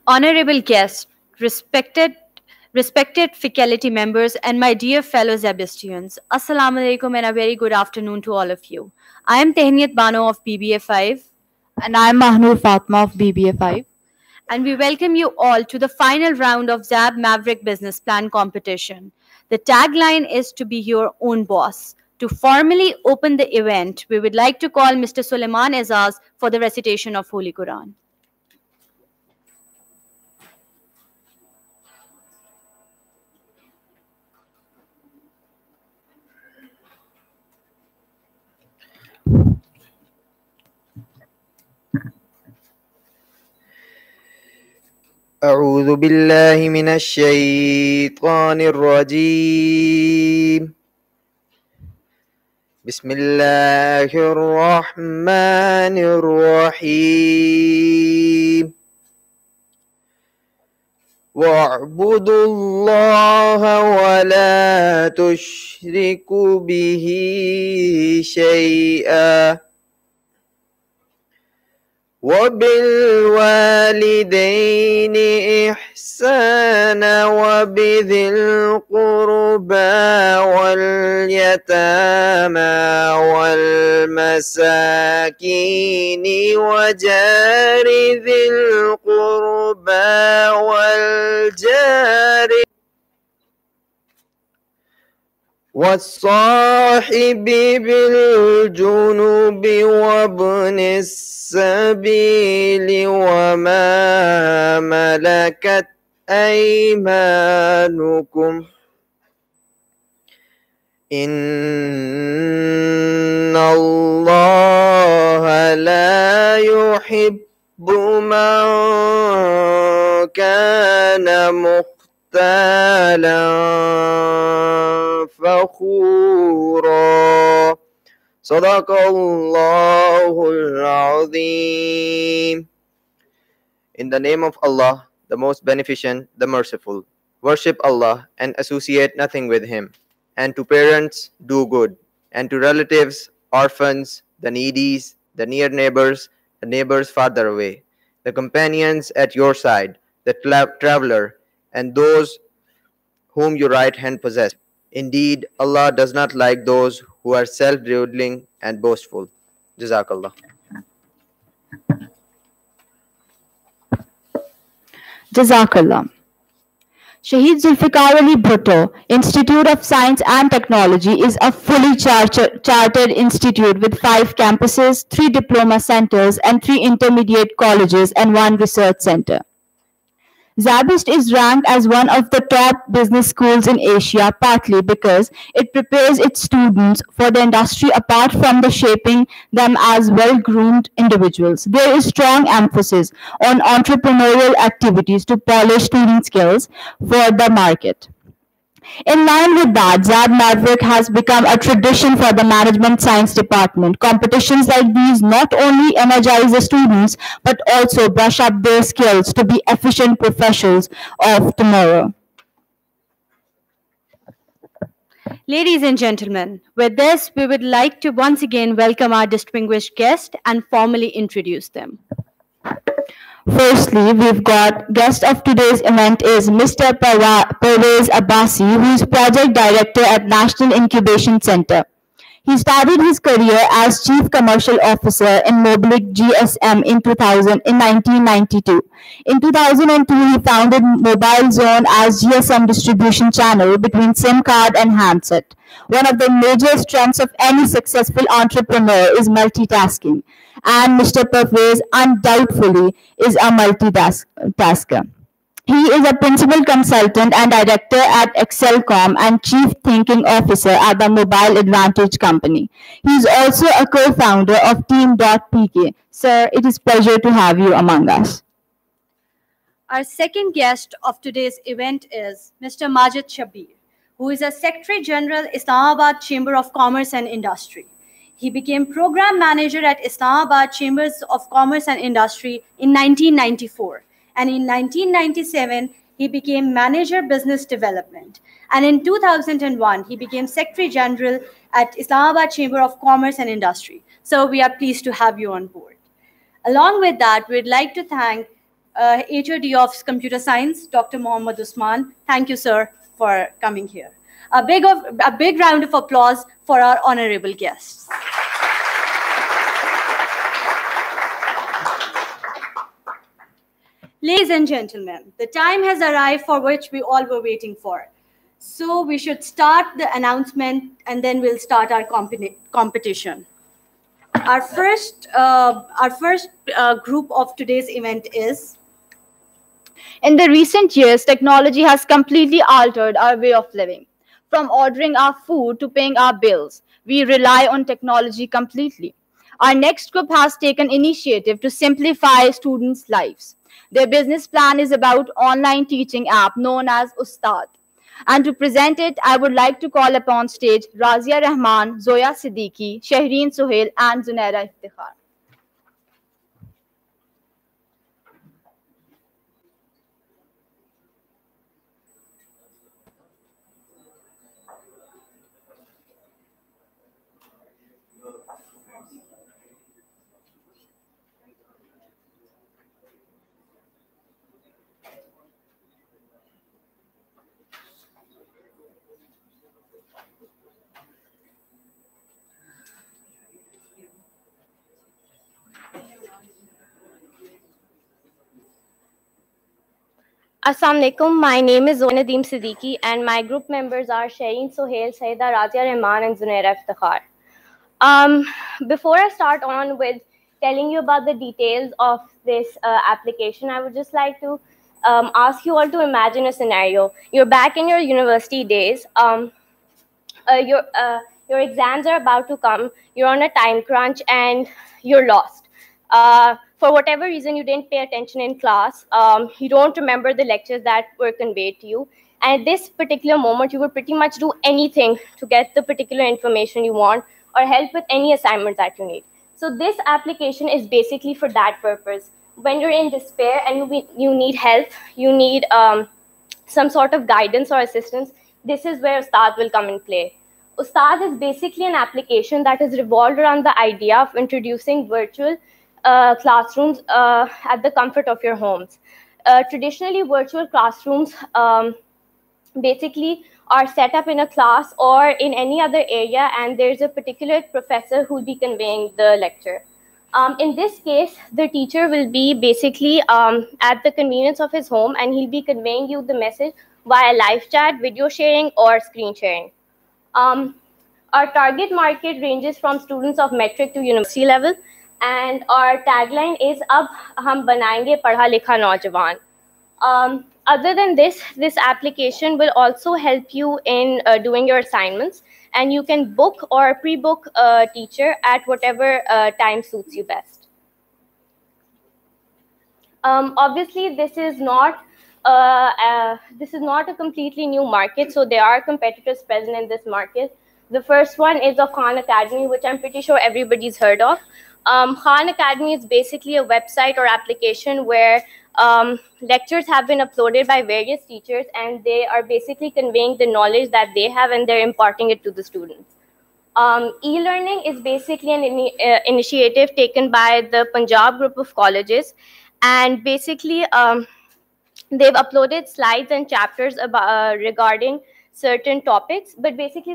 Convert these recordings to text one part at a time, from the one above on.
Honorable guests, respected faculty members, and my dear fellow ZABistians, Assalamu alaikum and a very good afternoon to all of you. I am Tehniyat Bano of BBA 5. And I'm Mahnur Fatma of BBA 5. And we welcome you all to the final round of ZAB Maverick Business Plan competition. The tagline is to be your own boss. To formally open the event, we would like to call Mr. Suleiman Azaz for the recitation of Holy Quran. أعوذ بالله من الشيطان الرجيم بسم الله الرحمن الرحيم واعبدوا الله ولا تشركوا به شيئا وبالوالدين إحسانا وبذي القربى واليتامى والمساكين وجار ذي القربى والجار والصاحب بالجنوب وابن السبيل وما ملكت أيمانكم إن الله لا يحب من كان مختالا فخورا صدق الله العظيم. In the name of Allah, the most beneficent, the merciful. Worship Allah and associate nothing with Him. And to parents, do good. And to relatives, orphans, the needies, the near neighbors, the neighbors farther away, the companions at your side, the traveler, and those whom your right hand possess. Indeed, Allah does not like those who are self-deluding and boastful. Jazakallah. Jazakallah. Shaheed Zulfikar Ali Bhutto Institute of Science and Technology is a fully chartered institute with 5 campuses, 3 diploma centers, and 3 intermediate colleges and 1 research center. ZABist is ranked as one of the top business schools in Asia, partly because it prepares its students for the industry apart from the shaping them as well-groomed individuals. There is strong emphasis on entrepreneurial activities to polish student skills for the market. In line with that, ZAB Maverick has become a tradition for the Management Science Department. Competitions like these not only energize the students, but also brush up their skills to be efficient professionals of tomorrow. Ladies and gentlemen, with this, we would like to once again welcome our distinguished guest and formally introduce them. Firstly, we've got guest of today's event is Mr. Pervez Abbasi, who is Project Director at National Incubation Center. He started his career as Chief Commercial Officer in Mobilic GSM in 1992. In 2002, he founded Mobile Zone as GSM distribution channel between SIM card and handset. One of the major strengths of any successful entrepreneur is multitasking, and Mr. Pervez undoubtedly is a multitasker. He is a principal consultant and director at Excelcom and chief thinking officer at the Mobile Advantage Company. He is also a co-founder of Team.pk. Sir, it is a pleasure to have you among us. Our second guest of today's event is Mr. Majid Shabir, who is a Secretary General, Islamabad Chamber of Commerce and Industry. He became Program Manager at Islamabad Chambers of Commerce and Industry in 1994. And in 1997, he became Manager Business Development. And in 2001, he became Secretary General at Islamabad Chamber of Commerce and Industry. So we are pleased to have you on board. Along with that, we'd like to thank HOD of Computer Science, Dr. Mohammad Usman. Thank you, sir, for coming here. A big round of applause for our honorable guests. Ladies and gentlemen, the time has arrived for which we all were waiting for. So we should start the announcement and then we'll start our competition. Our first group of today's event is... In the recent years, technology has completely altered our way of living. From ordering our food to paying our bills, we rely on technology completely. Our next group has taken initiative to simplify students' lives. Their business plan is about online teaching app known as Ustad. And to present it, I would like to call upon stage Razia Rahman, Zoya Siddiqui, Shahreen Suhail, and Zunaira Iftikhar. Assalamu alaikum. My name is Zoya Siddiqui and my group members are Shahreen Suhail, Saida Razia Rahman and Zunaira Iftikhar. Before I start on with telling you about the details of this application, I would just like to ask you all to imagine a scenario. You're back in your university days. Your exams are about to come. You're on a time crunch and you're lost. For whatever reason, you didn't pay attention in class. You don't remember the lectures that were conveyed to you. And at this particular moment, you would pretty much do anything to get the particular information you want or help with any assignment that you need. So this application is basically for that purpose. When you're in despair and you need help, you need some sort of guidance or assistance, this is where Ustad will come in play. Ustad is basically an application that is revolved around the idea of introducing virtual classrooms at the comfort of your homes. Traditionally, virtual classrooms basically are set up in a class or in any other area, and there's a particular professor who will be conveying the lecture. In this case, the teacher will be basically at the convenience of his home, and he'll be conveying you the message via live chat, video sharing, or screen sharing. Our target market ranges from students of metric to university level, and our tagline is "Ab hum banayenge padha likha naujawan." Other than this application will also help you in doing your assignments, and you can book or pre-book a teacher at whatever time suits you best. Obviously, this is not a completely new market, so there are competitors present in this market. The first one is of Khan Academy, which I'm pretty sure everybody's heard of. Khan Academy is basically a website or application where lectures have been uploaded by various teachers, and they are basically conveying the knowledge that they have and they're imparting it to the students. E-learning is basically an initiative taken by the Punjab group of colleges, and basically they've uploaded slides and chapters about regarding certain topics, but basically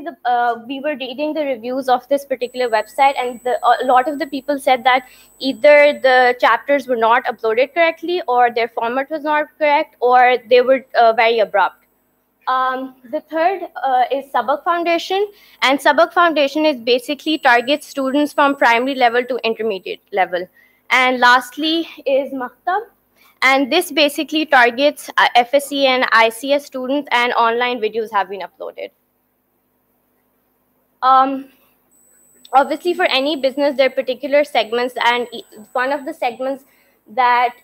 we were reading the reviews of this particular website, and a lot of the people said that either the chapters were not uploaded correctly, or their format was not correct, or they were very abrupt. The third is Sabak Foundation, and Sabak Foundation is basically targets students from primary level to intermediate level. And lastly is Maktab, and this basically targets FSC and ICS students, and online videos have been uploaded. Obviously, for any business, there are particular segments, and one of the segments that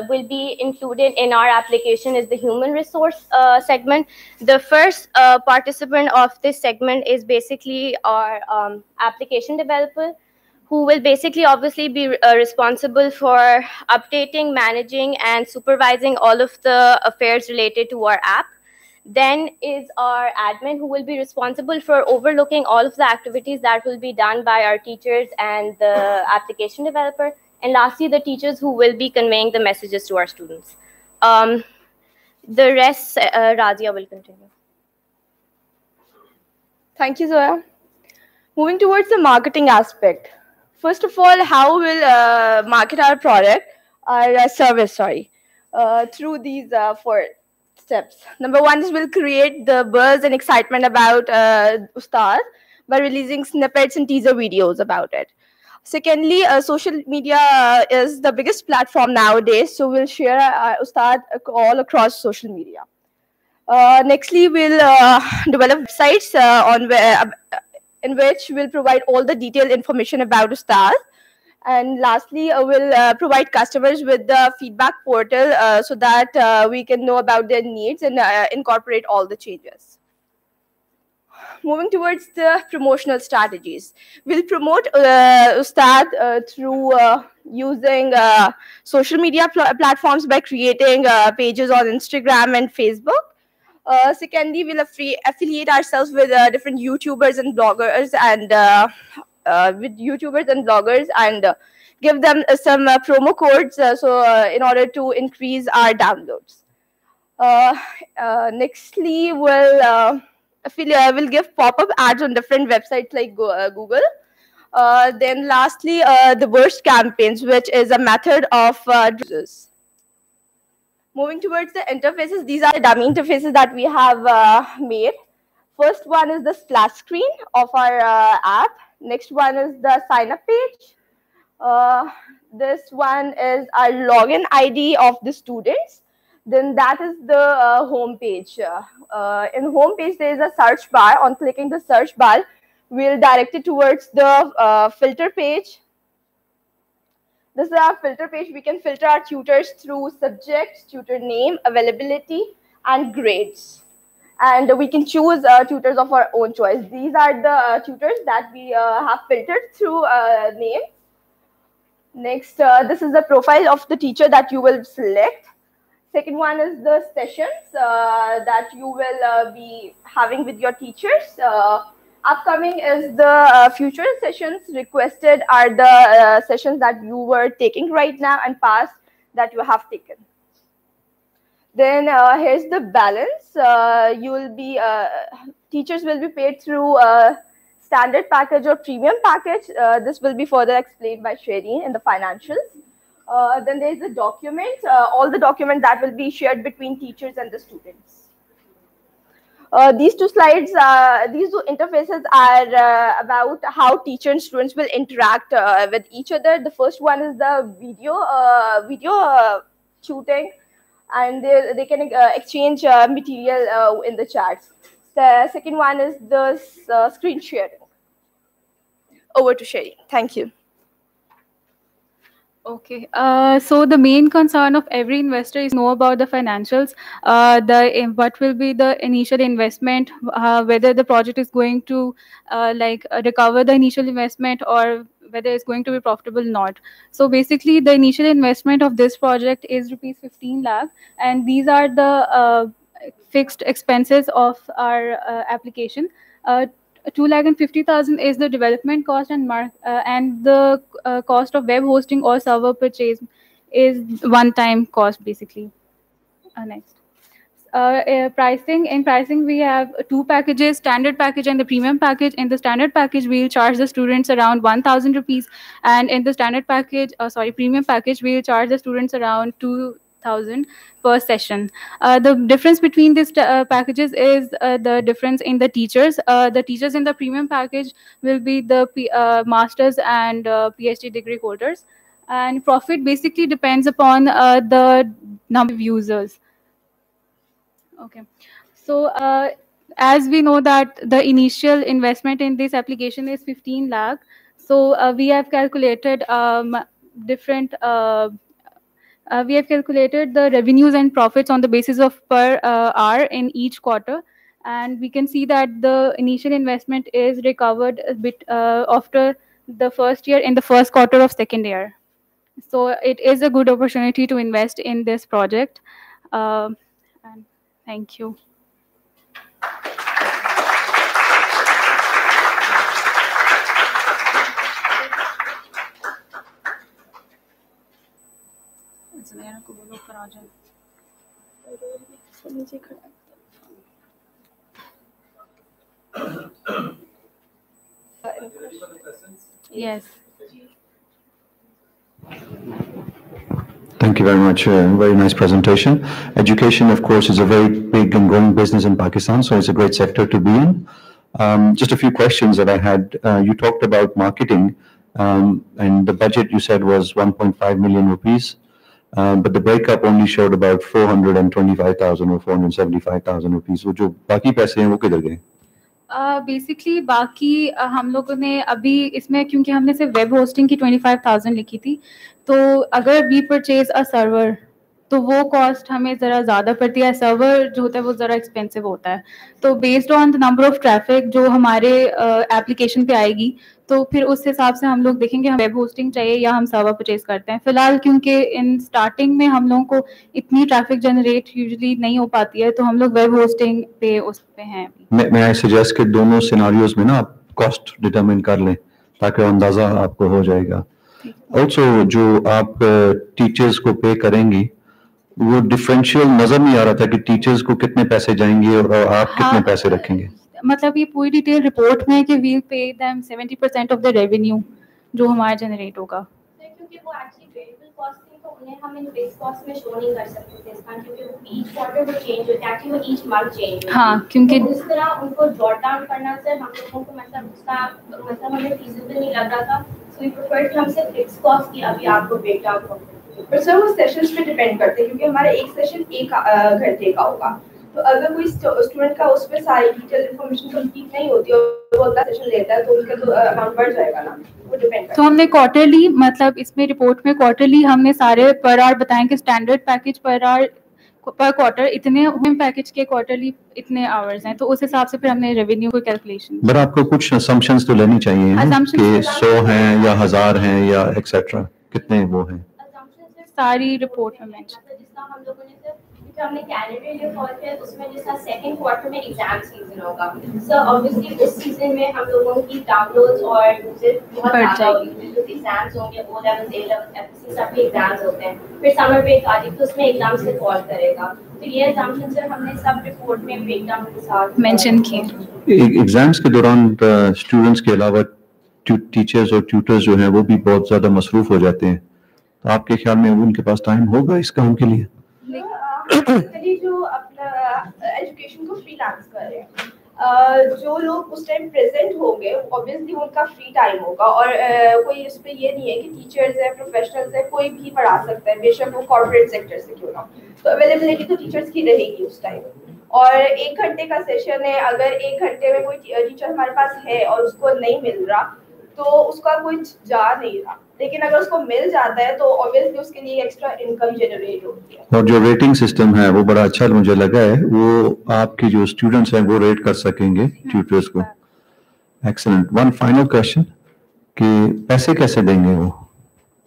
will be included in our application is the human resource segment. The first participant of this segment is basically our application developer, who will basically obviously be responsible for updating, managing, and supervising all of the affairs related to our app. Then is our admin, who will be responsible for overlooking all of the activities that will be done by our teachers and the application developer. And lastly, the teachers who will be conveying the messages to our students. The rest, Razia will continue. Thank you, Zoya. Moving towards the marketing aspect. First of all, how we'll market our product, our service, through these 4 steps. Number 1 is we'll create the buzz and excitement about Ustad by releasing snippets and teaser videos about it. Secondly, social media is the biggest platform nowadays, so we'll share Ustad all across social media. Nextly, we'll develop websites in which we'll provide all the detailed information about Ustad. And lastly, we'll provide customers with the feedback portal so that we can know about their needs and incorporate all the changes. Moving towards the promotional strategies. We'll promote Ustad through using social media platforms by creating pages on Instagram and Facebook. Secondly, we'll affiliate ourselves with different YouTubers and bloggers and give them some promo codes in order to increase our downloads. Nextly, we'll give pop-up ads on different websites like Google. Then lastly, the burst campaigns, which is a method of users. Moving towards the interfaces, these are the dummy interfaces that we have made. First one is the splash screen of our app. Next one is the sign-up page. This one is our login ID of the students. Then that is the home page. In home page, there is a search bar. On clicking the search bar, we'll direct it towards the filter page. This is our filter page. We can filter our tutors through subject, tutor name, availability, and grades. And we can choose tutors of our own choice. These are the tutors that we have filtered through name. Next, this is the profile of the teacher that you will select. Second one is the sessions that you will be having with your teachers. Upcoming is the future sessions. Requested are the sessions that you were taking right now and past that you have taken. Then here's the balance. Teachers will be paid through standard package or premium package. This will be further explained by Shireen in the financials. Then there's the documents, all the documents that will be shared between teachers and the students. These 2 slides, these 2 interfaces are about how teachers and students will interact with each other. The first one is the video shooting, and they can exchange material in the chats. The second one is the screen sharing. Over to Sherry. Thank you. Okay, so the main concern of every investor is know about the financials, what will be the initial investment, whether the project is going to recover the initial investment or whether it's going to be profitable or not. So basically, the initial investment of this project is rupees 15 lakh, and these are the fixed expenses of our application. 2,50,000 is the development cost, and the cost of web hosting or server purchase is one-time cost basically. Next. Pricing. In pricing, we have 2 packages: standard package and the premium package. In the standard package, we'll charge the students around 1,000 rupees, and in the standard package, premium package, we'll charge the students around 2,000 per session. The difference between these packages is the difference in the teachers. The teachers in the premium package will be the masters and PhD degree holders, and profit basically depends upon the number of users. Okay, so as we know that the initial investment in this application is 15 lakh, so we have calculated we have calculated the revenues and profits on the basis of per hour in each quarter, and we can see that the initial investment is recovered a bit after the first year in the first quarter of second year. So it is a good opportunity to invest in this project. And thank you. Yes. Thank you very much. Very nice presentation. Education, of course, is a very big and growing business in Pakistan, so it's a great sector to be in. Just a few questions that I had. You talked about marketing, and the budget you said was 1.5 million rupees, but the breakup only showed about 425,000 or 475,000 rupees. वो जो बाकी पैसे हैं वो किधर गए? Basically बाकी हम लोगों ने अभी इसमें, क्योंकि हमने सिर्फ वेब होस्टिंग की 25,000 लिखी थी, तो अगर वी परचेज अ सर्वर तो वो कॉस्ट हमें ज़रा ज़्यादा पड़ती है. सर्वर जो होता है वो ज़रा एक्सपेंसिव होता है. तो based on the number of traffic जो हमारे एप्लीकेशन पे आएगी, तो फिर उस हिसाब से हम लोग देखेंगे हम वेब होस्टिंग चाहिए या हम सर्वर परचेज करते हैं. फिलहाल क्योंकि इन स्टार्टिंग में हम लोगों को इतनी ट्रैफिक जनरेट यूजुअली नहीं हो पाती है, तो हम लोग वेब होस्टिंग पे उस पे हैं. मैं आई सजेस्ट कि दोनों सिनारियोज में ना आप कॉस्ट डिटरमिन कर लें ताकि अंदाजा आपको हो जाएगा. ऑल्सो जो आप टीचर्स को पे करेंगी वो डिफरेंशियल नजर नहीं आ रहा था कि टीचर्स को कितने पैसे जाएंगे और आप कितने पैसे रखेंगे. मतलब ये पूरी डिटेल रिपोर्ट में कि we'll pay them 70% of the revenue जो हमारा जनरेट होगा. क्योंकि वो एक्चुअली वेरिएबल कॉस्ट थी, तो उन्हें हम इन फिक्स कॉस्ट में शो नहीं कर सकते थे इसका, क्योंकि वो ईच क्वार्टर वो चेंज होता है, एक्चुअली वो ईच मंथ चेंज होता है. हाँ, क्योंकि तो उस तरह उनको जॉट डाउन करना से हम लोगों को मतलब उसका मतलब हमें फीजिबल नहीं लग रहा था. सो वी प्रेफर कि हम सिर्फ फिक्स कॉस्ट की अभी आपको ब्रेक डाउन करें. पर सर वो सेशंस पे डिपेंड करते हैं, क्योंकि हमारा एक सेशन 1 घंटे का होगा, तो अगर कोई स्टूडेंट का उस पे सारी डिटेल इन्फॉर्मेशन कंप्लीट नहीं होती और वो अगला सेशन लेता है तो उनका तो अमाउंट बढ़ जाएगा ना. वो डिपेंड करता है. तो हमने क्वार्टरली, मतलब इसमें रिपोर्ट में क्वार्टरली हमने सारे पर आवर बताएं कि स्टैंडर्ड पैकेज पर आवर पर क्वार्टर इतने, होम पैकेज के क्वार्टरली इतने आवर्स हैं, तो उस हिसाब से फिर हमने रेवेन्यू को कैलकुलेशन. बट आपको कुछ असम्पशंस तो लेनी चाहिए कि 100 हैं या 1000 हैं या एक्सेट्रा, कितने वो हैं सारी रिपोर्ट में मेंशन. जिसका हम लोगों ने सिर्फ क्योंकि हमने कैलेंडर ईयर फॉल किया, उसमें जिसका सेकंड क्वार्टर में एग्जाम सीजन होगा, सो ऑब्वियसली इस सीजन में हम लोगों की डाउनलोड्स और बहुत ज़्यादा होगी. एग्जाम्स होंगे, O levels, A levels, FSc सब के एग्जाम्स होते हैं. फिर समर ब्रेक आ रही तो उसमें एग्जाम्स से फॉल करेगा. तो ये एग्जाम्पशन सर हमने सब रिपोर्ट में ब्रेकडाउन के साथ मेंशन किए. एग्जाम्स के दौरान स्टूडेंट्स के अलावा टीचर्स और ट्यूटर्स जो हैं वो भी बहुत ज़्यादा मसरूफ हो जाते हैं, तो आपके ख्याल में उनके पास टाइम होगा इस काम के लिए? जो अपना एजुकेशन को फ्रीलांस कर रहे हैं, जो लोग उस टाइम प्रेजेंट होंगे ऑब्वियसली उनका फ्री टाइम होगा, और कोई इस पे ये नहीं है कि टीचर्स है, प्रोफेशनल्स है, कोई भी पढ़ा सकता है, बेशक वो कॉर्पोरेट सेक्टर से क्यों ना. तो अवेलेबिलिटी तो टीचर्स की रहेगी उस टाइम. और 1 घंटे का सेशन है, अगर 1 घंटे में कोई टीचर हमारे पास है और उसको नहीं मिल रहा तो उसका कोई जा नहीं रहा, लेकिन अगर उसको मिल जाता है तो ऑब्वियसली उसके लिए एक्स्ट्रा इनकम जनरेट होती है. और जो रेटिंग सिस्टम है वो बड़ा अच्छा मुझे लगा है, वो आपके जो स्टूडेंट्स हैं वो रेट कर सकेंगे ट्यूटर्स को. एक्सीलेंट. वन फाइनल क्वेश्चन कि पैसे कैसे देंगे वो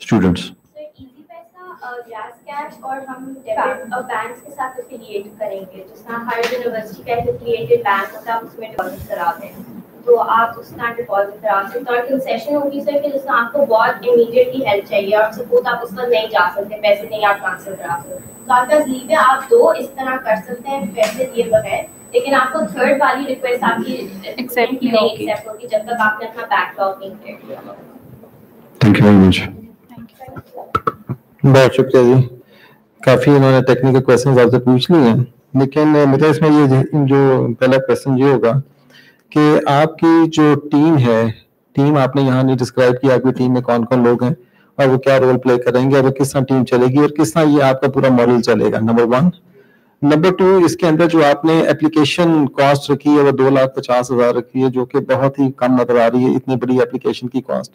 स्टूडेंट्स? इजी पैसा, ग्लास कैश, और हम डेबिट और बैंक्स के साथ एफिलिएट करेंगे. जिस तरह हर यूनिवर्सिटी का एफिलिएटेड बैंक होता है, उसमें डिपॉजिट कराते हैं, तो आप उसका डिपॉजिट करा सकते हो. और कंसेशन होगी सर कि जिसमें आपको बहुत इमीडिएटली हेल्प चाहिए और सपोज आप उस पर नहीं जा सकते, पैसे नहीं आप ट्रांसफर करा सकते, तो आपका लीव है, आप 2 इस तरह कर सकते हैं पैसे दिए बगैर, लेकिन आपको थर्ड वाली रिक्वेस्ट आपकी एक्सेप्ट होगी जब तक आपने अपना बैकलॉग नहीं क्लियर किया. Thank you very much. बहुत शुक्रिया जी. काफ़ी इन्होंने टेक्निकल क्वेश्चन आपसे पूछ लिए हैं, लेकिन मेरा इसमें ये जो पहला क्वेश्चन ये होगा कि आपकी जो टीम है, टीम आपने यहाँ नहीं डिस्क्राइब किया, आपकी टीम में कौन कौन लोग हैं और वो क्या रोल प्ले करेंगे और किस तरह टीम चलेगी और किस तरह ये आपका पूरा मॉडल चलेगा, नंबर 1. नंबर 2, इसके अंदर जो आपने एप्लीकेशन कॉस्ट रखी है वो 2,50,000 रखी है, जो कि बहुत ही कम नजर आ रही है इतनी बड़ी एप्लीकेशन की कॉस्ट.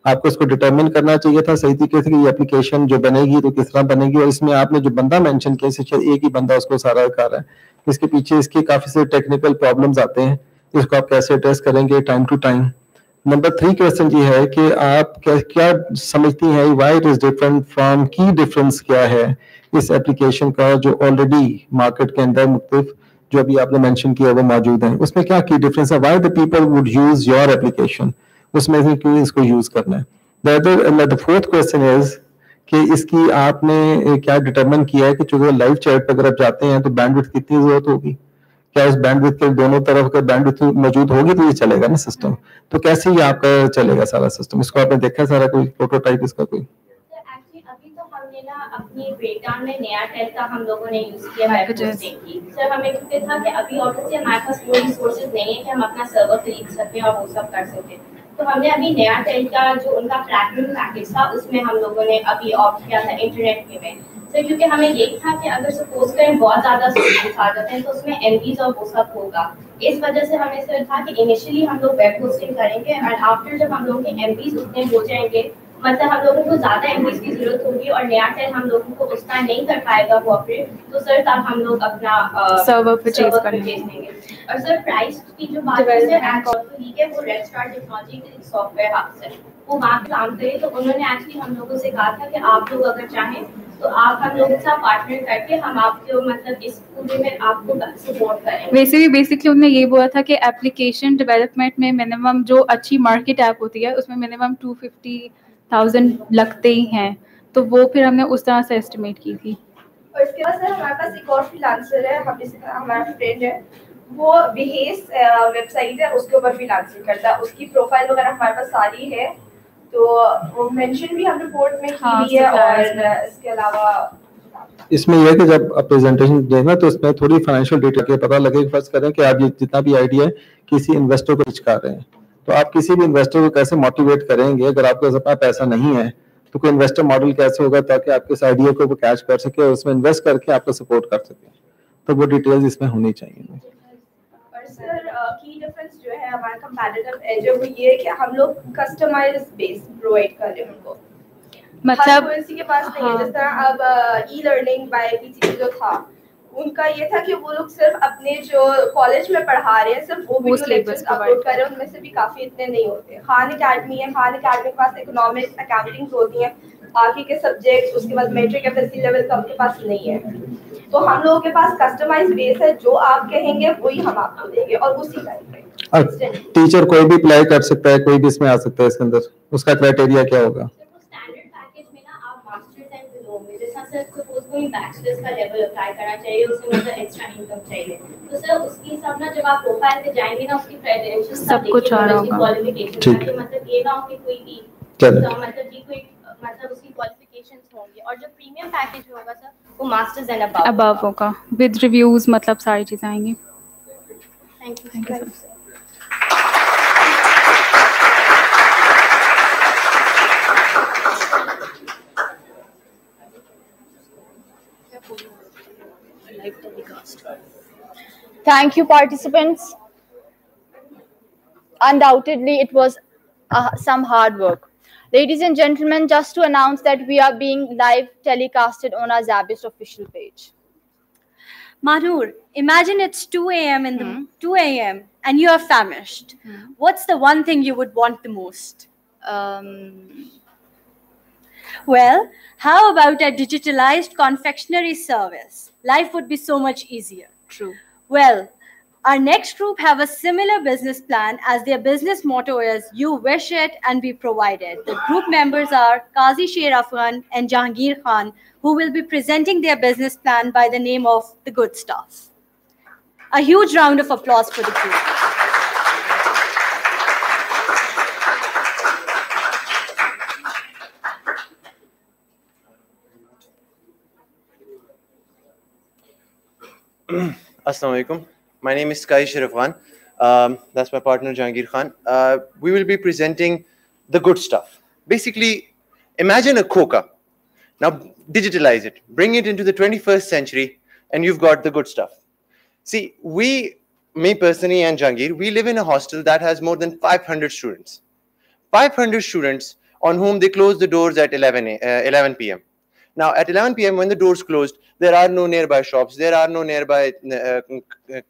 आपको इसको डिटरमिन करना चाहिए था सही तरीके से कि ये एप्लीकेशन जो बनेगी तो किस तरह बनेगी, और इसमें आपने जो बंदा मेंशन किया शायद एक ही बंदा उसको सारा कर रहा है, इसके पीछे इसके काफी सारे टेक्निकल प्रॉब्लम्स आते हैं, इसको आप कैसे एड्रेस करेंगे time to time. Number 3 question ये है कि आप क्या समझती हैं why it is different from, की डिफरेंस क्या है इस एप्लीकेशन का जो ऑलरेडी मार्केट के अंदर मुख्तलिफ जो अभी आपने मेंशन किया वो मौजूद है, उसमें क्या की डिफरेंस है, why the people would use your application, उसमें से क्यों इसको यूज करना है. द 4th क्वेश्चन इज کہ اس کی آپ نے کیا ڈٹرمن کیا ہے کہ چونکہ لائیو چیٹ پہ اگر آپ جاتے ہیں تو بینڈ وڈتھ کتنی ضرورت ہوگی؟ کیا اس بینڈ وڈتھ کے دونوں طرف کا بینڈ وڈتھ موجود ہوگی تو یہ چلے گا نا سسٹم. تو کیسے یہ آپ کا چلے گا سارا سسٹم؟ اس کو آپ نے دیکھا سارا کوئی پروٹوٹائپ اس کا کوئی؟ ابھی تو ہم نے نا اپنی بریک ڈاؤن میں نیا ٹیل کا ہم لوگوں نے یوز کیا ویب ہوسٹنگ کی. سر ہمیں کیونکہ تھا کہ ابھی آبویسلی ہمارے پاس کوئی ریسورسز نہیں ہے کہ ہم اپنا سرور خرید سکیں اور وہ سب کر سکیں. تو ہم نے ابھی نیا ٹیل کا جو ان کا پلیٹنم پیکیج تھا اس میں ہم لوگوں نے ابھی آپٹ کیا تھا انٹرنیٹ کے میں. سر کیونکہ ہمیں یہی تھا کہ اگر سپوز کریں بہت زیادہ اسٹوڈنٹس آ جاتے ہیں تو اس میں ایم بیز اور وہ سب ہوگا. اس وجہ سے ہمیں سر تھا کہ انیشلی ہم لوگ ویب ہوسٹنگ کریں گے اینڈ آفٹر جب ہم لوگوں کے ایم بیز اتنے ہو جائیں گے, مطلب ہم لوگوں کو زیادہ ایم بیز کی ضرورت ہوگی اور نیا ٹیل ہم لوگوں کو اس کا نہیں کر پائے گا کوآپریٹ, تو سر تب ہم لوگ اپنا سرور پرچیز دیں گے. اور سر پرائز کی جو بات ہے وہ ریڈ اسٹار ٹیکنالوجی کے سافٹ ویئر ہاؤس ہے, وہ وہاں پہ کام کرے. تو انہوں نے ایکچولی ہم لوگوں سے کہا تھا کہ آپ لوگ اگر چاہیں تو آپ ہم لوگوں کے ساتھ پارٹنر کر کے ہم آپ کو مطلب اس پورے میں آپ کو سپورٹ کریں. ویسے بھی بیسکلی انہوں نے یہ بولا تھا کہ اپلیکیشن ڈیولپمنٹ میں منیمم جو اچھی مارکیٹ ایپ ہوتی ہے اس میں منیمم 250,000 لگتے ہی ہیں, تو وہ پھر ہم نے اس طرح سے اسٹیمیٹ کی تھی. اور اس کے بعد سر ہمارے پاس ایک اور فریلانسر ہے, ہمارا فرینڈ ہے, وہ بہیس ویب سائٹ ہے اس کے اوپر فریلانسنگ کرتا ہے. اس کی پروفائل وغیرہ ہمارے پاس ساری ہے, تو وہ مینشن بھی ہم رپورٹ میں کی ہوئی ہے. اور اس کے علاوہ اس میں یہ ہے کہ جب آپ پریزنٹیشن دیں گا تو اس میں تھوڑی فائنینشیل ڈیٹا کے پتہ لگے. فرض کریں کہ آپ یہ جتنا بھی آئیڈیا ہے کسی انویسٹر کو پچ کر رہے ہیں, تو آپ کسی بھی انویسٹر کو کیسے موٹیویٹ کریں گے اگر آپ کے پاس پیسہ نہیں ہے, تو کوئی انویسٹر ماڈل کیسے ہوگا تاکہ آپ کے اس آئیڈیا کو وہ کیچ کر سکے اور اس میں انویسٹ کر کے آپ کو سپورٹ کر سکے. تو وہ ڈیٹیلز اس میں ہونی چاہیے. اور سر کی ڈفرنس جو ہے ہمارا کمپیٹیٹو ایج ہے وہ یہ ہے کہ ہم لوگ کسٹمائز بیس پرووائڈ کر رہے ہیں ان کو, مطلب کسی کے پاس نہیں ہے. جس طرح اب ای لرننگ بائی پی سی جو تھا ان کا یہ تھا کہ وہ لوگ صرف اپنے جو کالج میں پڑھا رہے ہیں صرف وہ ویڈیو لیکچرز اپلوڈ کر رہے ہیں, ان میں سے بھی کافی اتنے نہیں ہوتے. خان اکیڈمی ہے, خان اکیڈمی کے پاس اکنامکس اکاؤنٹنگ ہوتی ہیں, باقی کے سبجیکٹس اس کے بعد matric F S C level کا ان کے پاس نہیں ہے. تو ہم لوگوں کے پاس کسٹمائز بیس ہے, جو آپ کہیں گے وہی ہم آپ کو دیں گے اور اسی ٹائم پہ. ٹیچر کوئی بھی اپلائی کر سکتا ہے, کوئی بھی اس میں آ سکتا ہے. اس کے اندر اس کا کرائٹیریا کیا ہوگا؟ کوئی بیچلرز کا لیول اپلائی کرنا چاہیے, اس میں مطلب ایکسٹرا انکم چاہیے, تو سر اس کی حساب سے جب آپ پروفائل پہ جائیں گے نا اس کی کریڈینشیلز سب کچھ آ رہا ہوگا, کوالیفیکیشن مطلب یہ نہ ہو کہ کوئی بھی مطلب جی کوئی مطلب اس کی کوالیفیکیشنز ہوں گی. اور جو پریمیم پیکیج ہوگا سر وہ ماسٹرز اینڈ ابو ہوگا ود ریویوز, مطلب ساری چیزیں آئیں گی. Thank you. Thank you, participants. Undoubtedly, it was some hard work. Ladies and gentlemen, just to announce that we are being live telecasted on our ZABist official page. Manur, imagine it's 2 a.m. in the 2 a.m. and you are famished. What's the one thing you would want the most? Well, how about a digitalized confectionery service? Life would be so much easier. True. Well, our next group have a similar business plan as their business motto is you wish it and we provide it. The group members are Qazi Sher Afghan and Jahangir Khan, who will be presenting their business plan by the name of The Good Stuff. A huge round of applause for the group. Assalamu alaikum. My name is Qazi Sher Afghan. That's my partner Jahangir Khan. We will be presenting the good stuff. Basically, imagine a Coca. Now digitalize it. Bring it into the 21st century and you've got the good stuff. See, me personally and Jahangir, we live in a hostel that has more than 500 students. 500 students on whom they close the doors at 11 p.m. Now, at 11 p.m., when the doors closed, there are no nearby shops. There are no nearby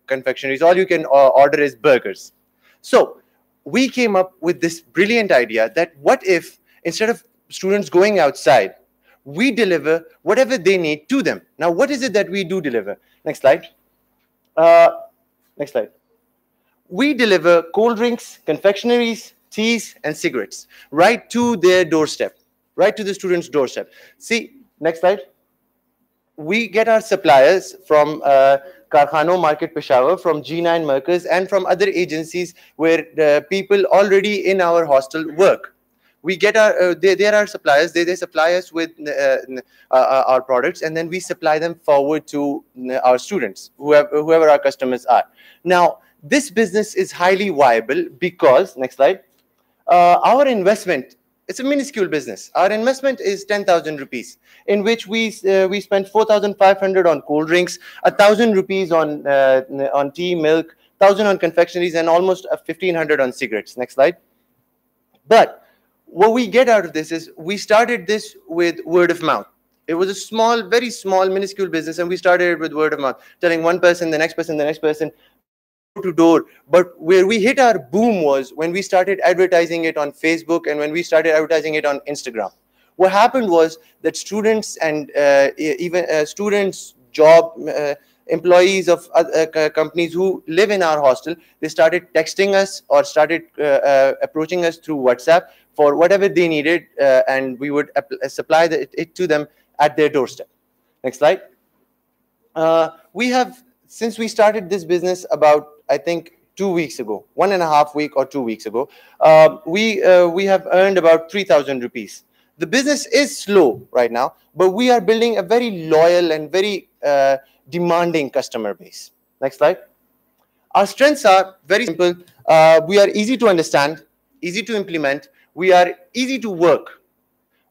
confectionaries. All you can order is burgers. So we came up with this brilliant idea that what if, instead of students going outside, we deliver whatever they need to them. Now, what is it that we do deliver? Next slide. Next slide. We deliver cold drinks, confectionaries, teas, and cigarettes right to their doorstep. right to the student's doorstep. See, next slide. We get our suppliers from Karkhano Market Peshawar, from G9 Merkaz, and from other agencies where people already in our hostel work. We get our, they are our suppliers, they supply us with our products, and then we supply them forward to our students, whoever our customers are. Now, this business is highly viable because, next slide, our investment, it's a minuscule business. Our investment is 10,000 rupees, in which we spend 4,500 on cold drinks, 1,000 rupees on tea, milk, 1,000 on confectionaries, and almost 1,500 on cigarettes. Next slide. But what we get out of this is we started this with word of mouth. It was a small, very small, minuscule business, and we started it with word of mouth, telling one person, the next person, the next person, door to door. But where we hit our boom was when we started advertising it on Facebook and when we started advertising it on Instagram. What happened was that students and even students, job employees of companies who live in our hostel, they started texting us or started approaching us through WhatsApp for whatever they needed, and we would supply it to them at their doorstep. Next slide. We have, since we started this business about, I think, 2 weeks ago, 1.5 weeks or 2 weeks ago, we have earned about 3,000 rupees. The business is slow right now, but we are building a very loyal and very demanding customer base. Next slide. Our strengths are very simple. We are easy to understand, easy to implement. We are easy to work.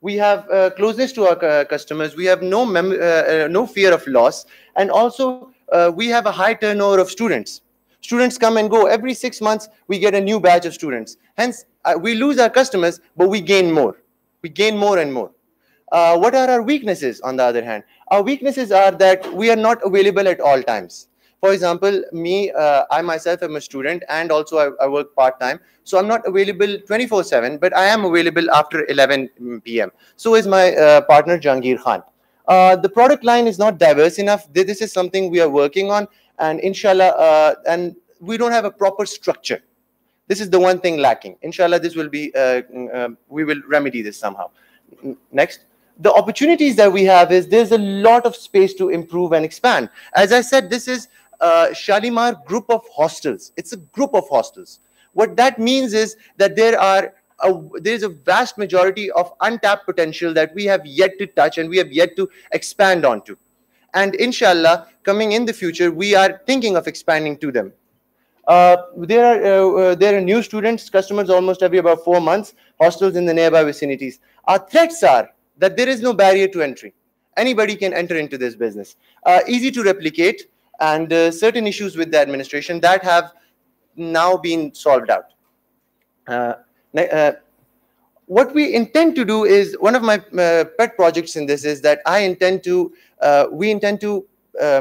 We have closeness to our customers. We have no fear of loss. And also, we have a high turnover of students. Students come and go. Every 6 months, we get a new batch of students. Hence, we lose our customers, but we gain more. We gain more and more. What are our weaknesses, on the other hand? Our weaknesses are that we are not available at all times. For example, me, I myself am a student, and also I work part-time. So I'm not available 24/7, but I am available after 11 p.m. So is my partner, Jangir Khan. The product line is not diverse enough. This is something we are working on. And inshallah, and we don't have a proper structure. This is the one thing lacking. Inshallah, this will be, we will remedy this somehow. Next. The opportunities that we have is there's a lot of space to improve and expand. As I said, this is Shalimar group of hostels. It's a group of hostels. What that means is that there's a vast majority of untapped potential that we have yet to touch and we have yet to expand onto. And inshallah, coming in the future, we are thinking of expanding to them. There are new students, customers almost every about 4 months, hostels in the nearby vicinities. Our threats are that there is no barrier to entry. Anybody can enter into this business. Easy to replicate, and certain issues with the administration that have now been solved out. What we intend to do is, one of my pet projects in this is that we intend to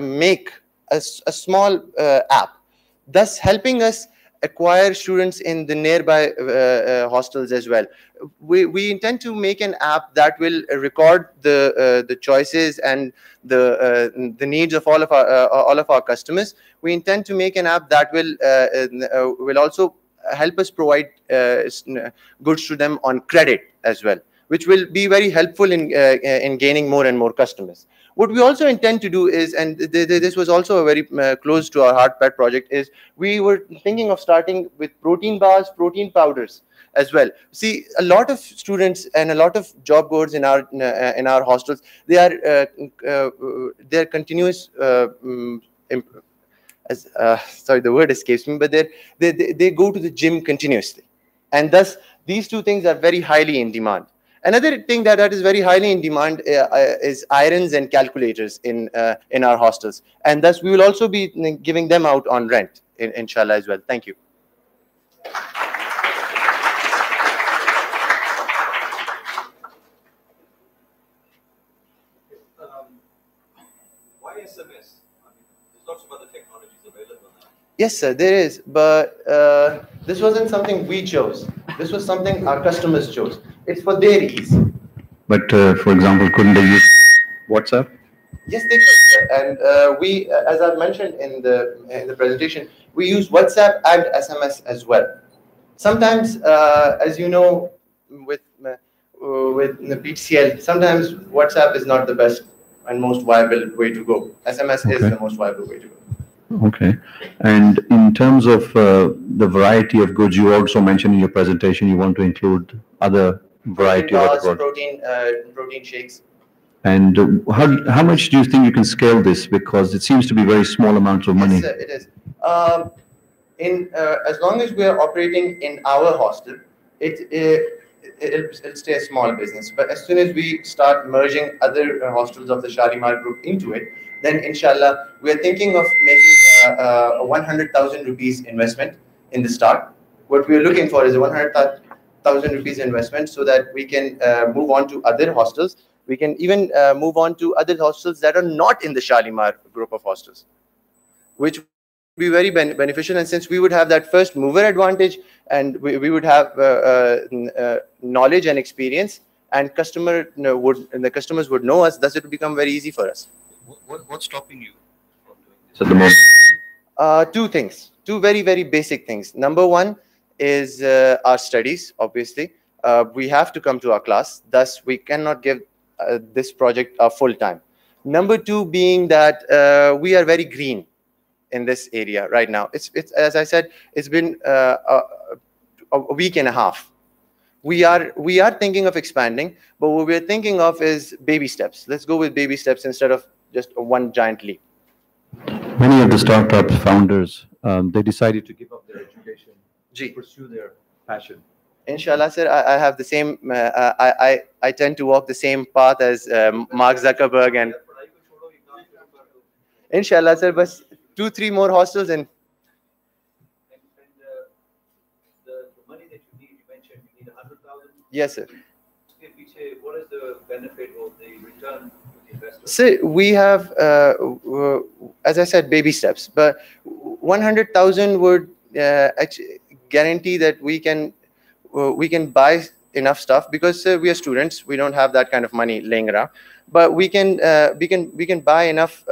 make a small app, thus helping us acquire students in the nearby hostels as well. We intend to make an app that will record the choices and the needs of all of our customers. We intend to make an app that will also help us provide goods to them on credit as well, which will be very helpful in gaining more and more customers. What we also intend to do is, and this was also a very close to our heart pet project, is we were thinking of starting with protein bars, protein powders as well. See, a lot of students and a lot of job boards in our hostels, they're continuous. Sorry, the word escapes me, but they go to the gym continuously, and thus these two things are very highly in demand. Another thing that is very highly in demand is irons and calculators in our hostels, and thus we will also be giving them out on rent, inshallah, as well. Thank you. Why SMS? I mean, there's lots of other technologies available now. Yes, sir, there is, but this wasn't something we chose. This was something our customers chose. It's for their ease. But for example, couldn't they use WhatsApp? Yes, they could, sir. And we, as I've mentioned in the presentation, we use WhatsApp and SMS as well. Sometimes, as you know, with the PCL, sometimes WhatsApp is not the best and most viable way to go. SMS is the most viable way to go. Okay. And in terms of the variety of goods, you also mentioned in your presentation you want to include other variety of other products. Protein shakes. And how much do you think you can scale this? Because it seems to be very small amounts of money. Yes, it is. As long as we are operating in our hostel, it'll stay a small business. But as soon as we start merging other hostels of the Shalimar group into it, then inshallah, we are thinking of making a 100,000 rupees investment in the start. What we are looking for is a 100,000 rupees investment so that we can move on to other hostels. We can even move on to other hostels that are not in the Shalimar group of hostels, which would be very beneficial. And since we would have that first mover advantage and we would have knowledge and experience, and the customers would know us, thus it would become very easy for us. What's stopping you from doing this at the moment? Two things, two very, very basic things. Number one is our studies, obviously. We have to come to our class, thus we cannot give this project full time. Number two being that we are very green in this area right now. It's as I said, it's been a week and a half. We are thinking of expanding, but what we're thinking of is baby steps. Let's go with baby steps instead of just one giant leap. Many of the startup founders, they decided to give up their education to pursue their passion. Inshallah, sir, I have the same. I tend to walk the same path as Mark Zuckerberg, and inshallah, sir, but 2-3 more hostels and the money that you mentioned you need 100,000. Yes, sir. What is the benefit or the return to the investor? So we have, as I said, baby steps, but 100,000 would actually guarantee that we can buy enough stuff, because we are students, we don't have that kind of money laying around, but we can buy enough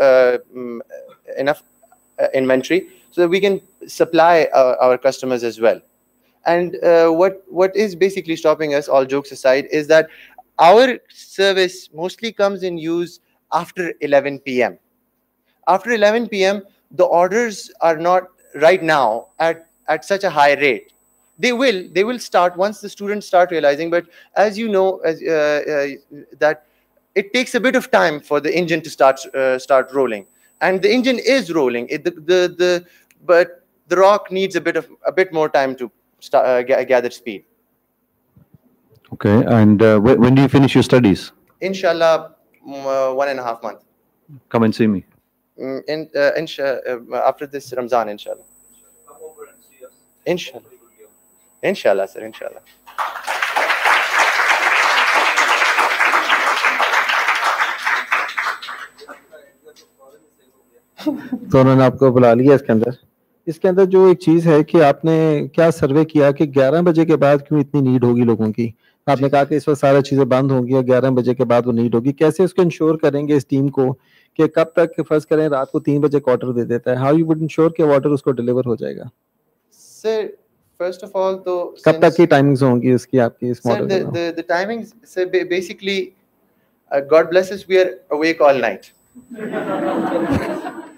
inventory so that we can supply our customers as well. And what is basically stopping us, all jokes aside, is that our service mostly comes in use after 11 p.m. After 11 p.m., the orders are not right now at such a high rate. They will start once the students start realizing, but as you know, that it takes a bit of time for the engine to start rolling, and the engine is rolling. But the rock needs a bit more time to gather speed. Okay, and when do you finish your studies? Inshallah, 1.5 months. Come and see me. After this Ramzan, inshallah. Come over and see us. Inshallah. Inshallah, sir, inshallah. तो उन्होंने आपको बुला लिया इसके अंदर जो एक चीज है कि आपने क्या सर्वे किया कि 11 बजे के बाद क्यों इतनी नीड होगी लोगों की? आपने कहा कि इस वक्त सारी चीजें बंद होंगी और 11 बजे के बाद वो नीड होगी। कैसे उसको इंश्योर करेंगे इस टीम को कि कब तक फर्ज करें रात को 3 बजे क्वार्टर दे देता है? हाउ यू वुड इंश्योर कि वाटर उसको डिलीवर हो जाएगा? सर, फर्स्ट ऑफ ऑल तो कब तक की टाइमिंग्स होंगी उसकी आपकी इस मॉडल में? The timings, sir, basically, God bless us, we are awake all night.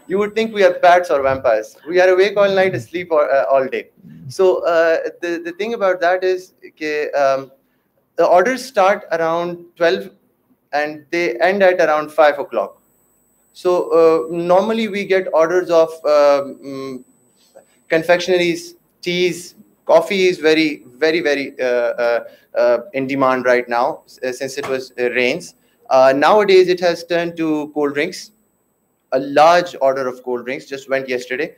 You would think we are bats or vampires. We are awake all night, asleep all day. So the thing about that is, the orders start around 12 and they end at around 5 o'clock. So normally we get orders of confectionaries, teas, coffee is very, very, very in demand right now since it was rains. Nowadays it has turned to cold drinks. A large order of cold drinks just went yesterday.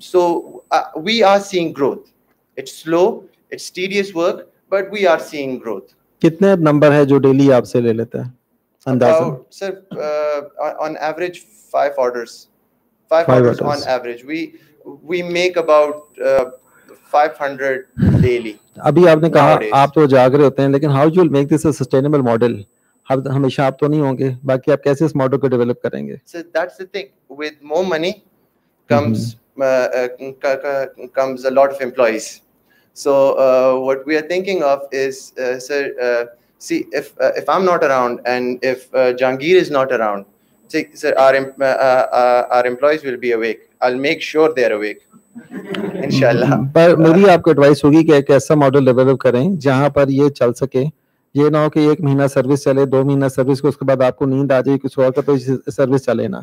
So we are seeing growth. It's slow, it's tedious work, but we are seeing growth. कितने number है जो daily आपसे ले लेता है अंदाज़ा? Sir, on average 5 orders. 5 orders on average. We make about 500 daily. अभी आपने कहा आप तो जाग रहे होते हैं, लेकिन how you will make this a sustainable model? हमेशा आप तो नहीं होंगे, बाकी आप कैसे इस मॉडल को डेवलप करेंगे? So that's the thing. With more money comes comes a lot of employees. So what we are thinking of is, sir, See, if I'm not around and if Jahangir is not around, see, sir, our employees will be awake. I'll make sure they're awake. Inshallah. पर मेरी आपको advice होगी कि एक ऐसा model develop करें जहां पर ये चल सके। ये ना हो कि 1 महीना सर्विस चले, 2 महीना सर्विस को, उसके बाद आपको नींद आ जाए कुछ और का, तो सर्विस चले ना।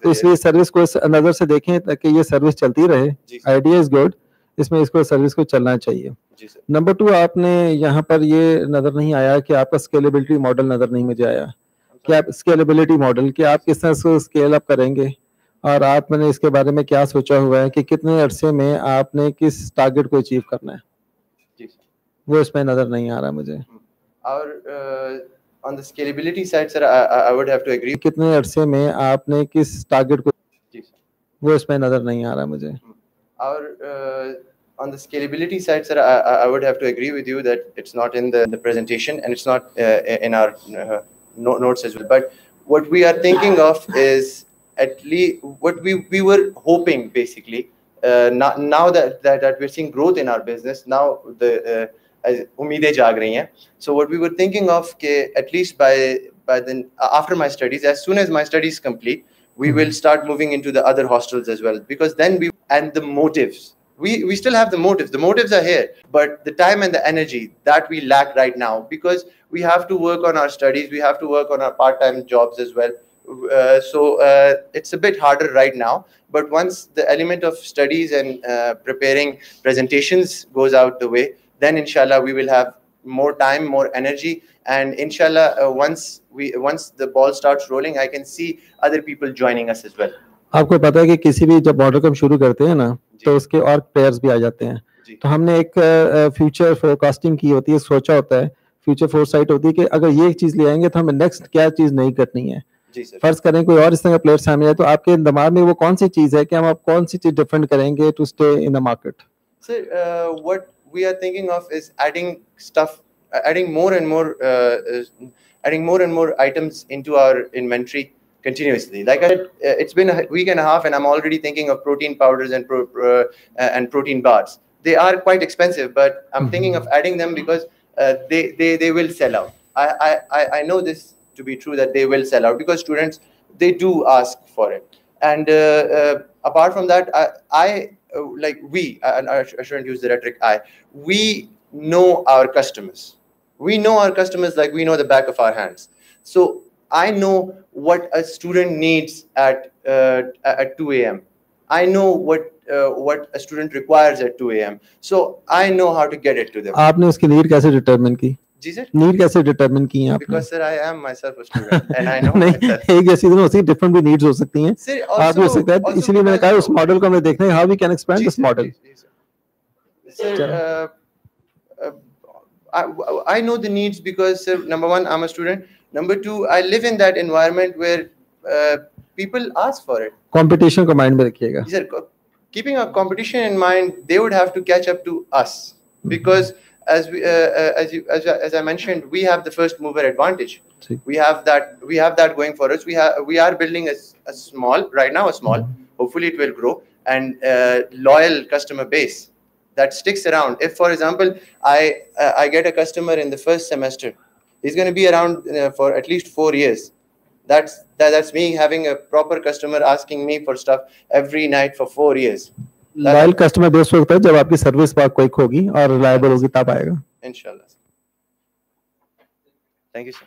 तो इसलिए सर्विस को इस नजर से देखें ताकि ये सर्विस चलती रहे। आइडिया इज गुड, इसमें इसको सर्विस को चलना चाहिए। नंबर 2, आपने यहाँ पर ये नजर नहीं आया कि आपका स्केलेबिलिटी मॉडल नजर नहीं मुझे आया कि आप स्केलेबिलिटी मॉडल कि आप किस तरह से स्केल अप करेंगे, और आपने इसके बारे में क्या सोचा हुआ है कि कितने अरसे में आपने किस टारगेट को अचीव करना है, वो इसमें नजर नहीं आ रहा मुझे। और on the scalability side, sir, I would have to agree. कितने अरसे में आपने किस टारगेट को, वो इसमें नजर नहीं आ रहा मुझे। और on the scalability side, sir, I would have to agree with you that it's not in the presentation and it's not in our notes as well. But what we are thinking of is at least what we were hoping basically. Now that we're seeing growth in our business, now the उम्मीदें जाग रही हैं. So what we were thinking of कि at least by then after my studies, as soon as my studies complete, we will start moving into the other hostels as well, because then and the motives. We still have the motives. The motives are here, but the time and the energy that we lack right now, because we have to work on our studies, we have to work on our part-time jobs as well. So it's a bit harder right now. But once the element of studies and preparing presentations goes out the way, then inshallah we will have more time, more energy, and inshallah once the ball starts rolling, I can see other people joining us as well. आपको पता है कि किसी भी जब model हम शुरू करते हैं ना, तो उसके और प्लेयर्स भी आ जाते हैं। तो हमने एक फ्यूचर फोरकास्टिंग की होती है, सोचा होता है, फ्यूचर फोरसाइट होती है कि अगर ये एक चीज ले आएंगे तो हमें नेक्स्ट क्या चीज नहीं करनी है। फर्ज करें कोई और इस तरह का प्लेयर सामने आए, तो आपके दिमाग में वो कौन सी चीज है कि हम आप कौन सी चीज डिफरेंट करेंगे to stay in the market? Sir, what we are thinking of is adding more and more items into our inventory continuously. Like I said, it's been a week and a half and I'm already thinking of protein powders and protein bars. They are quite expensive, but I'm thinking of adding them because they will sell out. I know this to be true, that they will sell out because students, they do ask for it. And apart from that, I shouldn't use the rhetoric we know our customers. We know our customers like we know the back of our hands. So I know what a student needs at 2 a.m. I know what a student requires at 2 a.m. So I know how to get it to them. आपने उसकी need कैसे determine की? जी sir, need कैसे determine की है आपने? Because sir, I am myself a student and I know myself. एक जैसी नहीं होती, डिफरेंट भी नीड्स हो सकती हैं। आप हो सकता है, इसीलिए मैंने कहा उस मॉडल को हमें देखना है, how we can expand this model. Sir, I know the needs because sir, number one, I'm a student. Number two, I live in that environment where people ask for it. Competition को mind में रखिएगा। Sir, keeping a competition in mind, they would have to catch up to us because as I mentioned, we have the first mover advantage. We have that going for us. We are building a small right now, hopefully it will grow, and loyal customer base that sticks around. If for example I get a customer in the first semester, he's going to be around for at least 4 years. That's me having a proper customer asking me for stuff every night for 4 years. Loyal customer base होता है जब आपकी service बात quick होगी और reliable होगी, तब आएगा। इंशाल्लाह। Thank you sir.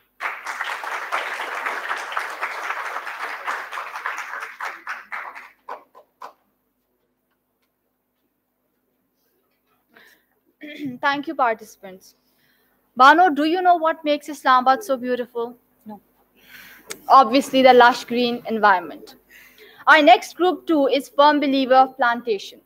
Thank you, participants. Bano, do you know what makes Islamabad so beautiful? No. Obviously, the lush green environment. Our next group 2 is firm believer of plantation.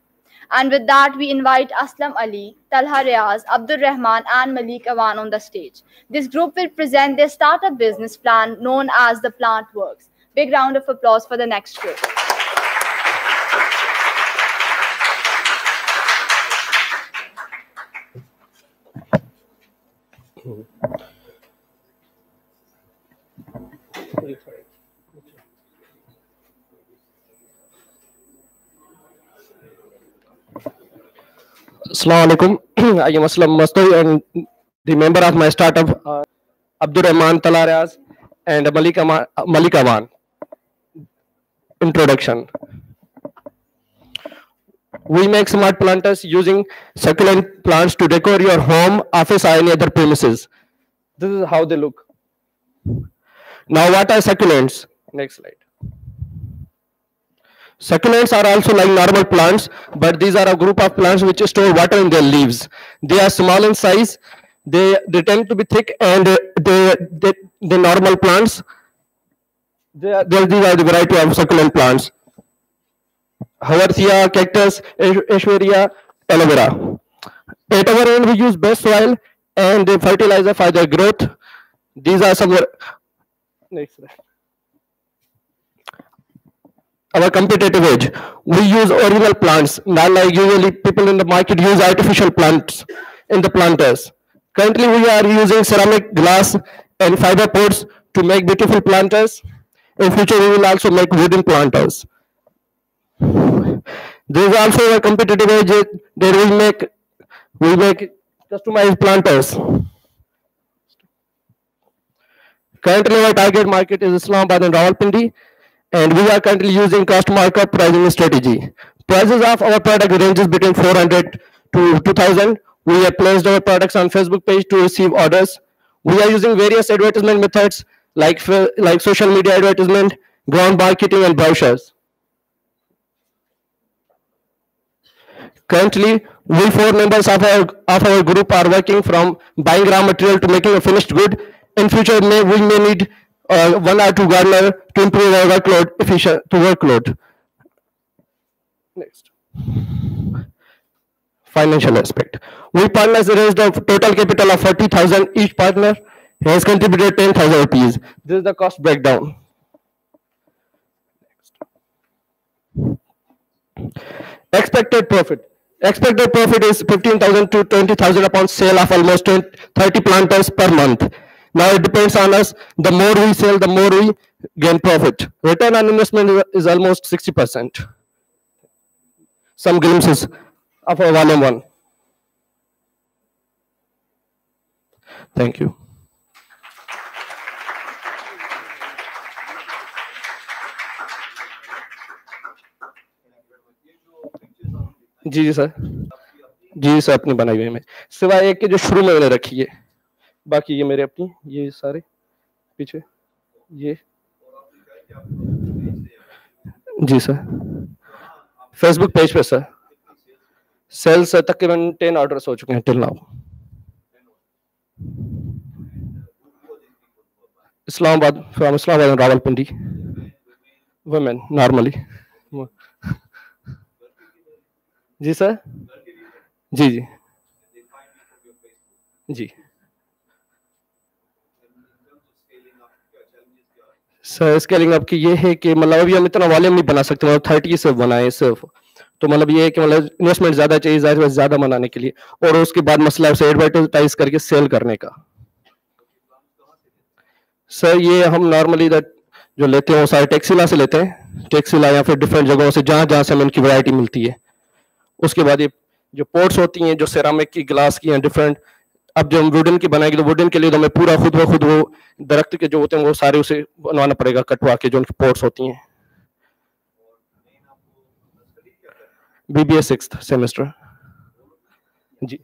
And with that, we invite Aslam Ali, Talha Riaz, Abdul Rahman, and Malik Awan on the stage. This group will present their startup business plan known as the Plant Works. Big round of applause for the next group. Assalamu alaikum. I am Aslam Mastoy and the member of my startup. Abdur Rahman Talarias, and Malik Aman. Introduction. We make smart planters using succulent plants to decor your home, office, or any other premises. This is how they look. Now, what are succulents? Next slide. Succulents are also like normal plants, but these are a group of plants which store water in their leaves. They are small in size. They tend to be thick, and the normal plants. These are the variety of succulent plants. Haworthia, cactus, Aishwarya, aloe vera. At our end, we use best soil and fertilizer for their growth. These are some. Next slide. Our competitive edge. We use original plants, not like usually people in the market use artificial plants in the planters. Currently, we are using ceramic, glass, and fiber pots to make beautiful planters. In future, we will also make wooden planters. There is also a competitive edge. There we make customized planters. Currently, our target market is Islamabad and Rawalpindi, and we are currently using cost markup pricing strategy. Prices of our product ranges between 400 to 2000. We have placed our products on Facebook page to receive orders. We are using various advertisement methods like social media advertisement, ground marketing, and brochures. Currently, we 4 members of our group are working from buying raw material to making a finished good. In future, we may need 1 or 2 gardeners to improve our workload. Next. Financial aspect. We partners raised a total capital of 40,000. Each partner has contributed 10,000 rupees. This is the cost breakdown. Next. Expected profit. Expected profit is 15,000 to 20,000 upon sale of almost 30 planters per month. Now it depends on us. The more we sell, the more we gain profit. Return on investment is almost 60%. Some glimpses of our volume 1. Thank you. जी sir, जी sir अपनी बनाई हुई में सिवाय एक के जो शुरू में मैंने रखी है, बाकी ये मेरे अपनी, ये सारे पीछे ये जी सर फेसबुक पेज पे सर सेल्स तकरीबन 10 ऑर्डर्स हो चुके हैं till now. Islamabad, from Islamabad and Rawalpindi. Women normally. जी सर, जी जी जी सर. स्केलिंग अप की ये है कि मतलब अभी हम इतना वॉल्यूम नहीं बना सकते, मतलब 30 सिर्फ बनाए सिर्फ, तो मतलब ये है कि मतलब इन्वेस्टमेंट ज्यादा चाहिए ज्यादा बनाने के लिए, और उसके बाद मसला है एडवर्टाइज करके सेल करने का. सर ये हम नॉर्मली जो लेते हैं वो सारे टेक्सिला से लेते हैं, टेक्सिला या फिर डिफरेंट जगहों से जहां से हमें इनकी वैरायटी मिलती है. उसके बाद ये जो पोर्ट्स होती हैं जो सेरामिक की, ग्लास की हैं डिफरेंट. अब जो हम वुडन की बनाएंगे तो वुडन के लिए तो हमें पूरा खुद वो दरख्त के जो होते हैं वो सारे उसे बनवाना पड़ेगा, कटवा के जो उनकी पोर्ट्स होती हैं. BBA 6th सेमेस्टर जी.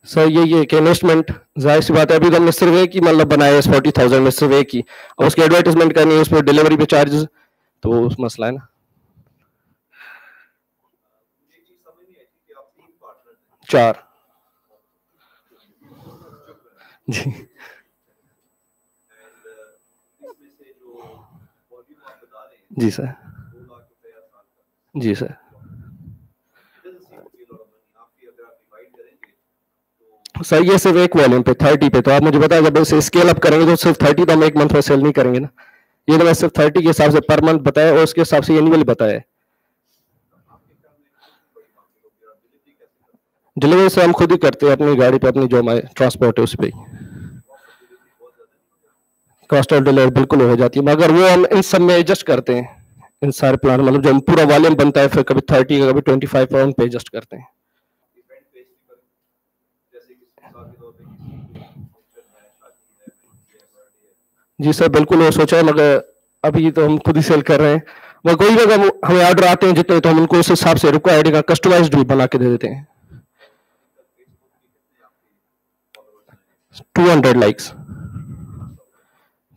सर ये कि इन्वेस्टमेंट जाहिर सी बात है, अभी तो हमने सिर्फ एक ही मतलब बनाया है 40,000 में, सिर्फ एक ही, और उसकी एडवर्टाइजमेंट करनी है, उस पर डिलीवरी पे चार्जेस, तो उस मसला है ना. चार जी जी सर, जी सर. सर ये सिर्फ एक वॉल्यूम पे 30 पे, तो आप मुझे बताया जब इसे स्केल अप करेंगे तो सिर्फ 30 तो हम एक मंथ में सेल नहीं करेंगे ना. ये तो मैं सिर्फ 30 के हिसाब से पर मंथ बताया, और उसके हिसाब से एनुअली बताया है. डिलीवरी से हम खुद ही करते हैं अपनी गाड़ी पे, अपनी जो हमारे ट्रांसपोर्ट है उस पर कॉस्ट ऑफ डिलीवरी बिल्कुल हो जाती है, मगर वो हम इन सब में एडजस्ट करते हैं. इन सारे प्लान मतलब जो पूरा वॉल्यूम बनता है फिर कभी 30 कभी 25 पर उन पे एडजस्ट करते हैं. جی سر بالکل وہ سوچا ہے مگر ابھی تو ہم خود ہی سیل کر رہے ہیں مگر کوئی بھی اگر ہمیں آرڈر آتے ہیں جتنے تو ہم ان کو اس حساب سے ریکوائرڈ کا کسٹمائزڈ بھی بنا کے دے دیتے ہیں 200 لائکس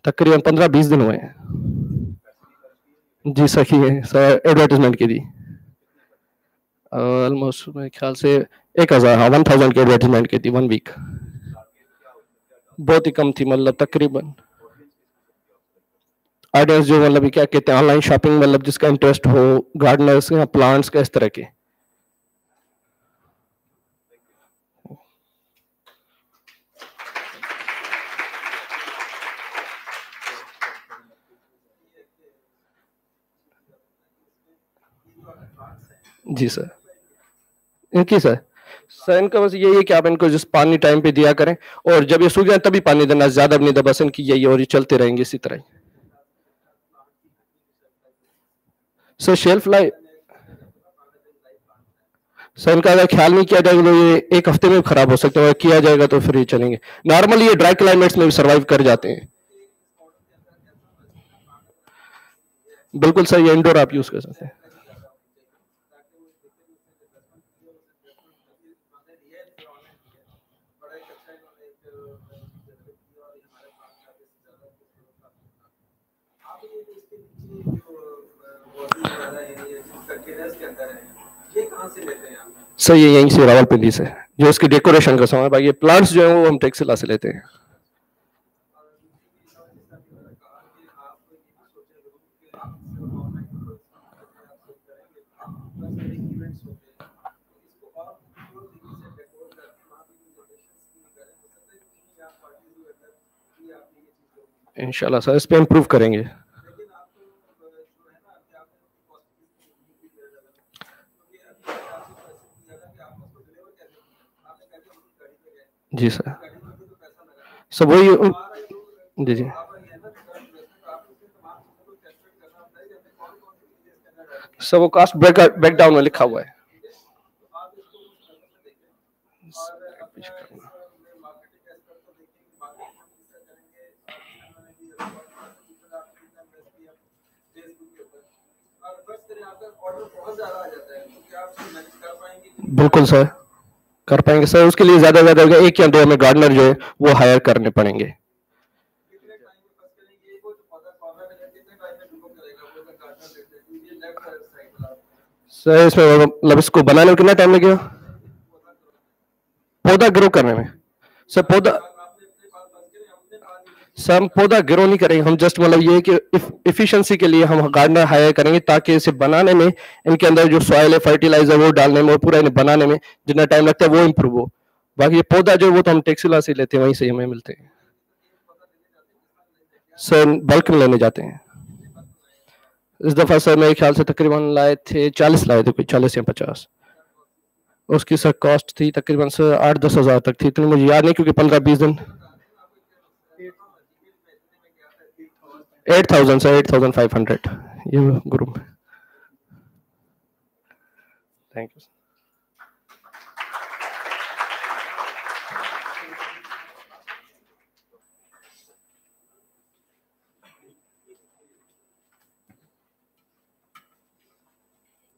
تقریباً 15-20 دن ہوئے ہیں جی صحیح ہے سر ایڈورٹیزمنٹ کی دی آلموسٹ میرے خیال سے 1000 ہاں 1000 کی ایڈورٹیزمنٹ کی تھی 1 ویک بہت ہی کم تھی مطلب تقریباً آڈینس جو مطلب کیا کہتے ہیں آن لائن شاپنگ مطلب جس کا انٹرسٹ ہو گارڈنرس یا پلانٹس کا اس طرح کے جی سر ان کی سر ان کا بس یہی ہے کہ آپ ان کو جس پانی ٹائم پہ دیا کریں اور جب یہ سوکھ جائیں تبھی پانی دینا زیادہ بھی نہیں دبا ان کی یہی اور یہ چلتے رہیں گے اسی طرح سر شیلف لائف سر ان کا اگر خیال نہیں کیا جائے گا تو یہ 1 ہفتے میں خراب ہو سکتے ہیں اگر کیا جائے گا تو پھر یہ چلیں گے نارملی یہ ڈرائی کلائمیٹس میں بھی سروائیو کر جاتے ہیں بالکل سر یہ انڈور آپ یوز کر سکتے ہیں سر یہ یہیں سے راول پنڈی سے جو اس کی ڈیکوریشن کا سامان باقی پلانٹس جو ہیں وہ ہم ٹیکسلا سے لیتے ہیں انشاءاللہ سر اس پہ امپروو کریں گے جی سر سر وہی جی جی سر وہ کاسٹ بریک ڈاؤن میں لکھا ہوا ہے بالکل سر کر پائیں گے سر اس کے لیے زیادہ سے زیادہ 1 یا 2 ہمیں گارڈنر جو ہے وہ ہائر کرنے پڑیں گے سر اس میں مطلب اس کو بنانے میں کتنا ٹائم لگے گا پودا گرو کرنے میں سر ہم پودا گرو نہیں کریں گے ہم جسٹ مطلب یہ کہ ایفیشنسی کے لیے ہم گارڈنر ہائر کریں گے تاکہ اسے بنانے میں ان کے اندر جو سوائل ہے فرٹیلائزر وہ ڈالنے میں اور پورا انہیں بنانے میں جتنا ٹائم لگتا ہے وہ امپروو ہو باقی یہ پودا جو وہ تو ہم ٹیکسلا سے لیتے ہیں وہیں سے ہمیں ملتے ہیں سر بلک میں لینے جاتے ہیں اس دفعہ سر میرے خیال سے تقریباً لائے تھے 40 لائے تھے کوئی 40 یا 50 اس کی سر کاسٹ تھی تقریباً سر 8-10 ہزار تک تھی اتنی مجھے یاد نہیں کیونکہ 15-20 دن 8,000 سر 8,500 یہ گروپ ہے thank you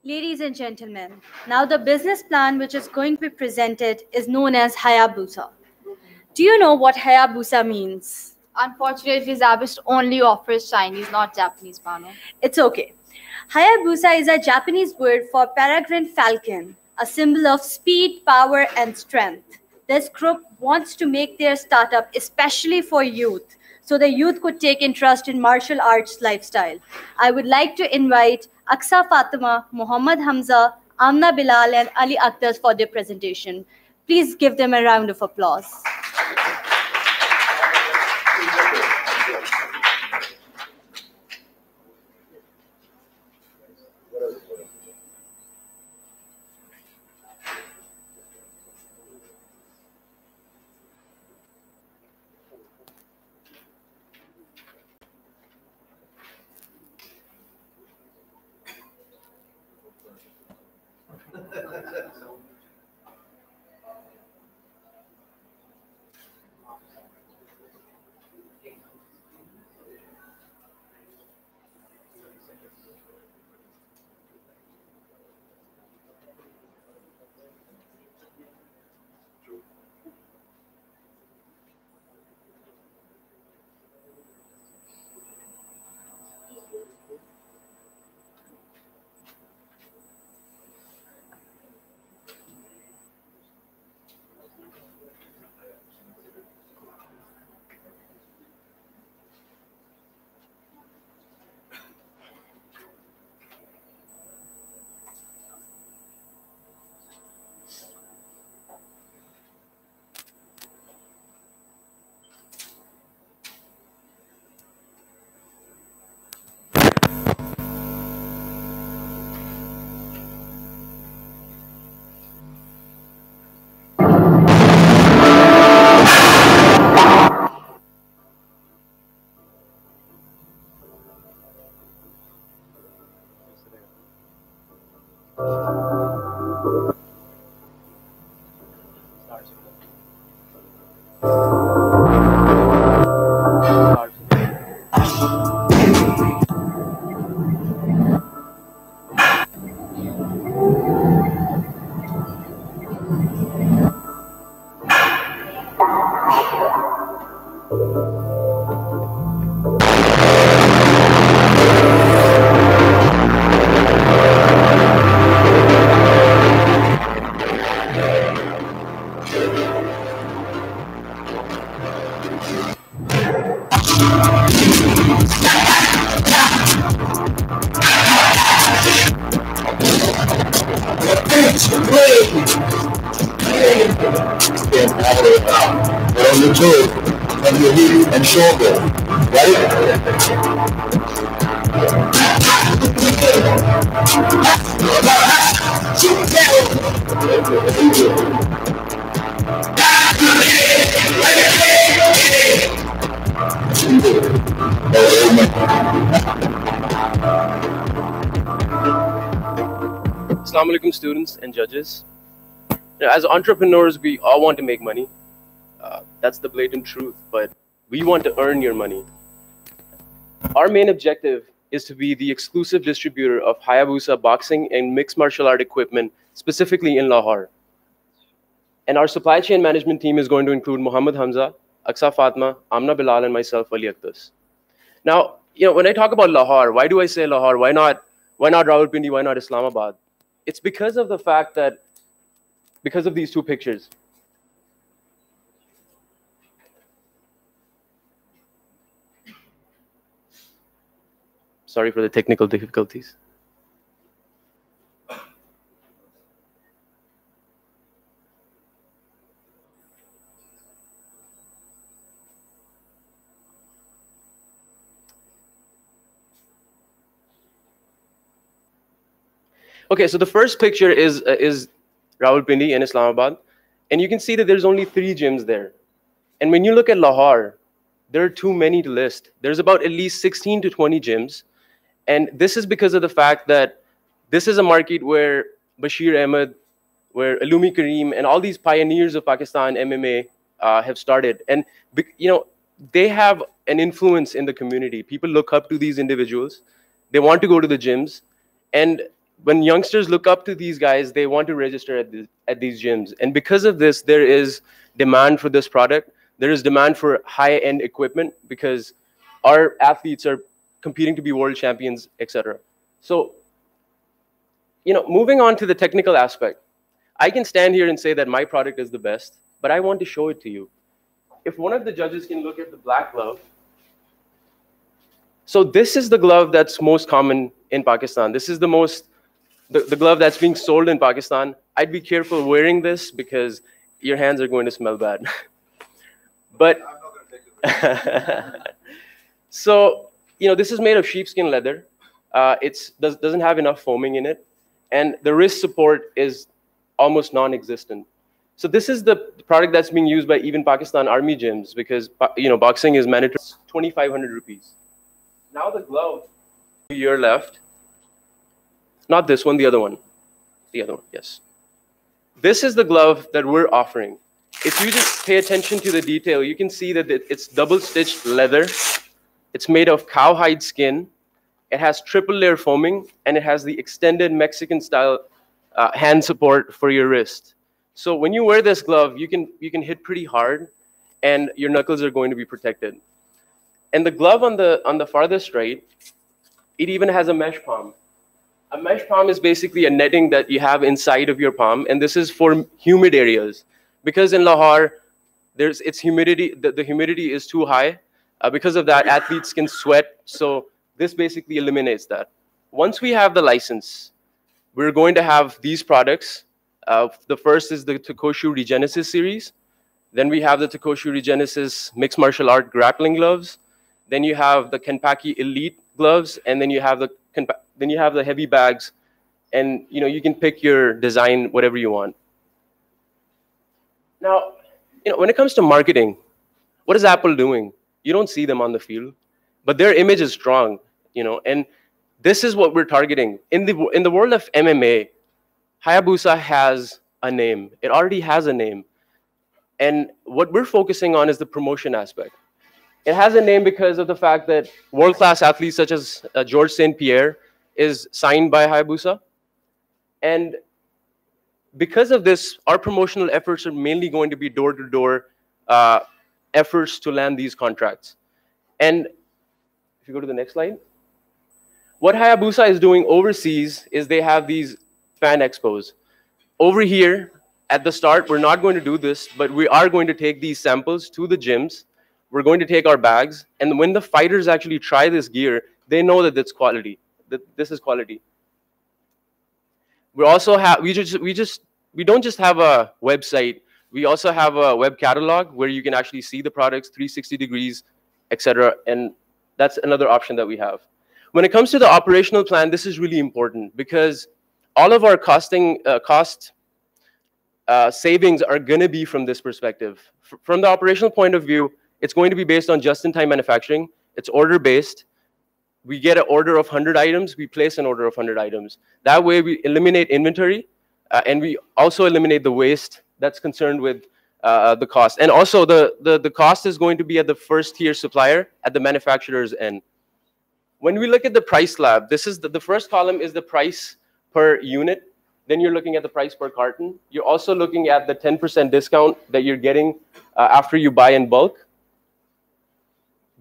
Ladies and gentlemen, now the business plan which is going to be presented is known as Hayabusa. Do you know what Hayabusa means? Unfortunately, ZAB only offers Chinese, not Japanese, Mano. It's okay. Hayabusa is a Japanese word for peregrine falcon, a symbol of speed, power, and strength. This group wants to make their startup especially for youth, so the youth could take interest in martial arts lifestyle. I would like to invite Aksa Fatima, Muhammad Hamza, Amna Bilal, and Ali Akhtar for their presentation. Please give them a round of applause. On the toe of your knee and shoulder, right? Assalamu alaikum, students and judges. As entrepreneurs, we all want to make money. That's the blatant truth, but we want to earn your money. Our main objective is to be the exclusive distributor of Hayabusa boxing and mixed martial art equipment, specifically in Lahore. And our supply chain management team is going to include Muhammad Hamza, Aksa Fatma, Amna Bilal, and myself, Ali Akhtas. Now, when I talk about Lahore, why do I say Lahore? Why not Rawalpindi? Why not Islamabad? It's because of the fact that, because of these two pictures. Sorry for the technical difficulties. Okay, so the first picture is Rawalpindi in Islamabad, and you can see that there's only 3 gyms there. And when you look at Lahore, there are too many to list. There's about at least 16 to 20 gyms, and this is because of the fact that this is a market where Bashir Ahmed, where Alumi Kareem, and all these pioneers of Pakistan MMA have started. And they have an influence in the community. People look up to these individuals. They want to go to the gyms, and when youngsters look up to these guys, they want to register at these gyms. And because of this, there is demand for this product. There is demand for high-end equipment because our athletes are competing to be world champions, etc. So, moving on to the technical aspect, I can stand here and say that my product is the best, but I want to show it to you. If one of the judges can look at the black glove. So this is the glove that's most common in Pakistan. This is the glove that's being sold in Pakistan. I'd be careful wearing this because your hands are going to smell bad. But so, this is made of sheepskin leather. It doesn't have enough foaming in it, and the wrist support is almost non-existent. So this is the product that's being used by even Pakistan Army gyms because boxing is mandatory. 2,500 rupees. Now the glove, a year left. Not this one, the other one. The other one, yes. This is the glove that we're offering. If you just pay attention to the detail, you can see that it's double-stitched leather. It's made of cowhide skin. It has triple-layer foaming, and it has the extended Mexican-style hand support for your wrist. So when you wear this glove, you can hit pretty hard, and your knuckles are going to be protected. And the glove on the farthest right, it even has a mesh palm. A mesh palm is basically a netting that you have inside of your palm, and this is for humid areas. Because in Lahore, it's humidity. The humidity is too high. Because of that, athletes can sweat. So this basically eliminates that. Once we have the license, we're going to have these products. The first is the Takoshu Regenesis series. Then we have the Takoshu Regenesis mixed martial art grappling gloves. Then you have the Kenpaki Elite gloves, and then you have the heavy bags, and you can pick your design, whatever you want. Now, when it comes to marketing, what is Apple doing? You don't see them on the field, but their image is strong, and this is what we're targeting. In the world of MMA, Hayabusa has a name. It already has a name. And what we're focusing on is the promotion aspect. It has a name because of the fact that world-class athletes such as George St. Pierre is signed by Hayabusa. And because of this, our promotional efforts are mainly going to be door-to-door efforts to land these contracts. And if you go to the next slide, what Hayabusa is doing overseas is they have these fan expos. Over here, at the start, we're not going to do this, but we are going to take these samples to the gyms. We're going to take our bags, and when the fighters actually try this gear, they know that it's quality, that this is quality. We also have, we don't just have a website, we also have a web catalog where you can actually see the products 360 degrees, etc. And that's another option that we have. When it comes to the operational plan, this is really important because all of our cost savings are going to be from this perspective. From the operational point of view, it's going to be based on just-in-time manufacturing. It's order-based. We get an order of 100 items. We place an order of 100 items. That way, we eliminate inventory, and we also eliminate the waste that's concerned with the cost. And also, the cost is going to be at the first-tier supplier at the manufacturer's end. When we look at the price slab, this is the first column is the price per unit. Then you're looking at the price per carton. You're also looking at the 10% discount that you're getting after you buy in bulk.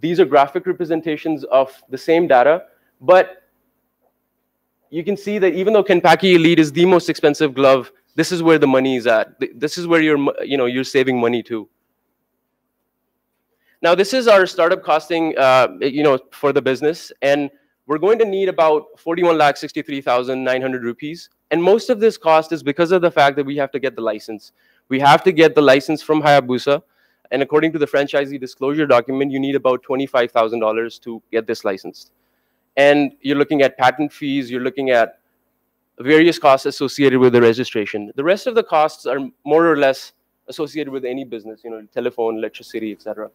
These are graphic representations of the same data, but you can see that even though Kenpaki Elite is the most expensive glove, this is where the money is at. This is where you're saving money too. Now, this is our startup costing, for the business, and we're going to need about 41,63,900 rupees. And most of this cost is because of the fact that we have to get the license. We have to get the license from Hayabusa, and according to the franchisee disclosure document, you need about $25,000 to get this licensed. And you're looking at patent fees, you're looking at various costs associated with the registration. The rest of the costs are more or less associated with any business, telephone, electricity, etc.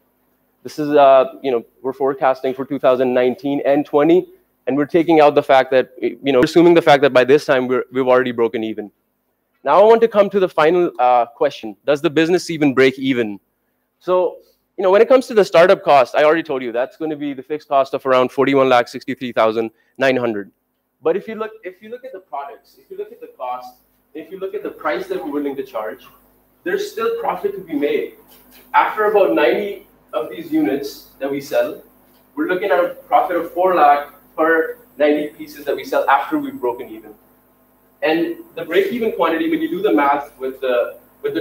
This is, we're forecasting for 2019 and 20, and we're taking out the fact that, assuming the fact that by this time we've already broken even. Now I want to come to the final question. Does the business even break even? So, when it comes to the startup cost, I already told you that's going to be the fixed cost of around 41,63,900. But if you look at the products, if you look at the cost, if you look at the price that we're willing to charge, there's still profit to be made. After about 90 of these units that we sell, we're looking at a profit of 4 lakh per 90 pieces that we sell after we've broken even. And the break-even quantity, when you do the math with the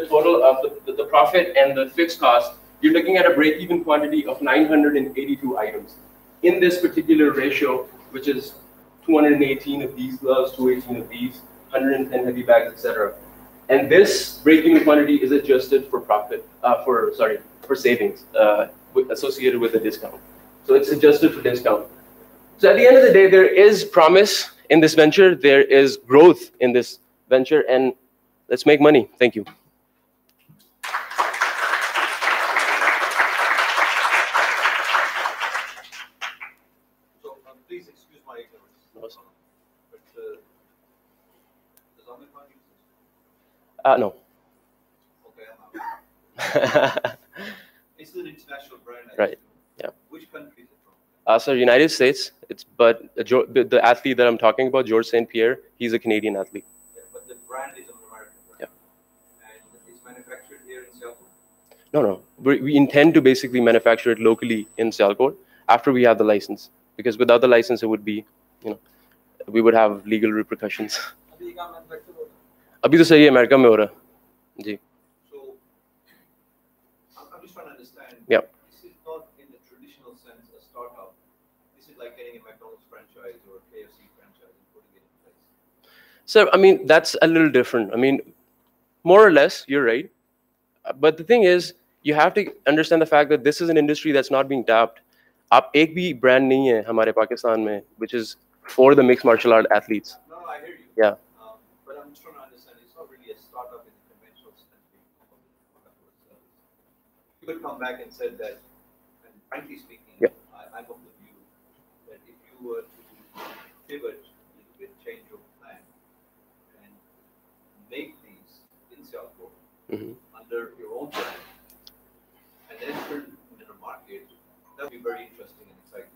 total of the profit and the fixed cost, you're looking at a break-even quantity of 982 items in this particular ratio, which is 218 of these gloves, 218 of these, 110 heavy bags, etc. And this break-even quantity is adjusted for profit, for savings associated with the discount. So it's adjusted for discount. So at the end of the day, there is promise in this venture. There is growth in this venture, and let's make money. Thank you. So please excuse my ignorance. No. But does Ahmed Khan use this? No. Okay, I'm out. It's an international brand. Right. Yeah. Which country is it from? So United States. But the athlete that I'm talking about, George St. Pierre, he's a Canadian athlete. Yeah, but the brand is an American brand. Yeah. And it's manufactured here in Sialkot? No. We intend to basically manufacture it locally in Sialkot after we have the license. Because without the license, it would be, we would have legal repercussions. अभी तो सही America में हो रहा है जी. So I'm just trying to understand. Yeah. This is not in the traditional sense a startup. This is like getting a McDonald's franchise or a KFC franchise and putting it in place. So that's a little different. More or less, you're right. But the thing is, you have to understand the fact that this is an industry that's not being tapped. आप एक भी brand नहीं है हमारे पाकिस्तान में, which is for the mixed martial art athletes. No, I hear you. Yeah. But I'm just trying to understand. It's not really a startup in the conventional sense. You could come back and said that, and frankly speaking, yeah. I'm of the view that if you were to pivot a little bit, change your plan, and make these in Sialkot under your own brand, That would be very interesting and exciting.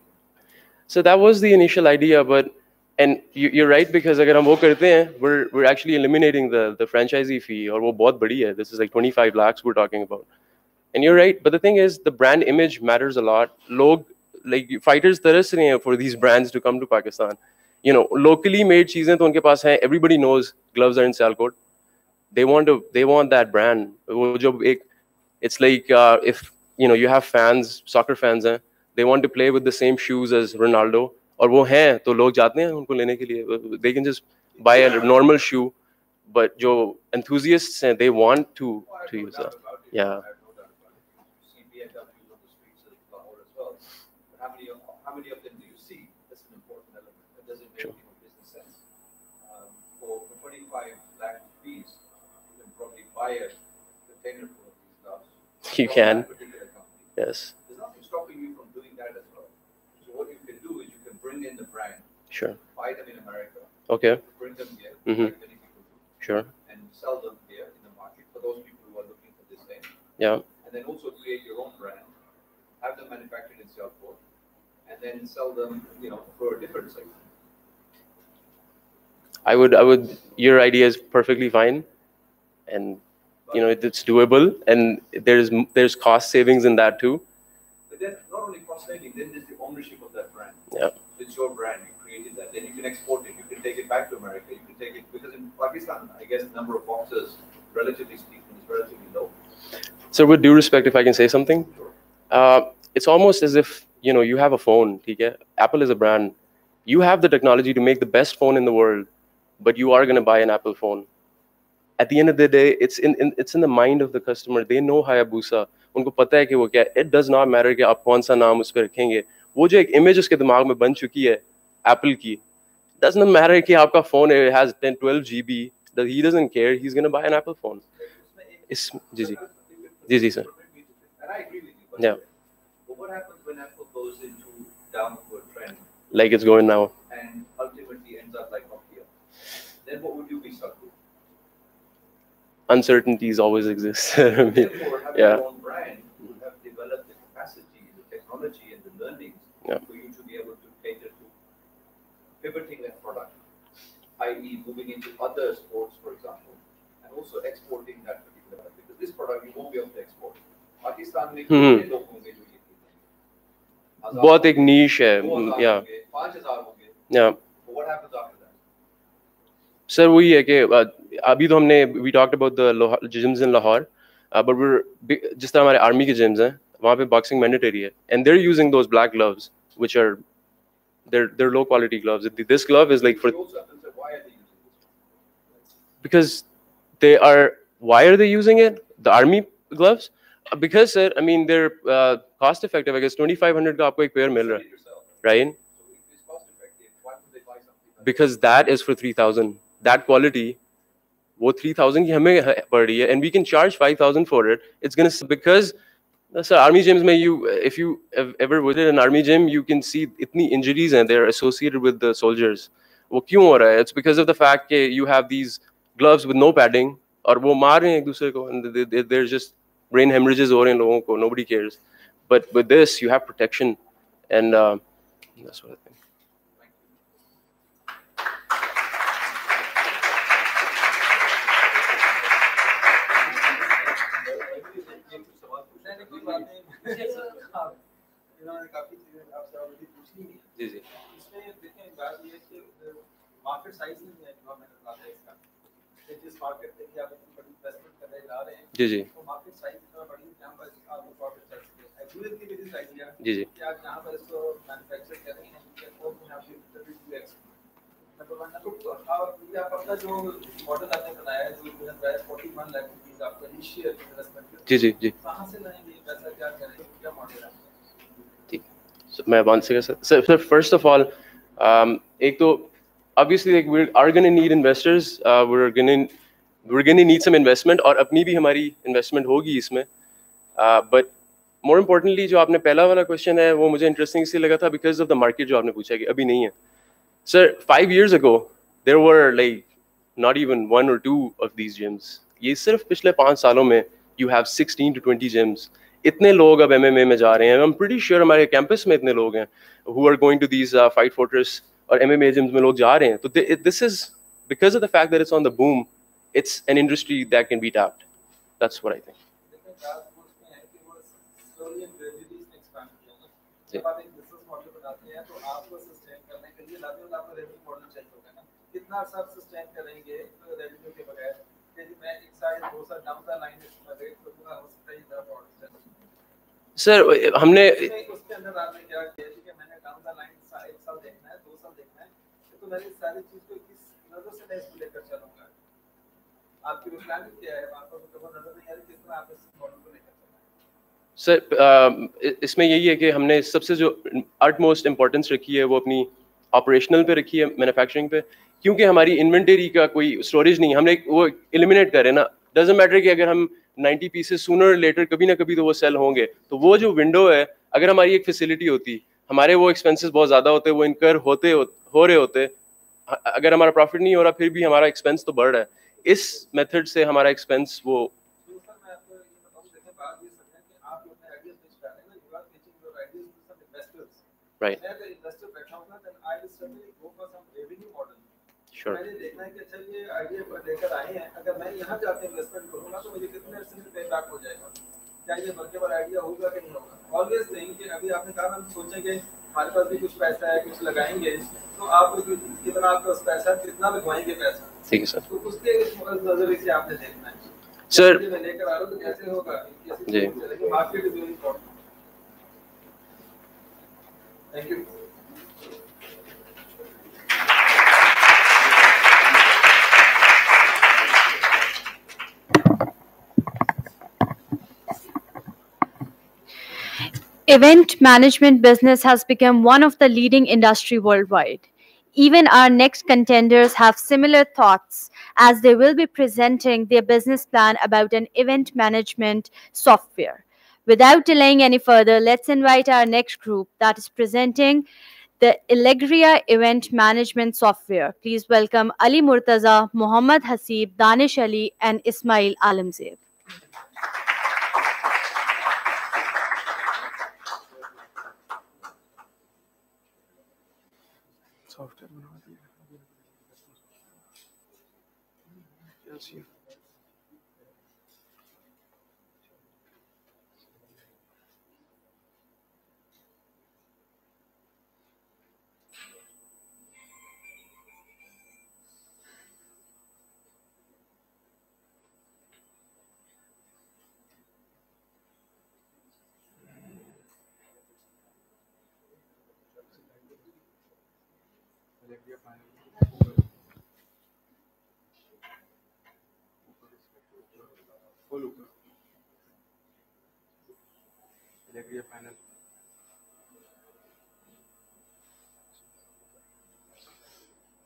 So that was the initial idea, but and you're right, because अगर हम वो करते हैं, we're actually eliminating the franchisee fee, और वो बहुत बड़ी है. This is like 25 lakhs we're talking about. And you're right, but the thing is, the brand image matters a lot. Log, like fighters तरस रहे हैं for these brands to come to Pakistan. You know, locally made चीजें तो उनके पास हैं. Everybody knows gloves are in Sialkot. They want that brand. वो जो एक, it's like if you know you have fans, soccer fans हैं, they want to play with the same shoes as Ronaldo. और वो हैं तो लोग जाते हैं उनको लेने के लिए. They can just buy a normal shoe, but जो enthusiasts हैं, they want to use that. Yeah. How many of them do you see? That's an important element. That doesn't make business sense. For 25 lakh rupees, you can probably buy a container full of these gloves. You can. Yes. There's nothing stopping you from doing that as well. So what you can do is you can bring in the brand. Sure. Buy them in America. Okay. Bring them here, Mm-hmm. like many people do. Sure. And sell them here in the market for those people who are looking for this thing. Yeah. And then also create your own brand, have them manufactured in Sialkot, and then sell them, you know, for a different segment. I would. Your idea is perfectly fine, and you know it's doable, and there's cost savings in that too. But then not only cost saving, then there's the ownership of that brand. Yeah. It's your brand. You created that. Then you can export it. You can take it back to America. You can take it because in Pakistan, I guess the number of boxers, relatively speaking, is relatively low. So with due respect, if I can say something, it's almost as if you have a phone. Okay? Apple is a brand. You have the technology to make the best phone in the world, but you are going to buy an Apple phone. At the end of the day, it's in the mind of the customer. They know Hayabusa. उनको पता है कि वो क्या. It does not matter कि आप कौन सा नाम उस पर रखेंगे. वो जो एक image उसके दिमाग में बन चुकी है Apple की, does not matter कि आपका phone has 10-12 GB. That he doesn't care. He's going to buy an Apple phone. Ji sir. And I agree with you. But Yeah. But what happens when Apple goes into downward trend? Like it's going now. And ultimately ends up like Nokia. Then what would you be stuck with? Uncertainties always exist. I mean, Therefore, having yeah. your own brand, you have developed the capacity, the technology, and the learnings for you to be able to cater to pivoting that product, i.e., moving into other sports, for example, and also exporting that particular product. Because this product you won't be able to export. Pakistan में कितने लोग होंगे जो ये खरीदेंगे? बहुत एक niche है. 2,000 Yeah. होंगे, 5,000 होंगे. Yeah. But what happens after that? Sir, वही है कि अभी तो हमने we talked about the gyms in Lahore, but जिस तरह हमारे army के gyms हैं, वहाँ पे boxing mandatory है, and they're using those black gloves, which are they're low quality gloves. This glove is like for because they are. Why are they using it? The army gloves? Because sir, I mean they're cost effective. I guess 2,500 का आपको एक pair मिल रहा है, right? Because that is for 3,000. That quality, वो 3,000 की हमें पड़ रही है, and we can charge 5,000 for it. It's gonna because sir, army gyms में if you have ever visited an army gym, you can see इतनी injuries and they're associated with the soldiers. वो क्यों हो रहा है? It's because of the fact that you have these gloves with no padding, और वो मार रहे हैं एक दूसरे को, and there's just brain hemorrhages हो रहे हैं लोगों को. Nobody cares. But with this, you have protection, and that's what I think. जी जी इसमें देखें बात ये है कि मार्केट साइज नहीं है जो मैंने कहा था इसका कि जिस मार्केट पे भी आप इतनी बड़ी इन्वेस्टमेंट करने जा रहे हैं जी जी तो मार्केट साइज इतना बड़ी जहाँ पर आप प्रॉफिट कर सकें एग्रीमेंट की बिजनेस आइडिया जी जी कि आप जहाँ पर इसको मैन्युफैक्चर कर रहे हैं कि वो में आप 2x नंबर 1 तो और आप अपना जो मॉडल आपने बनाया है जो बिजनेस है 41 लाख रुपीस आपका इनिशियल इन्वेस्टमेंट जी जी जी कहाँ से लाएंगे पैसा क्या करेंगे क्या मॉडल है So, मैं answer sir, first of all, एक तो obviously like we are going to need investors. We're going to need some investment और अपनी भी हमारी investment होगी इसमें. But more importantly, जो आपने पहला वाला question है वो मुझे interesting इसलिए लगा था because of the market जो आपने पूछा कि अभी नहीं है. Sir, 5 years ago there were like not even 1 or 2 of these gyms. ये सिर्फ पिछले 5 सालों में you have 16 to 20 gyms. इतने लोग अब MMA में जा रहे हैं. I'm pretty sure हमारे कैंपस में इतने लोग हैं who are going to these Fight Fortress और MMA gyms में लोग जा रहे हैं. तो this is because of the fact that it's on the boom. It's an industry that can be tapped. That's what I think. Sir हमने sir इसमें यही है कि हमने सबसे जो अटमोस्ट इम्पोर्टेंस रखी है वो अपनी ऑपरेशनल पे रखी है, मैन्युफैक्चरिंग पे, क्योंकि हमारी इन्वेंटरी का कोई स्टोरेज नहीं है. हमने वो एलिमिनेट करें ना. डजंट मैटर कि अगर हम 90 पीसेस सूनर लेटर कभी ना कभी तो वो सेल होंगे. तो वो जो विंडो है, अगर हमारी एक फैसिलिटी होती, हमारे वो एक्सपेंसेस बहुत ज़्यादा होते, वो इनकर हो रहे होते. अगर हमारा प्रॉफिट नहीं हो रहा फिर भी हमारा एक्सपेंस तो बढ़ रहा है. इस मेथड से हमारा एक्सपेंस वो right. Sure. मैंने देखना है कि अच्छा ये आइडिया लेकर आए हैं, अगर मैं यहाँ जाके इन्वेस्टमेंट करूँगा तो मुझे कितने अर्से में पे बैक हो जाएगा, क्या ये वर्केबल आइडिया होगा कि नहीं होगा. ऑलवेज नहीं कि अभी आपने कहा हम सोचेंगे हमारे पास भी कुछ पैसा है, कुछ लगाएंगे, तो आप कितना आपका पैसा कितना लगवाएंगे पैसा. ठीक है सर. तो उसके नजरिए से आपने देखना है. सर मैं लेकर आ रहा हूँ तो कैसे होगा, कैसे market is very important. Thank you. Event management business has become one of the leading industry worldwide. Even our next contenders have similar thoughts as they will be presenting their business plan about an event management software. Without delaying any further, let's invite our next group that is presenting the Allegria event management software. Please welcome Ali Murtaza, Muhammad Hasib, Danish Ali, and Ismail Alamzeeb. Software बना दिया.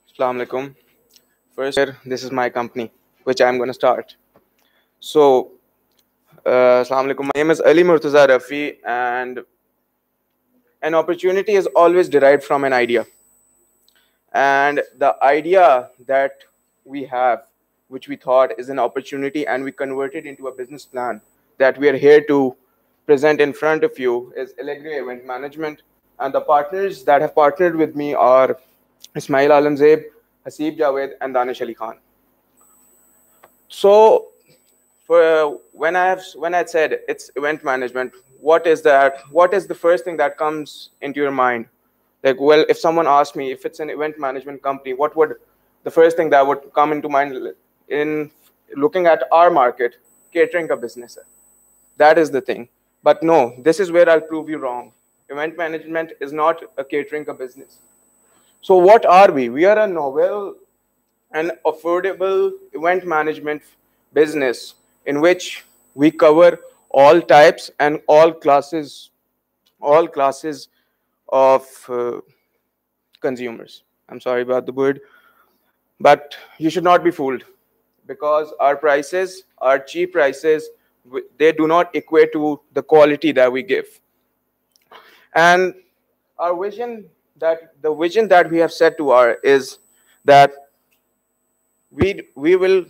Assalamu alaikum. First, this is my company, which I'm going to start. So, Assalamu alaikum. My name is Ali Murtaza Rafi, and an opportunity is always derived from an idea. And the idea that we have, which we thought is an opportunity, and we converted into a business plan that we are here to present in front of you, is Allegria Event Management. And the partners that have partnered with me are Ismail Alamzeeb, Hasib Javed, and Danish Ali Khan. So, when I said it's event management, what is that? What is the first thing that comes into your mind? Like, well, if someone asked me if it's an event management company, what would the first thing that would come into mind in looking at our market? Catering ka business. That is the thing. But no, this is where I'll prove you wrong. Event management is not a catering ka business. So what are we? We are a novel and affordable event management business in which we cover all types and all classes of consumers. I'm sorry about the word, but you should not be fooled, because our prices, our cheap prices, they do not equate to the quality that we give. And our vision, the vision that we have set to our is that we will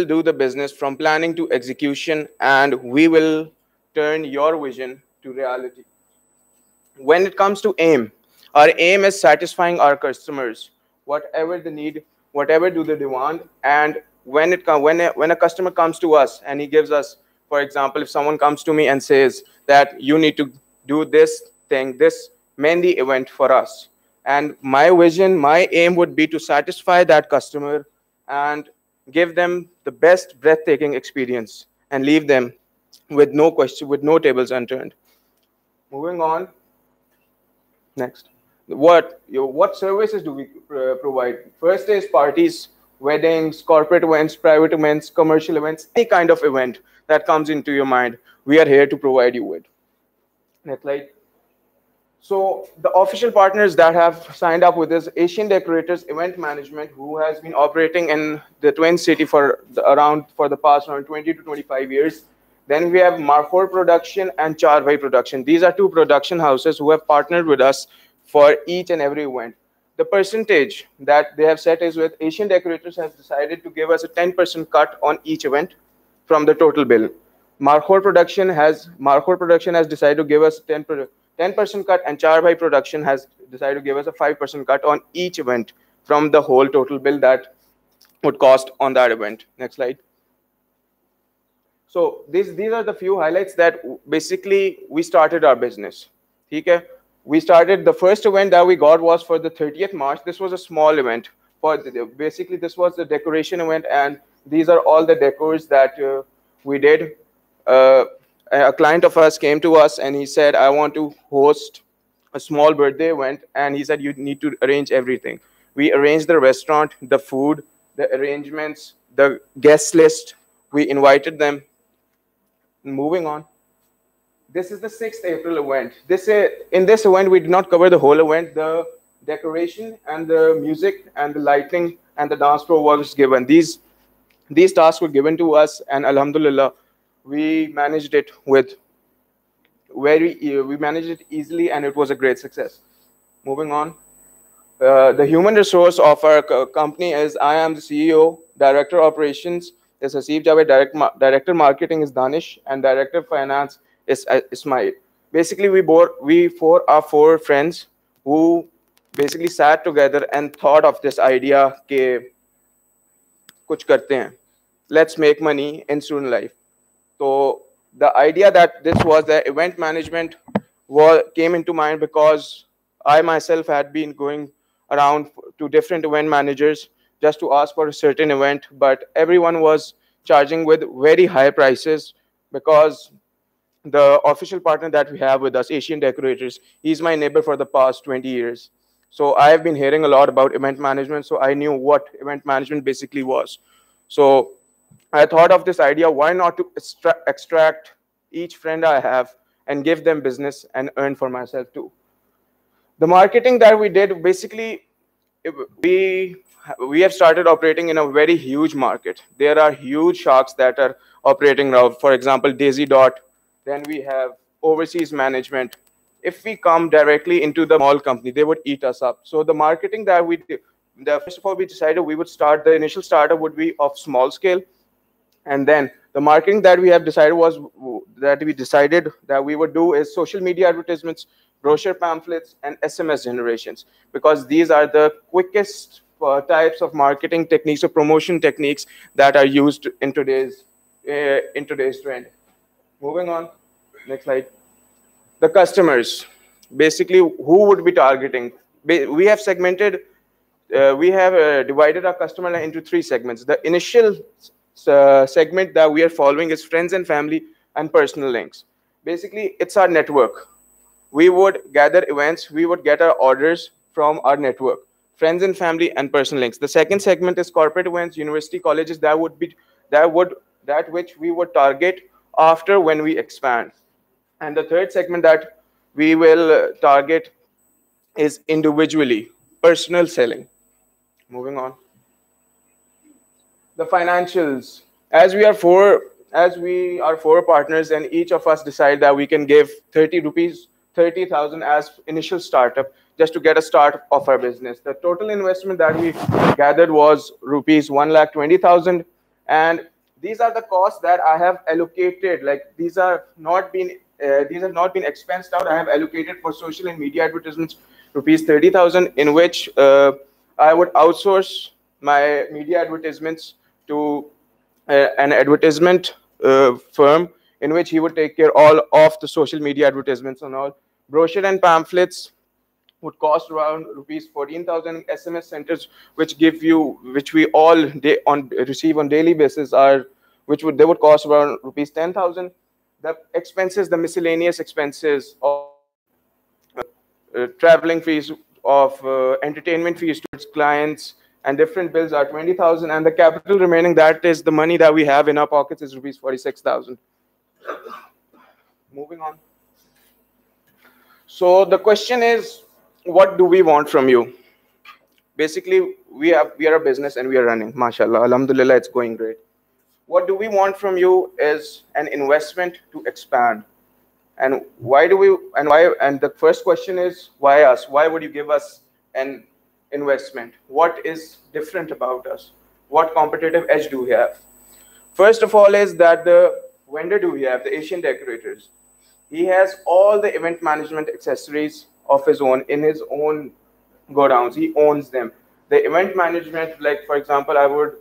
do the business from planning to execution, and we will turn your vision to reality. When it comes to aim, our aim is satisfying our customers, whatever the need, whatever do they demand. And when a customer comes to us and he gives us, for example, if someone comes to me and says that you need to do this thing, this Mehndi event for us, and my vision, my aim would be to satisfy that customer and give them the best breathtaking experience and leave them with no question, with no tables unturned. Moving on. Next, what services do we provide? First is parties, weddings, corporate events, private events, commercial events, any kind of event that comes into your mind, we are here to provide you with. Next slide. So the official partners that have signed up with us, Asian Decorators Event Management, who has been operating in the Twin City for the past around 20 to 25 years. Then we have Markhor Production and Charvai Production. These are two production houses who have partnered with us for each and every event. The percentage that they have set is with Asian Decorators has decided to give us a 10% cut on each event from the total bill. Markhor Production has decided to give us 10% cut, and Charvai Production has decided to give us a 5% cut on each event from the whole total bill that would cost on that event. Next slide. So these are the few highlights that basically we started our business. Okay? We started, the first event that we got was for the 30th March. This was a small event. Basically, this was the decoration event, and these are all the decors that we did. A client of ours came to us and he said, I want to host a small birthday event. And he said, you need to arrange everything. We arranged the restaurant, the food, the arrangements, the guest list. We invited them. Moving on. This is the 6th April event. In this event, we did not cover the whole event. The decoration and the music and the lighting and the dance floor was given. These tasks were given to us, and alhamdulillah, we managed it easily, and it was a great success. Moving on. The human resource of our company is, I am the CEO, Director Operations is Hasib Javed, Director Marketing is Danish, and Director Finance is Ismail. Basically, we are four friends who basically sat together and thought of this idea ke kuch karte hain. Let's make money in student life. So the idea that this was the event management came into mind because I myself had been going around to different event managers just to ask for a certain event, but everyone was charging with very high prices because the official partner that we have with us, Asian Decorators, he's my neighbor for the past 20 years. So I have been hearing a lot about event management, so I knew what event management basically was. So I thought of this idea, why not to extract each friend I have and give them business and earn for myself too. The marketing that we did, basically, we have started operating in a very huge market. There are huge sharks that are operating now. For example, Daisy Dot. Then we have overseas management. If we come directly into the small company, they would eat us up. So the marketing that we did, first of all, we decided we would start, the initial startup would be of small scale. And then the marketing that we have decided was that we would do is social media advertisements, brochure pamphlets, and SMS generations, because these are the quickest types of marketing techniques or promotion techniques that are used in today's trend. Moving on, next slide. The customers, basically, who would be targeting? We have segmented, we have divided our customer line into 3 segments. The initial segment that we are following is friends and family and personal links. Basically, it's our network. We would gather events, we would get our orders from our network, friends and family and personal links. The second segment is corporate events, university, colleges, that which we would target after when we expand. And the third segment that we will target is individually, personal selling. Moving on. The financials. As we are four partners, and each of us decide that we can give 30,000 as initial startup just to get a start of our business. The total investment that we gathered was rupees 1,20,000, and these are the costs that I have allocated. Like these have not been expensed out. I have allocated for social and media advertisements rupees 30,000, in which I would outsource my media advertisements to an advertisement firm, in which he would take care all of the social media advertisements and all. Brochure and pamphlets would cost around rupees 14,000. SMS centers, which we all receive on daily basis, they would cost around rupees 10,000. The expenses, the miscellaneous expenses of traveling fees, of entertainment fees to its clients, and different bills are 20,000, and the capital remaining, that is the money that we have in our pockets, is rupees 46,000. Moving on. So the question is, what do we want from you? Basically, we are a business and we are running. MashaAllah, alhamdulillah, it's going great. What do we want from you is an investment to expand. And why? And the first question is, why us? Why would you give us an investment? What is different about us? What competitive edge do we have? First of all is that the vendor do we have, the Asian Decorators. He has all the event management accessories of his own in his own godowns. He owns them. The event management, like for example, I would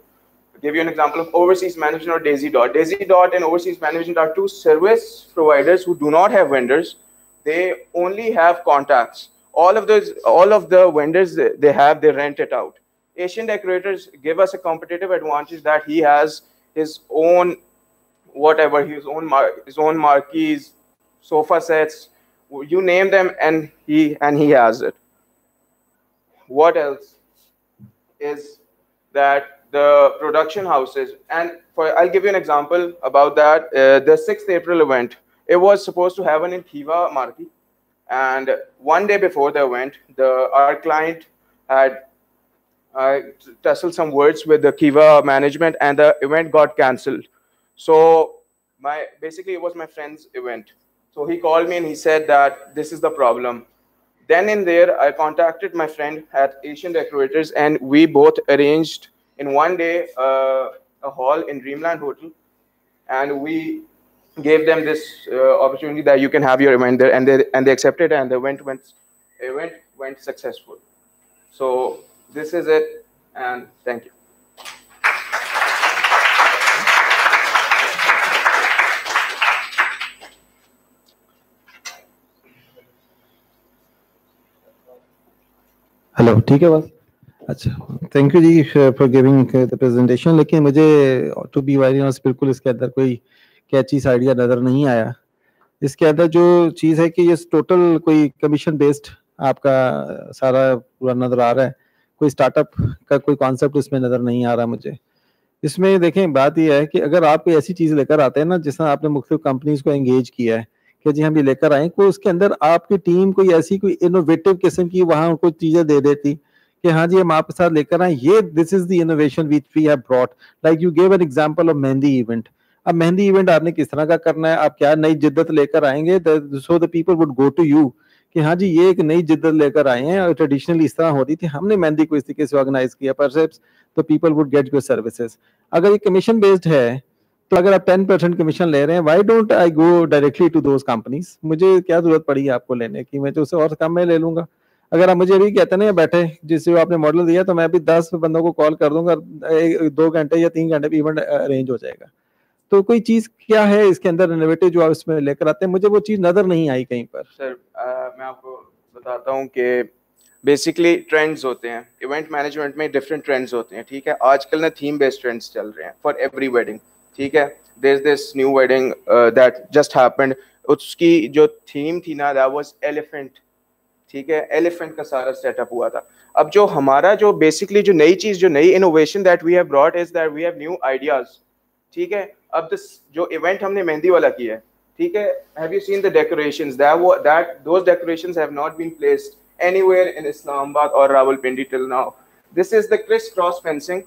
give you an example of Overseas Management or Daisy Dot. Daisy Dot and Overseas Management are two service providers who do not have vendors. They only have contacts. All of the vendors they have, they rent it out. Asian Decorators give us a competitive advantage that he has his own whatever, his own marquees, sofa sets, you name them, and he has it. What else is that the production houses, and I'll give you an example about that. The 6th April event, it was supposed to happen in Kiva Marki, and one day before the event, our client had tussled some words with the Kiva management, and the event got cancelled. So basically it was my friend's event. So he called me and he said that this is the problem. Then in there, I contacted my friend at Asian Decorators, and we both arranged in one day a hall in Dreamland Hotel, and we gave them this opportunity that you can have your event there, and they accepted, and the event went successful. So this is it, and thank you. Hello, ठीक है बस. अच्छा, thank you जी for giving the presentation. लेकिन मुझे to be very honest बिल्कुल इसके अंदर कोई कैची आइडिया नज़र नहीं आया. इसके अंदर जो चीज़ है कि ये टोटल कोई कमीशन बेस्ड आपका सारा पूरा नज़र आ रहा है. कोई स्टार्टअप का कोई कॉन्सेप्ट इसमें नज़र नहीं आ रहा मुझे. इसमें देखें, बात यह है कि अगर आप कोई ऐसी चीज़ लेकर आते हैं ना, जिसमें आपने मुख्तलिफ कंपनीज को एंगेज किया है कि जी हम ये लेकर आए, कोई उसके अंदर आपकी टीम कोई ऐसी कोई इनोवेटिव किस्म की वहाँ उनको चीज़ें दे देती कि हाँ जी हम आपके साथ लेकर आए, ये this is the innovation which we have brought. Like you give an example of mehndi event. अब मेहंदी इवेंट आपने किस तरह का करना है, आप क्या नई जिद्दत लेकर आएंगे, so the people would go to you कि हाँ जी ये एक नई जिद्दत लेकर आए हैं, और ट्रेडिशनली इस तरह होती थी, हमने मेहंदी को इस तरीके से ऑर्गेनाइज किया, परसेप्स तो people would get your services. अगर ये कमीशन बेस्ड है, तो अगर आप 10% कमीशन ले रहे हैं, why don't I go directly to those companies? मुझे क्या जरूरत पड़ी है आपको लेने की? मैं तो उससे और कम में ले लूंगा. अगर आप मुझे अभी कहते ना बैठे जिससे आपने मॉडल दिया, तो मैं अभी 10 बंदों को कॉल कर दूंगा, 2 घंटे या 3 घंटे इवेंट अरेंज हो जाएगा. तो कोई चीज क्या है इसके अंदर इनोवेटिव जो आप इसमें लेकर आते हैं? मुझे वो चीज नजर नहीं आई कहीं पर. सर मैं आपको बताता हूँ कि बेसिकली ट्रेंड्स होते हैं इवेंट मैनेजमेंट में, डिफरेंट ट्रेंड्स होते हैं. ठीक है, आजकल ना थीम बेस्ड ट्रेंड्स चल रहे हैं फॉर एवरी वेडिंग. ठीक है, there is this new wedding that just happened. उसकी जो थीम थी ना, दैट वाज एलिफेंट. ठीक है, एलिफेंट का सारा सेटअप हुआ था. अब जो हमारा जो बेसिकली जो नई चीज, जो नई innovation that we have brought is that we have new ideas. ठीक है, अब दिस जो इवेंट हमने मेहंदी वाला किया है, ठीक है, have you seen the decorations? That those decorations have not been placed anywhere in Islamabad or Rawalpindi till now. This is the criss-cross fencing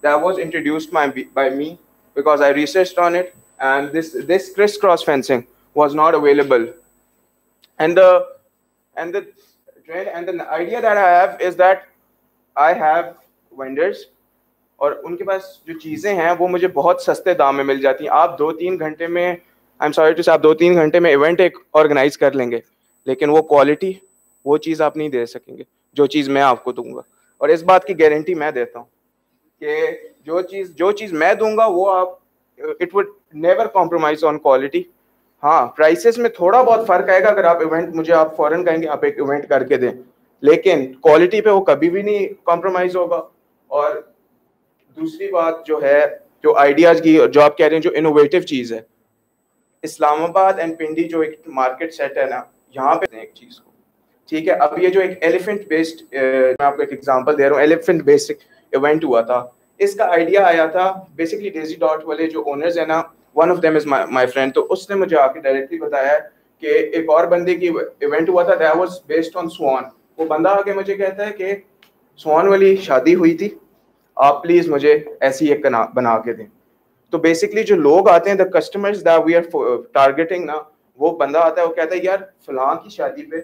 that was introduced by me because I researched on it, and this criss-cross fencing was not available. And the trend and the idea that I have is that I have vendors اور ان کے پاس جو چیزیں ہیں وہ مجھے بہت سستے دام میں مل جاتی ہیں. آپ 2-3 گھنٹے میں آئی ایم سوری ٹو سے آپ 2-3 گھنٹے میں ایونٹ ایک آرگنائز کر لیں گے, لیکن وہ کوالٹی وہ چیز آپ نہیں دے سکیں گے جو چیز میں آپ کو دوں گا. اور اس بات کی گارنٹی میں دیتا ہوں کہ جو چیز میں دوں گا وہ آپ it would never compromise on quality. ہاں پرائسز میں تھوڑا بہت فرق آئے گا اگر آپ ایونٹ مجھے آپ فوراً کہیں گے آپ ایک ایونٹ کر کے دیں, لیکن کوالٹی پہ وہ کبھی بھی نہیں کمپرومائز ہوگا. اور دوسری بات جو ہے, جو آئیڈیاز کی جو آپ کہہ رہے ہیں جو انوویٹو چیز ہے, اسلام آباد اینڈ پنڈی جو ایک مارکیٹ سیٹ ہے نا, یہاں پہ ایک چیز کو ٹھیک ہے. اب یہ جو ایک ایلیفنٹ بیسڈ میں آپ کو ایک ایگزامپل دے رہا ہوں, ایلیفنٹ بیسڈ ایونٹ ہوا تھا. اس کا آئیڈیا آیا تھا بیسکلی ڈیزی ڈاٹ والے جو اونرز ہیں نا, one of them is my friend. تو اس نے مجھے آ کے ڈائریکٹلی بتایا کہ ایک اور بندے کی ایونٹ ہوا تھا, دیٹ واز بیسڈ آن سوان. وہ بندہ آ کے مجھے کہتا ہے کہ سوان والی شادی ہوئی تھی, آپ پلیز مجھے ایسی ایک بنا کے دیں. تو بیسکلی جو لوگ آتے ہیں, the customers that we are targeting نا, وہ بندہ آتا ہے وہ کہتا ہے یار فلاں کی شادی پہ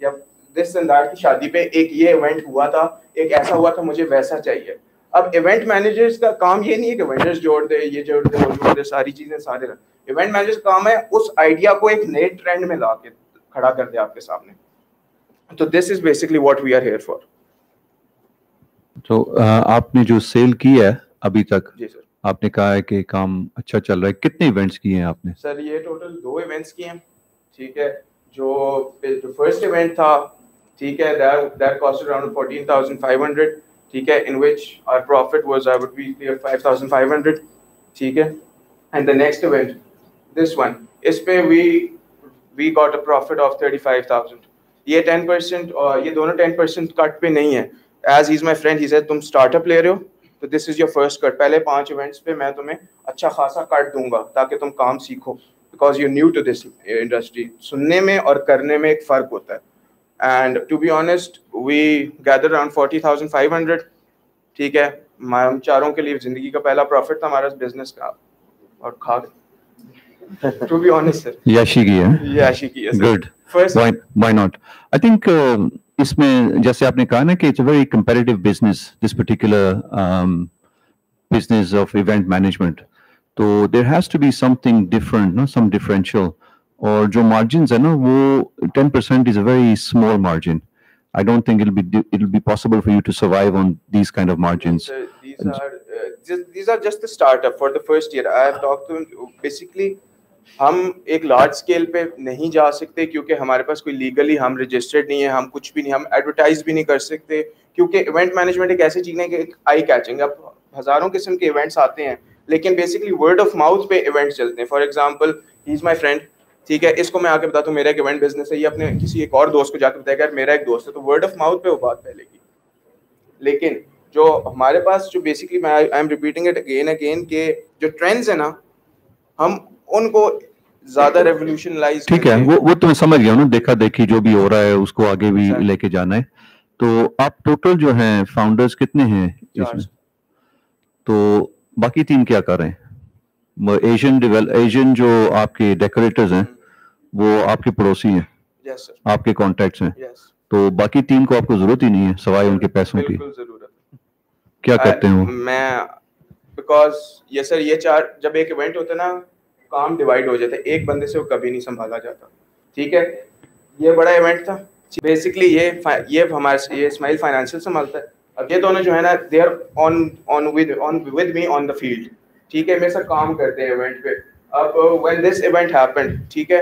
یا دس اینڈ دیٹ کی شادی پہ ایک یہ ایونٹ ہوا تھا, ایک ایسا ہوا تھا, مجھے ویسا چاہیے. اب ایونٹ مینیجرز کا کام یہ نہیں ہے کہ وینڈرز جوڑ دے, یہ جوڑ دے, وہ جوڑ دے, ساری چیزیں سارے. ایونٹ مینیجر کا کام ہے اس آئیڈیا کو ایک نئے ٹرینڈ میں لا کے کھڑا کر دے آپ کے سامنے. تو this is basically what we are here for. تو آپ نے جو سیل کی ہے ابھی تک, جی سر, آپ نے کہا ہے کہ کام اچھا چل رہا ہے, کتنے ایونٹس کیے ہیں آپ نے؟ سر یہ ٹوٹل 2 ایونٹس کیے ہیں, ٹھیک ہے. جو فرسٹ ایونٹ تھا, ٹھیک ہے, that cost around 14,500, ٹھیک ہے, in which our profit was I would be 5,500, ٹھیک ہے. And the next event, this one, اس پہ we got a profit of 35,000. یہ 10% اور یہ دونوں 10% کٹ پہ نہیں ہے. As he's my friend, he said تم اسٹارٹ اپ لے رہے ہو تو this is your first cut. پہلے 5 ایونٹس پہ میں تمہیں اچھا خاصا کٹ دوں گا تاکہ تم کام سیکھو, because you're new to this industry. سننے میں اور کرنے میں ایک فرق ہوتا ہے. And to be honest, we gathered around 40,500, ٹھیک ہے. ہم چاروں کے لیے زندگی کا پہلا پروفٹ تھا ہمارا بزنس کا, اور کھا گئے. To be honest, sir. یاشی کی ہے. یاشی کی ہے. Good. Why not? I think اس میں جیسے آپ نے کہا نا کہ it's a very competitive business, this particular business of event management. تو there has to be something different, no? Some differential. اور جو margins ہے نا وہ 10% is a very small margin. I don't think it'll be possible for you to survive on these kind of margins. These are just the startup for the first year. I have talked to him. Basically, ہم ایک large scale پہ نہیں جا سکتے کیونکہ ہمارے پاس کوئی legally ہم رجسٹرڈ نہیں ہے, ہم کچھ بھی نہیں, ہم ایڈورٹائز بھی نہیں کر سکتے کیونکہ ایونٹ مینجمنٹ ایک ایسی چیز ہے کہ ایک آئی کیچنگ. اب ہزاروں قسم کے ایونٹس آتے ہیں لیکن بیسکلی ورڈ آف ماؤتھ پہ ایونٹس چلتے ہیں. For example, he is my friend, ٹھیک ہے, اس کو میں آ کے بتاتا ہوں میرا ایک ایونٹ بزنس ہے, یہ اپنے کسی ایک اور دوست کو جا کے بتائے گا میرا ایک دوست ہے, تو ورڈ آف ماؤتھ پہ وہ بات پھیلے گی. لیکن جو ہمارے پاس جو basically I am repeating it again کہ جو ٹرینڈز ہیں نا, ہم ان کو زیادہ ریولیوشنلائز. ٹھیک ہے, وہ تو میں سمجھ گیا ہوں, دیکھا دیکھی جو بھی ہو رہا ہے اس کو آگے بھی لے کے جانا ہے. تو آپ ٹوٹل جو ہیں فاؤنڈرز کتنے ہیں اس میں؟ تو باقی 3 کیا کر رہے ہیں؟ ایشین جو آپ کے ڈیکوریٹرز ہیں وہ آپ کے پڑوسی ہیں, آپ کے کانٹیکٹس ہیں, تو باقی 3 کو آپ کو ضرورت ہی نہیں ہے سوائے ان کے پیسوں کی. کیا کرتے ہیں وہ؟ میں بیکاز یہ سر یہ 4 جب ایک ایونٹ ہوتا ہے نا کام ڈیوائڈ ہو جاتا ہے, ایک بندے سے وہ کبھی نہیں سنبھالا جاتا, ٹھیک ہے. یہ بڑا ایونٹ تھا بیسکلی, یہ ہمارے یہ اسماعیل فائنینشیل سنبھالتا ہے. اب یہ دونوں جو ہے نا they are on with me on the field, ٹھیک ہے, میرے ساتھ کام کرتے ہیں ایونٹ پہ. اب when this event happened, ٹھیک ہے,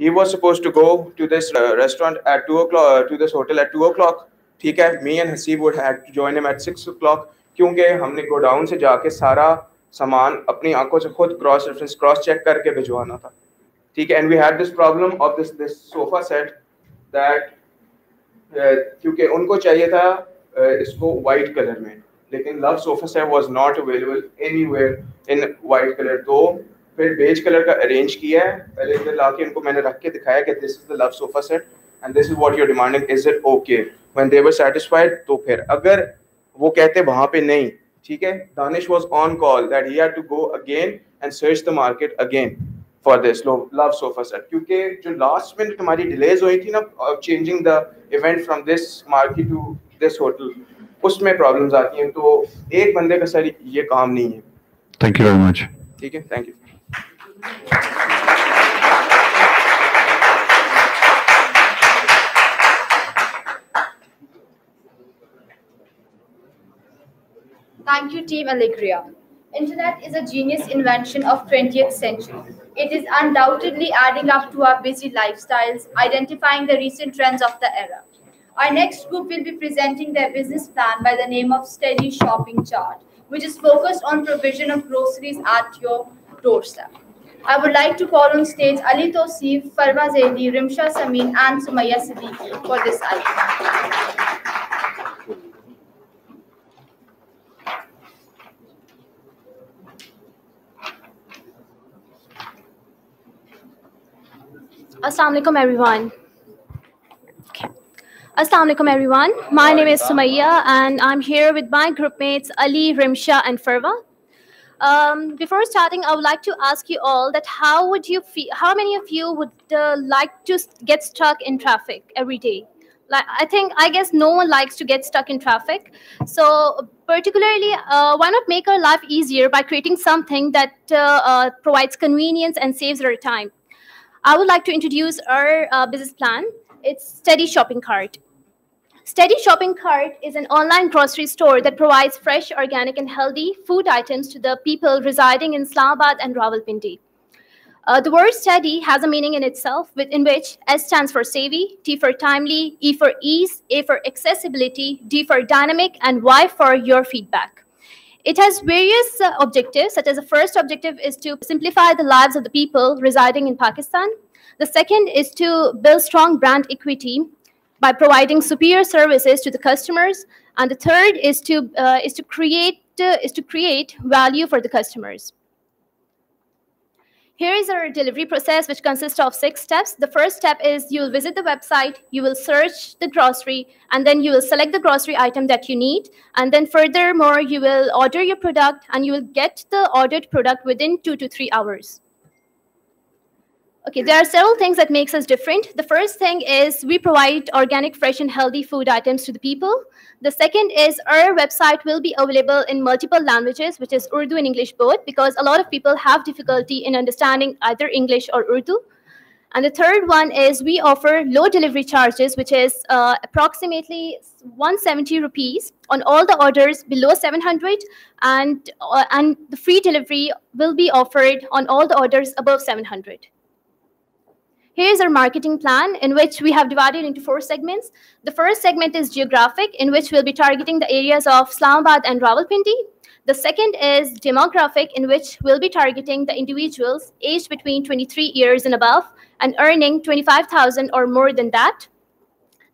he was supposed to go to this restaurant at 2 o'clock, to this hotel at 2 o'clock, ٹھیک ہے. me and Hasib would have to join him at 6 o'clock کیونکہ ہم نے گو ڈاؤن سے جا کے سارا سامان اپنی آنکھوں سے خود کراس چیک کر کے بھجوانا تھا, ٹھیک ہے. And we had this problem of this sofa set that کیونکہ ان کو چاہیے تھا اس کو وائٹ کلر میں, لیکن love sofa set was not available anywhere in white colour. تو پھر بیج کلر کا ارینج کیا ہے, پہلے ادھر لا کے ان کو میں نے رکھ کے دکھایا کہ this is the love sofa set and this is what you are demanding, is it okay. When they were satisfied, تو پھر اگر وہ کہتے وہاں پہ نہیں, ٹھیک ہے, Danish was on call that he had to go again and search the market again for this love sofa set. کیونکہ جو لاسٹ منٹ ہماری ڈیلیز ہوئی تھی نا changing the event from this market to this hotel, उसमें problems आती हैं, तो एक बंदे का सर ये काम नहीं है. Thank you very much. ठीक है, thank you. Thank you, Team Allegria. Internet is a genius invention of 20th century. It is undoubtedly adding up to our busy lifestyles, identifying the recent trends of the era. Our next group will be presenting their business plan by the name of Steady Shopping Chart, which is focused on provision of groceries at your doorstep. I would like to call on stage Ali Tosif, Farwa Zaidi, Rimsha Samin, and Sumaya Siddiqui for this item. Assalamu alaikum, everyone. Assalamu alaikum, everyone. My name is Sumaya, and I'm here with my groupmates Ali, Rimsha, and Farwa. Before starting, I would like to ask you all that how would you feel? How many of you would like to get stuck in traffic every day? I guess no one likes to get stuck in traffic. So particularly, why not make our life easier by creating something that provides convenience and saves our time? I would like to introduce our business plan. It's Steady Shopping Cart. Steady Shopping Cart is an online grocery store that provides fresh, organic, and healthy food items to the people residing in Islamabad and Rawalpindi. The word steady has a meaning in itself, in which S stands for savvy, T for timely, E for ease, A for accessibility, D for dynamic, and Y for your feedback. It has various objectives, such as the first objective is to simplify the lives of the people residing in Pakistan. The second is to build strong brand equity by providing superior services to the customers, and the third is to create value for the customers. Here is our delivery process, which consists of 6 steps. The first step is you will visit the website, you will search the grocery, and then you will select the grocery item that you need. And then furthermore, you will order your product, and you will get the ordered product within 2 to 3 hours. Okay, there are several things that makes us different. The first thing is we provide organic, fresh, and healthy food items to the people. The second is our website will be available in multiple languages, which is Urdu and English both, because a lot of people have difficulty in understanding either English or Urdu. And the third one is we offer low delivery charges, which is approximately 170 rupees on all the orders below 700, and the free delivery will be offered on all the orders above 700. Here's our marketing plan, in which we have divided into 4 segments. The first segment is geographic, in which we'll be targeting the areas of Islamabad and Rawalpindi. The second is demographic, in which we'll be targeting the individuals aged between 23 years and above and earning 25,000 or more than that.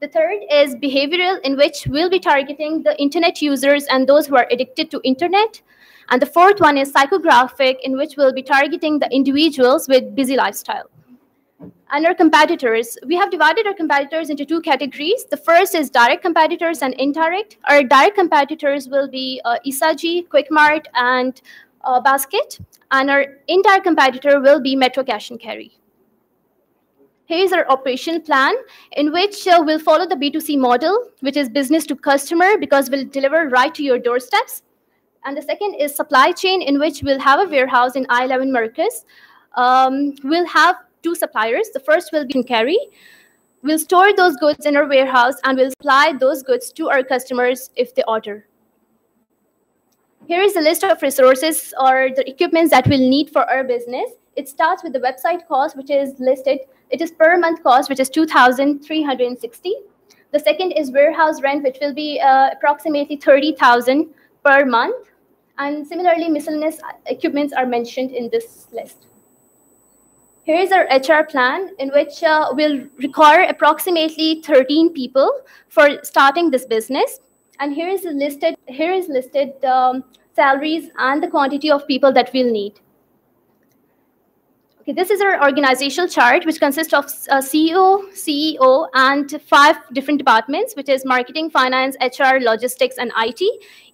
The third is behavioral, in which we'll be targeting the internet users and those who are addicted to internet. And the fourth one is psychographic, in which we'll be targeting the individuals with busy lifestyle. And our competitors, we have divided our competitors into 2 categories. The first is direct competitors and indirect. Our direct competitors will be Isaji, Quickmart, and Basket. And our indirect competitor will be Metro Cash and Carry. Here's our operation plan, in which we'll follow the B2C model, which is business to customer, because we'll deliver right to your doorsteps. And the second is supply chain, in which we'll have a warehouse in I-11 Marcus. We'll have 2 suppliers. The first will be in Carry. We'll store those goods in our warehouse, and we'll supply those goods to our customers if they order. Here is a list of resources or the equipments that we'll need for our business. It starts with the website cost, which is listed. It is per month cost, which is 2,360. The second is warehouse rent, which will be approximately 30,000 per month. And similarly, miscellaneous equipments are mentioned in this list. Here is our HR plan, in which we'll require approximately 13 people for starting this business. And here is listed salaries and the quantity of people that we'll need. Okay, this is our organizational chart, which consists of CEO, and 5 different departments, which is marketing, finance, HR, logistics, and IT.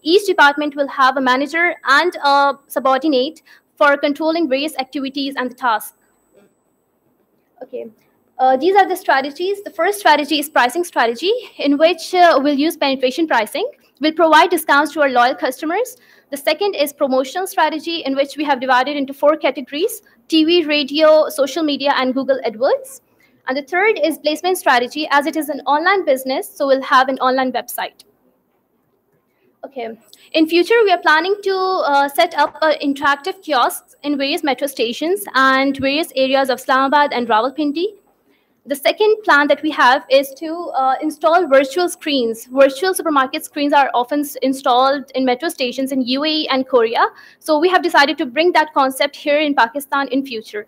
Each department will have a manager and a subordinate for controlling various activities and the tasks. Okay, These are the strategies. The first strategy is pricing strategy, in which we'll use penetration pricing. We'll provide discounts to our loyal customers. The second is promotional strategy, in which we have divided into 4 categories: TV, radio, social media, and Google AdWords. And the third is placement strategy, as it is an online business, so we'll have an online website. Okay. In future, we are planning to set up interactive kiosks in various metro stations and various areas of Islamabad and Rawalpindi. The second plan that we have is to install virtual screens. Virtual supermarket screens are often installed in metro stations in UAE and Korea. So we have decided to bring that concept here in Pakistan in future.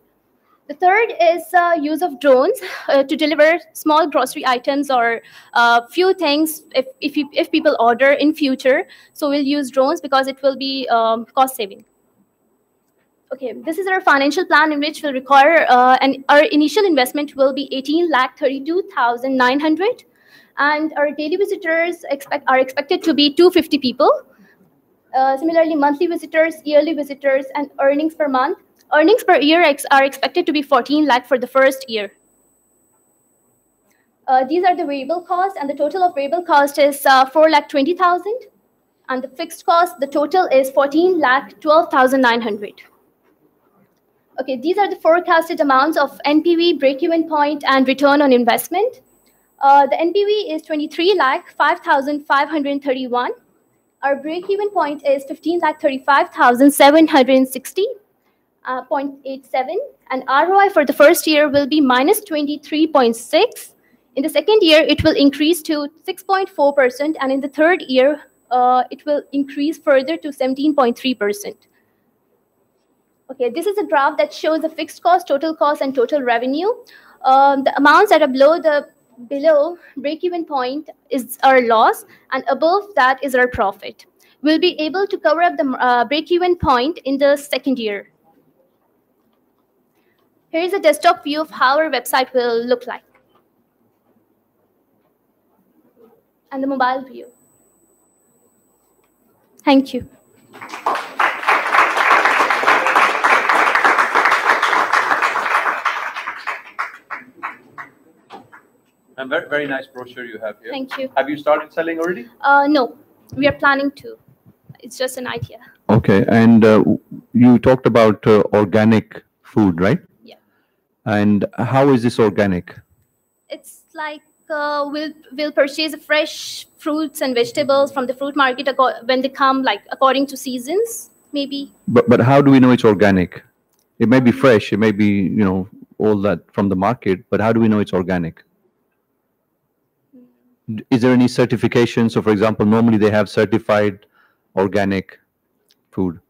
The third is use of drones to deliver small grocery items or few things if people order in future. So we'll use drones because it will be cost saving. Okay, this is our financial plan, in which will require, and our initial investment will be 18,32,900, and our daily visitors are expected to be 250 people. Similarly, monthly visitors, yearly visitors, and earnings per month. Earnings per year are expected to be 14 lakh for the first year. These are the variable costs, and the total of variable cost is 4,20,000, and the fixed cost, the total is 14,12,900. Okay, these are the forecasted amounts of NPV, break-even point, and return on investment. The NPV is 23,05,531. Our break-even point is 15,35,760.87, and ROI for the first year will be minus 23.6. In the second year, it will increase to 6.4%, and in the third year, it will increase further to 17.3%. Okay, this is a graph that shows the fixed cost, total cost, and total revenue. The amounts that are below break-even point is our loss, and above that is our profit. We'll be able to cover up the break-even point in the second year. Here is a desktop view of how our website will look like, and the mobile view. Thank you. And very, very nice brochure you have here. Thank you. Have you started selling already? No, we are planning to. It's just an idea. Okay, and you talked about organic food, right? Yeah. And how is this organic? It's like we'll purchase fresh fruits and vegetables from the fruit market when they come, like according to seasons, maybe. But how do we know it's organic? It may be fresh, it may be all that from the market, but how do we know it's organic? Is there any certification? So, for example, normally they have certified organic food.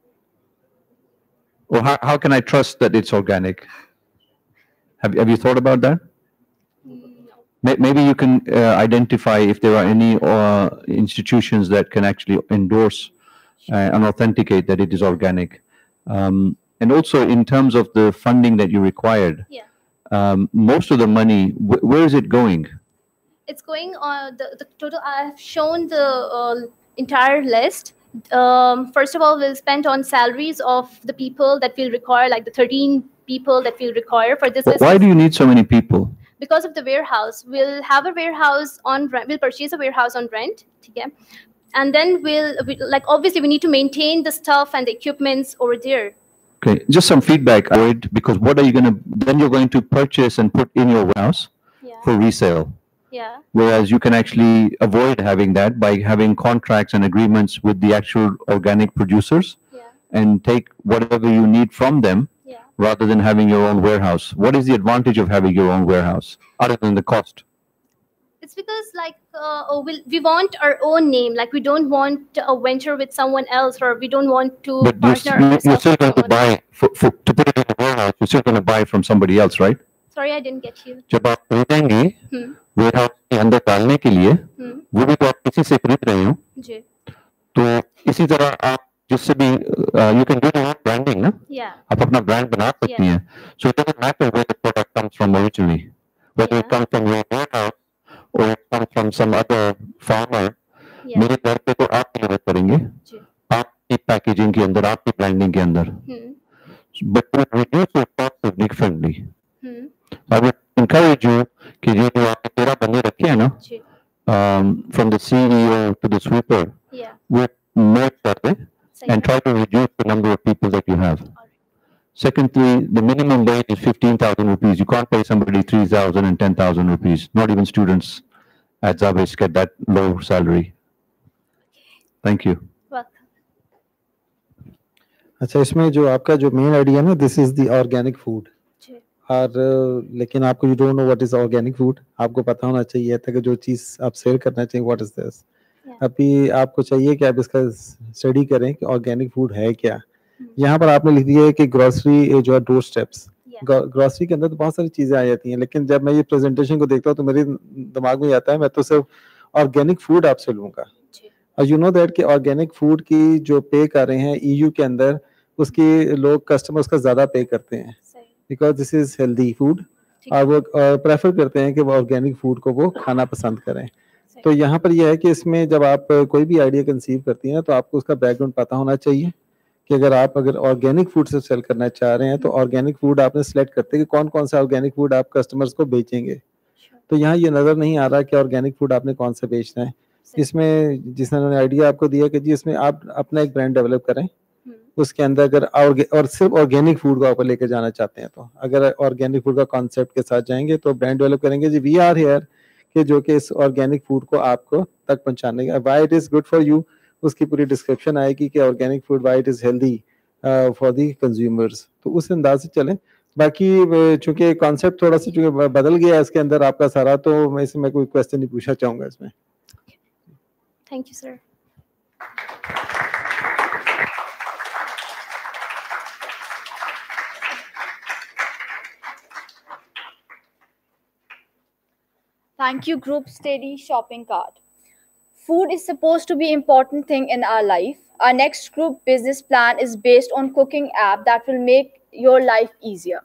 Or how can I trust that it's organic? Have you thought about that? No. Maybe you can identify if there are any institutions that can actually endorse and authenticate that it is organic. And also, in terms of the funding that you required, yeah. Most of the money, where is it going? It's going on the total. I have shown the entire list. First of all, we'll spend on salaries of the people that we'll require, like the 13 people that we'll require for this business. Why do you need so many people? Because of the warehouse. We'll have a warehouse on rent. We'll purchase a warehouse on rent. Okay? And then obviously we need to maintain the stuff and the equipments over there. Okay, just some feedback, because what are you then you're going to purchase and put in your warehouse for resale. Yeah. Whereas you can actually avoid having that by having contracts and agreements with the actual organic producers and take whatever you need from them rather than having your own warehouse. What is the advantage of having your own warehouse other than the cost? It's because we want our own name. Like we don't want a venture with someone else, or we don't want to partner. You're still going to buy, to put it in a warehouse, you're still going to buy from somebody else, right? Sorry, I didn't get you. जब आप खरीदेंगे warehouse के अंदर डालने के लिए वो भी तो आप किसी से खरीद रहे हो जी तो इसी तरह आप जिससे भी you can do your own branding ना आप अपना brand बना सकती हैं so it doesn't matter where the product comes from originally whether it comes from your warehouse or it comes from some other farmer मेरे घर पे तो आप deliver करेंगे आपकी packaging के अंदर आपकी branding के अंदर but it reduce your cost significantly I would encourage you कि ये जो आपने 13 बंदे रखे हैं ना, from the CEO to the sweeper, वो merge कर दें and try to reduce the number of people that you have. Secondly, the minimum wage is 15,000 rupees. You can't pay somebody 3,000 and 10,000 rupees. Not even students at ZAB get that low salary. Thank you. अच्छा, इसमें जो आपका जो main idea ना, this is the organic food, और लेकिन आपको you don't know what is organic food. आपको पता होना चाहिए था कि जो चीज़ आप सेल करना चाहिए व्हाट इज दिस. अभी आपको चाहिए कि आप इसका स्टडी करें कि ऑर्गेनिक फूड है क्या. यहाँ पर आपने लिख दिया है कि ग्रोसरी जो है डोर स्टेप्स. ग्रोसरी के अंदर तो बहुत सारी चीज़ें आ जाती हैं, लेकिन जब मैं ये प्रेजेंटेशन को देखता हूँ तो मेरे दिमाग में आता है मैं तो सिर्फ ऑर्गेनिक फूड आपसे लूँगा. और यू नो दैट कि ऑर्गेनिक फूड की जो पे कर रहे हैं EU के अंदर, उसकी लोग कस्टमर्स का ज़्यादा पे करते हैं because this is healthy food, और वो प्रेफर करते हैं कि वो ऑर्गेनिक फूड को वो खाना पसंद करें. तो यहाँ पर यह है कि इसमें जब आप कोई भी आइडिया कंसीव करती हैं तो आपको उसका बैकग्राउंड पता होना चाहिए कि अगर ऑर्गेनिक फूड से सेल करना चाह रहे हैं तो ऑर्गेनिक फूड आपने सेलेक्ट करते हैं कि कौन कौन सा ऑर्गेनिक फूड आप कस्टमर्स को बेचेंगे. तो यहाँ ये नज़र नहीं आ रहा कि ऑर्गेनिक फूड आपने कौन सा बेचना है. इसमें जिसने आइडिया आपको दिया कि जी इसमें आप अपना एक ब्रांड डेवलप करें, उसके अंदर अगर और सिर्फ ऑर्गेनिक फूड को आप लेकर जाना चाहते हैं तो अगर ऑर्गेनिक फूड का कॉन्सेप्ट के साथ जाएंगे तो ब्रांड डेवलप करेंगे जी वी आर हियर, कि जो कि इस ऑर्गेनिक फूड को आपको तक पहुंचाने का why it is good for you, उसकी पूरी डिस्क्रिप्शन आएगी कि organic food why it is healthy for the consumers. तो उस अंदाज से चलें. बाकी चूंकि कॉन्सेप्ट थोड़ा सा चूंकि बदल गया है इसके अंदर आपका सारा, तो मैं इसमें कोई क्वेश्चन नहीं पूछना चाहूंगा इसमें. Thank you, sir. Thank you, group steady shopping cart. Food is supposed to be important thing in our life. Our next group business plan is based on cooking app that will make your life easier.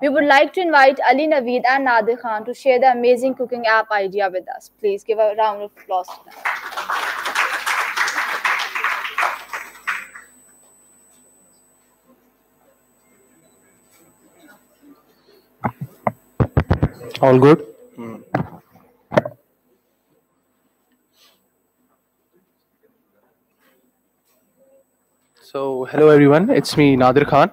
We would like to invite Ali Naveed and Nadir Khan to share the amazing cooking app idea with us. Please give a round of applause to them. All good? So, hello everyone, it's me Nadir Khan,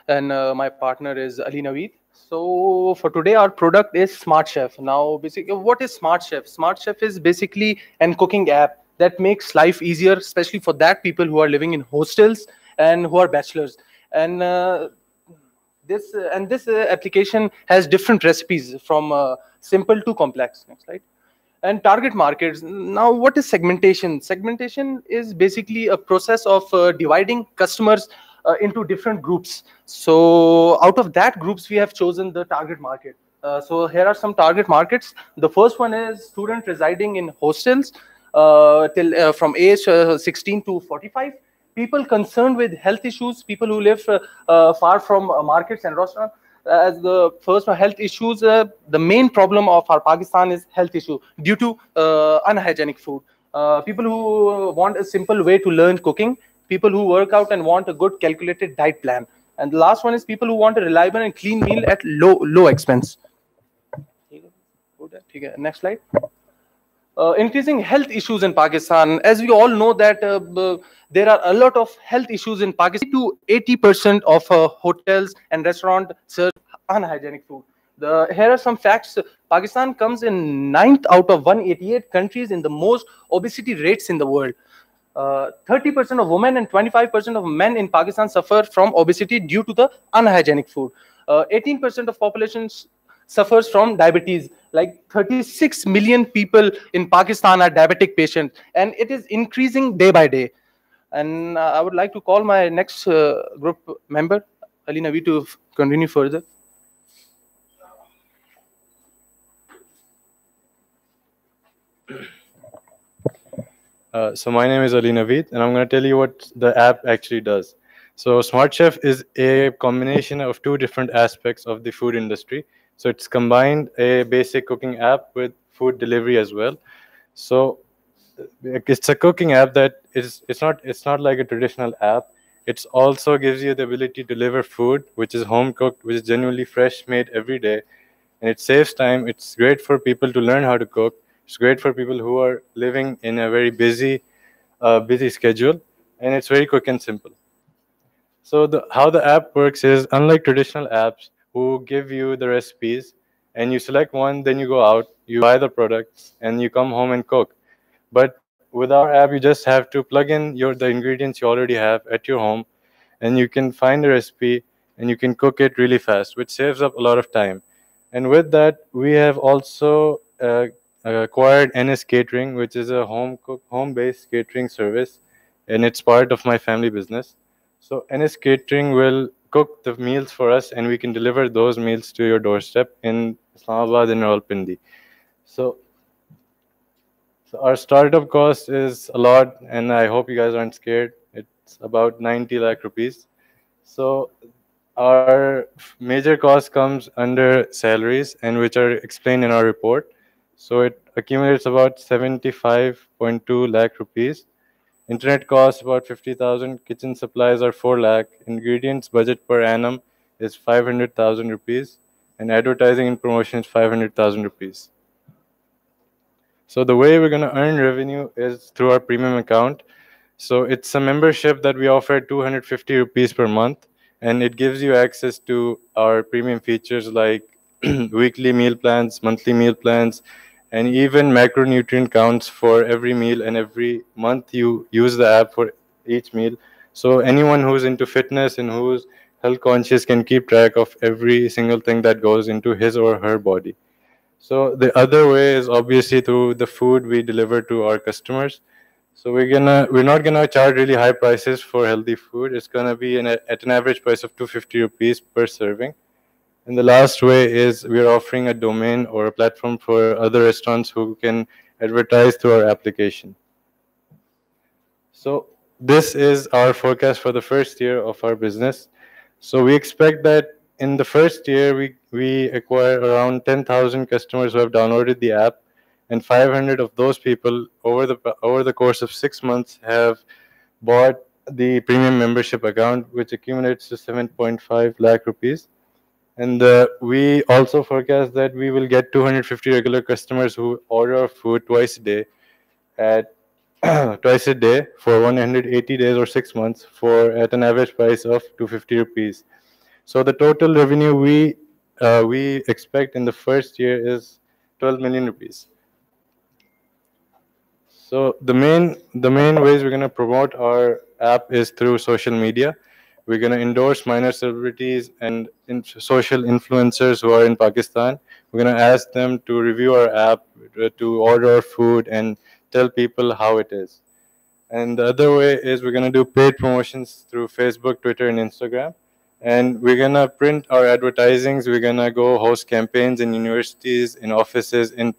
and my partner is Ali Naveed. So, for today, our product is Smart Chef. Now, basically, what is Smart Chef? Smart Chef is basically an cooking app that makes life easier, especially for that people who are living in hostels and who are bachelors. And this application has different recipes from simple to complex. Next slide. And target markets. Now, what is segmentation? Segmentation is basically a process of dividing customers into different groups. So out of that groups, we have chosen the target market. So here are some target markets. The first one is student residing in hostels from age 16 to 45. People concerned with health issues, people who live far from markets and restaurants. As the first one, health issues, the main problem of our Pakistan is health issue due to unhygienic food. People who want a simple way to learn cooking, people who work out and want a good calculated diet plan. And the last one is people who want a reliable and clean meal at low expense. Next slide. Increasing health issues in Pakistan. As we all know that there are a lot of health issues in Pakistan. To 80% of hotels and restaurants serve unhygienic food. Here are some facts. Pakistan comes in 9th out of 188 countries in the most obesity rates in the world. 30% of women and 25% of men in Pakistan suffer from obesity due to the unhygienic food. 18% of population suffers from diabetes. Like 36 million people in Pakistan are diabetic patients, and it is increasing day by day. And I would like to call my next group member, Ali Naveed, to continue further. So my name is Ali Naveed, and I'm going to tell you what the app actually does. So Smart Chef is a combination of two different aspects of the food industry. So it's combined a basic cooking app with food delivery as well. So it's a cooking app that it's not like a traditional app. It also gives you the ability to deliver food which is home cooked, which is genuinely fresh, made every day. and it saves time. It's great for people to learn how to cook. It's great for people who are living in a very busy schedule, and it's very quick and simple. So how the app works is, unlike traditional apps who give you the recipes and you select one, then you go out, you buy the products, and you come home and cook. But with our app, you just have to plug in the ingredients you already have at your home, and you can find the recipe and you can cook it really fast, which saves up a lot of time. And with that, we have also acquired NS Catering, which is a home-based catering service, and it's part of my family business. So NS Catering will cook the meals for us, and we can deliver those meals to your doorstep in Islamabad and Rawalpindi. So our startup cost is a lot, and I hope you guys aren't scared. It's about 90 lakh rupees. So our major cost comes under salaries, and which are explained in our report. So it accumulates about 75.2 lakh rupees. Internet costs about 50,000. Kitchen supplies are 4 lakh. Ingredients budget per annum is 500,000 rupees, and advertising and promotion is 500,000 rupees. So the way we're going to earn revenue is through our premium account. So it's a membership that we offer at 250 rupees per month, and it gives you access to our premium features like weekly meal plans, monthly meal plans, and even macronutrient counts for every meal, and every month you use the app for each meal. So anyone who's into fitness and who's health conscious can keep track of every single thing that goes into his or her body. So the other way is obviously through the food we deliver to our customers. So we're not gonna charge really high prices for healthy food. It's gonna be at an average price of 250 rupees per serving. And the last way is we're offering a domain or a platform for other restaurants who can advertise through our application. So this is our forecast for the first year of our business. So we expect that in the first year, we acquire around 10,000 customers who have downloaded the app, and 500 of those people over the course of 6 months have bought the premium membership account, which accumulates to 7.5 lakh rupees. And we also forecast that we will get 250 regular customers who order our food twice a day for 180 days or 6 months at an average price of 250 rupees. So the total revenue we expect in the first year is 12 million rupees. So the main ways we're going to promote our app is through social media. We're going to endorse minor celebrities and social influencers who are in Pakistan. We're going to ask them to review our app, to order our food, and tell people how it is. And the other way is we're going to do paid promotions through Facebook, Twitter, and Instagram. And we're going to print our advertisings. We're going to go host campaigns in universities, in offices, in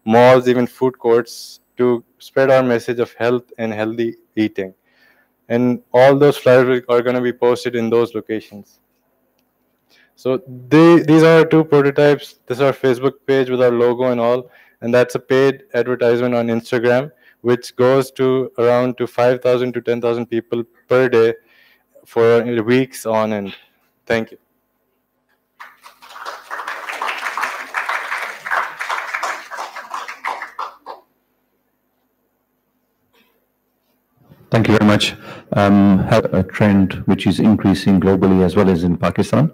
malls, even food courts, to spread our message of health and healthy eating. And all those flyers are going to be posted in those locations. So these are our two prototypes. This is our Facebook page with our logo and all. And that's a paid advertisement on Instagram, which goes to around 5,000 to 10,000 people per day for weeks on end. Thank you. Thank you very much. Have a trend which is increasing globally as well as in Pakistan.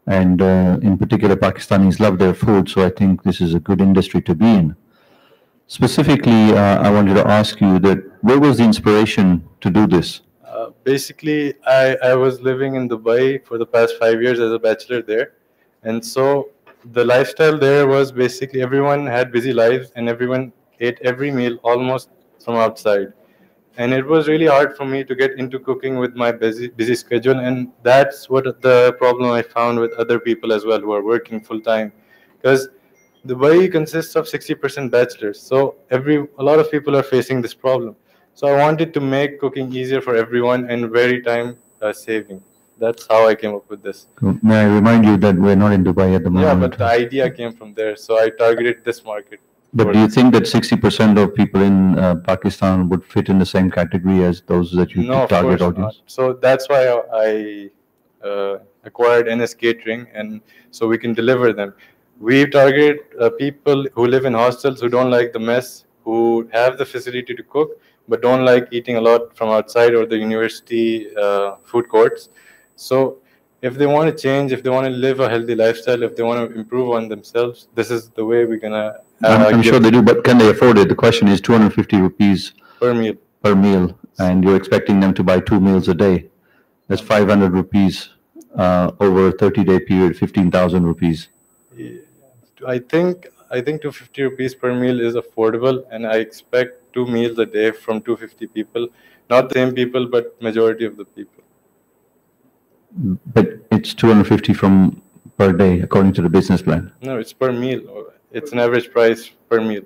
And in particular, Pakistanis love their food, so I think this is a good industry to be in. Specifically, I wanted to ask you that where was the inspiration to do this? Basically, I was living in Dubai for the past 5 years as a bachelor there. And so the lifestyle there was basically everyone had busy lives and everyone ate every meal almost from outside. And it was really hard for me to get into cooking with my busy schedule. And that's what the problem I found with other people as well who are working full time. Because Dubai consists of 60% bachelors. So a lot of people are facing this problem. So I wanted to make cooking easier for everyone and very time saving. That's how I came up with this. May I remind you that we're not in Dubai at the moment? Yeah, but the idea came from there. So I targeted this market. But do you think that 60% of people in Pakistan would fit in the same category as those that you target audience? Not. So that's why I acquired NS Catering, and so we can deliver them. We target people who live in hostels, who don't like the mess, who have the facility to cook, but don't like eating a lot from outside or the university food courts. So if they want to change, if they want to live a healthy lifestyle, if they want to improve on themselves, this is the way we're going to I'm sure they do, but can they afford it? The question is 250 rupees per meal. Per meal, and you're expecting them to buy 2 meals a day. That's 500 rupees over a 30-day period, 15,000 rupees. I think 250 rupees per meal is affordable, and I expect 2 meals a day from 250 people. Not the same people, but majority of the people. But it's 250 from per day, according to the business plan. No, it's per meal. It's an average price per meal.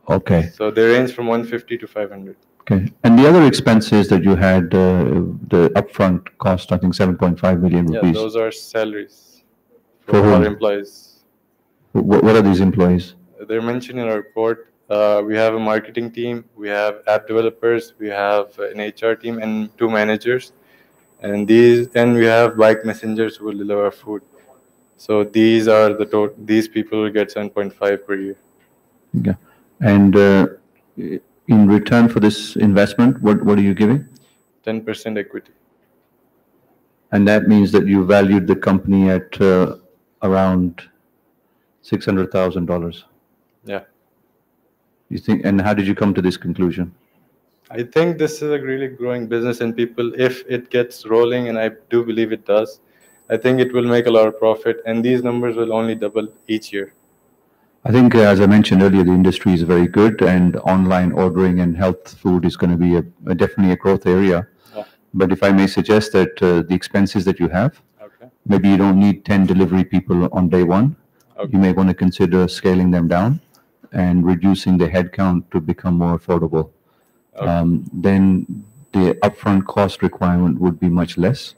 Okay. So they range from 150 to 500. Okay. And the other expenses that you had, the upfront cost, I think 7.5 million rupees. Yeah, those are salaries For for whom? our employees. What are these employees? They're mentioned in our report. We have a marketing team, we have app developers, we have an HR team, and 2 managers. And we have bike messengers who will deliver our food. So these are the total. These people will get 7.5 per year. Okay. And in return for this investment, what are you giving? 10% equity. And that means that you valued the company at around $600,000. Yeah. You think? And how did you come to this conclusion? I think this is a really growing business, and people, if it gets rolling, and I do believe it does, I think it will make a lot of profit, and these numbers will only double each year. I think, as I mentioned earlier, the industry is very good, and online ordering and health food is going to be definitely a growth area. Yeah. But if I may suggest that the expenses that you have, maybe you don't need 10 delivery people on day one. You may want to consider scaling them down and reducing the headcount to become more affordable. Then the upfront cost requirement would be much less.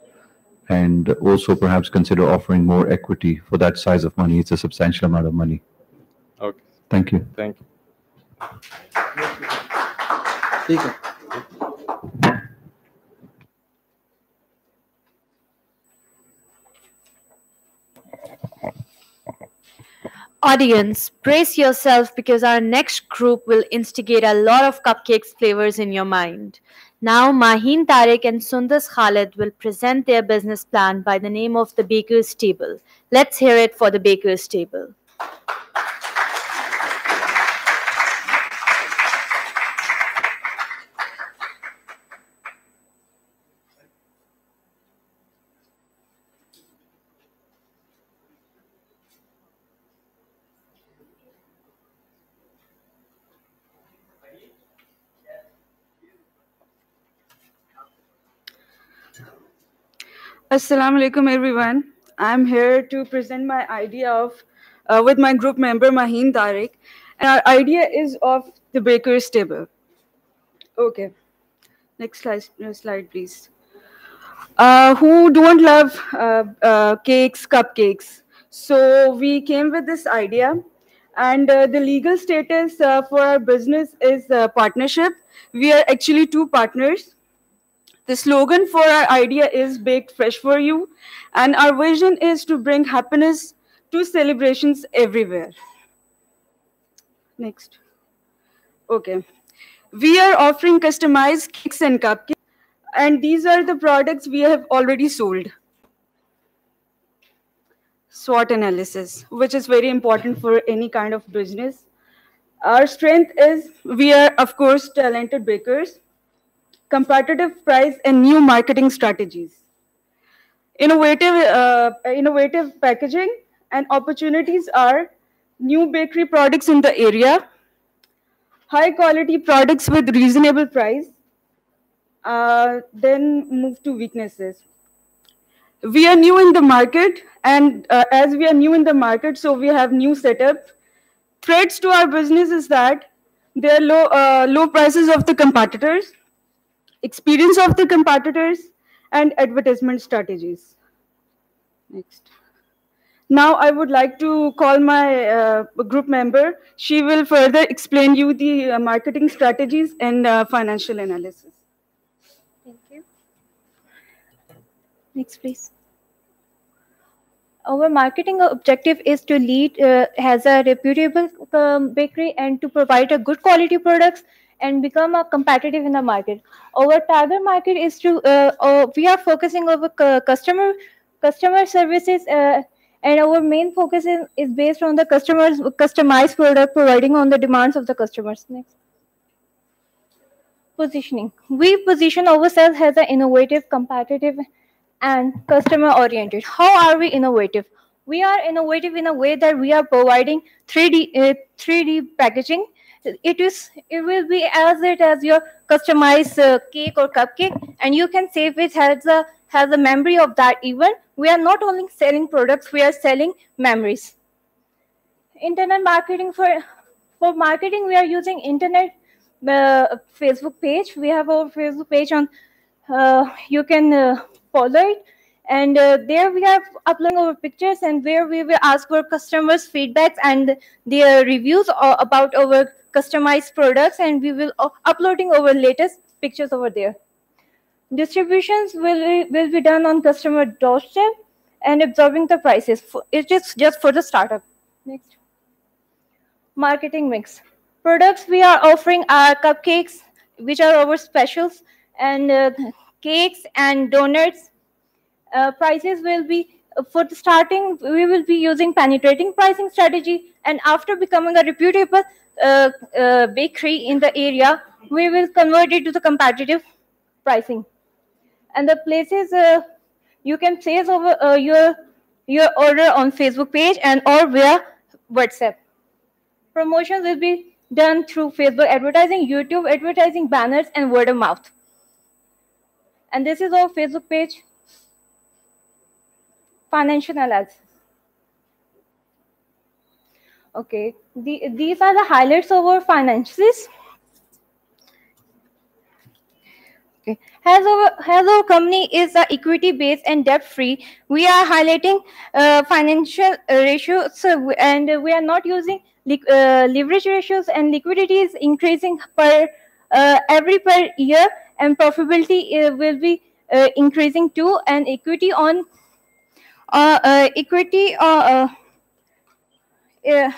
And also perhaps consider offering more equity for that size of money. It's a substantial amount of money. Okay. Thank you. Thank you. Audience, brace yourself because our next group will instigate a lot of cupcakes flavors in your mind. Now, Maheen Tariq and Sundas Khalid will present their business plan by the name of the Baker's Table. Let's hear it for the Baker's Table. Assalamu alaikum everyone. I'm here to present my idea of with my group member Maheen Tariq, and our idea is of the Baker's Table. Okay, next slide please. Who don't love cakes, cupcakes? So we came with this idea, and the legal status for our business is partnership. We are actually 2 partners. The slogan for our idea is Baked Fresh for You, and our vision is to bring happiness to celebrations everywhere. Next. Okay. We are offering customized cakes and cupcakes, and these are the products we have already sold. SWOT analysis, which is very important for any kind of business. Our strength is we are, of course, talented bakers, competitive price, and new marketing strategies. Innovative packaging and opportunities are new bakery products in the area, high quality products with reasonable price, then move to weaknesses. We are new in the market, and as we are new in the market, so we have new setup. Threats to our business is that there are low prices of the competitors, experience of the competitors, and advertisement strategies. Next. Now I would like to call my group member. She will further explain you the marketing strategies and financial analysis. Thank you. Next, please. Our marketing objective is to lead as a reputable bakery and to provide a good quality products and become a competitive in the market. Our target market is to we are focusing over customer services, and our main focus is based on the customers customized product providing on the demands of the customers. Next. Positioning. We position ourselves as an innovative, competitive, and customer oriented. How are we innovative? We are innovative in a way that we are providing 3D packaging. It will be as it as your customized cake or cupcake, and you can save it has a memory of that event. We are not only selling products, we are selling memories. Internet marketing. For marketing, we are using internet Facebook page. We have our Facebook page on. You can follow it, and there we are uploading our pictures, and where we will ask for customers' feedbacks and their reviews about our customized products, and we will uploading our latest pictures over there. Distributions will be done on customer doorstep and absorbing the prices. It is just for the startup. Next. Marketing mix. Products we are offering are cupcakes, which are our specials, and cakes and donuts. Prices will be, for the starting, we will be using penetrating pricing strategy, and after becoming a reputable bakery in the area, we will convert it to the competitive pricing. And the places you can place over your order on Facebook page and or via WhatsApp. Promotions will be done through Facebook advertising, YouTube advertising, banners, and word of mouth. And this is our Facebook page. Financial analysis. Okay, these are the highlights of our finances. Okay. As our company is equity based and debt free, we are highlighting financial ratios, and we are not using leverage ratios, and liquidity is increasing per year, and profitability will be increasing too, and equity on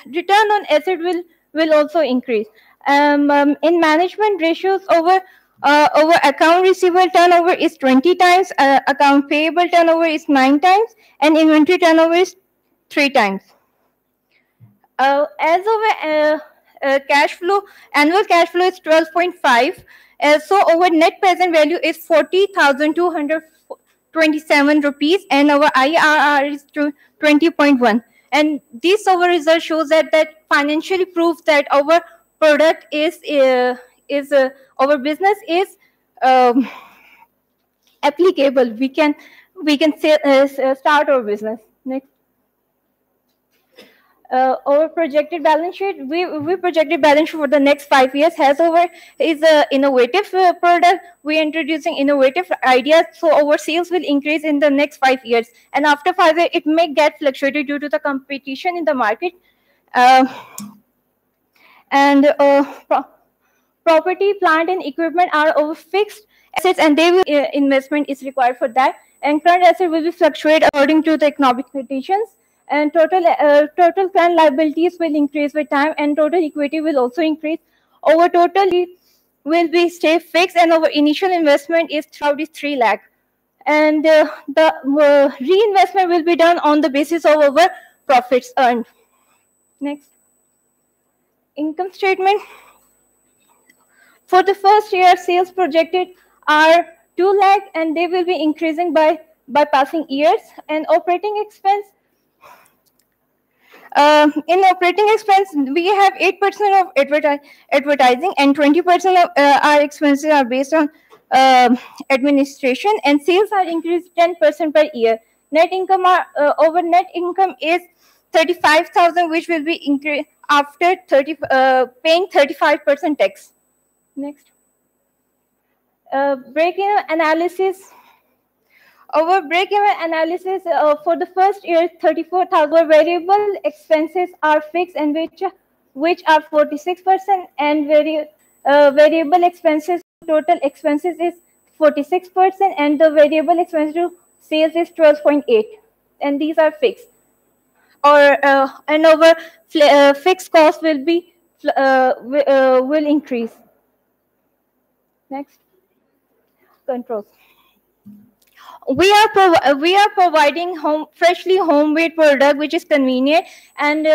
return on asset will also increase. In management ratios, over account receivable turnover is 20 times, account payable turnover is 9 times, and inventory turnover is 3 times. As our cash flow, annual cash flow is 12.5. So our net present value is 40,227 rupees, and our IRR is 20.1. And this our result shows that financially proves that our product is our business is applicable. We can start our business. Next. Our projected balance sheet, we projected balance sheet for the next 5 years is a innovative product. We are introducing innovative ideas, so our sales will increase in the next 5 years, and after 5 years it may get fluctuated due to the competition in the market. Property, plant, and equipment are our fixed assets, and they will investment is required for that, and current asset will be fluctuate according to the economic conditions. And total current liabilities will increase with time, and total equity will also increase. Our total will be stay fixed, and our initial investment is throughout is 3 lakh, and the reinvestment will be done on the basis of our profits earned. Next. Income statement. For the first year, sales projected are 2 lakh, and they will be increasing by passing years. And operating expense. In operating expense, we have 8% of advertising, and 20% of our expenses are based on administration, and sales are increased 10% per year. Net income over net income is 35,000, which will be increased after paying 35% tax. Next. Break-even analysis. Our break-even analysis for the first year, 34,000 variable expenses are fixed, and which are 46%, and variable expenses, total expenses is 46%, and the variable expense to sales is 12.8, and these are fixed. and our fixed cost will increase. Next, controls. We are providing freshly homemade product which is convenient, and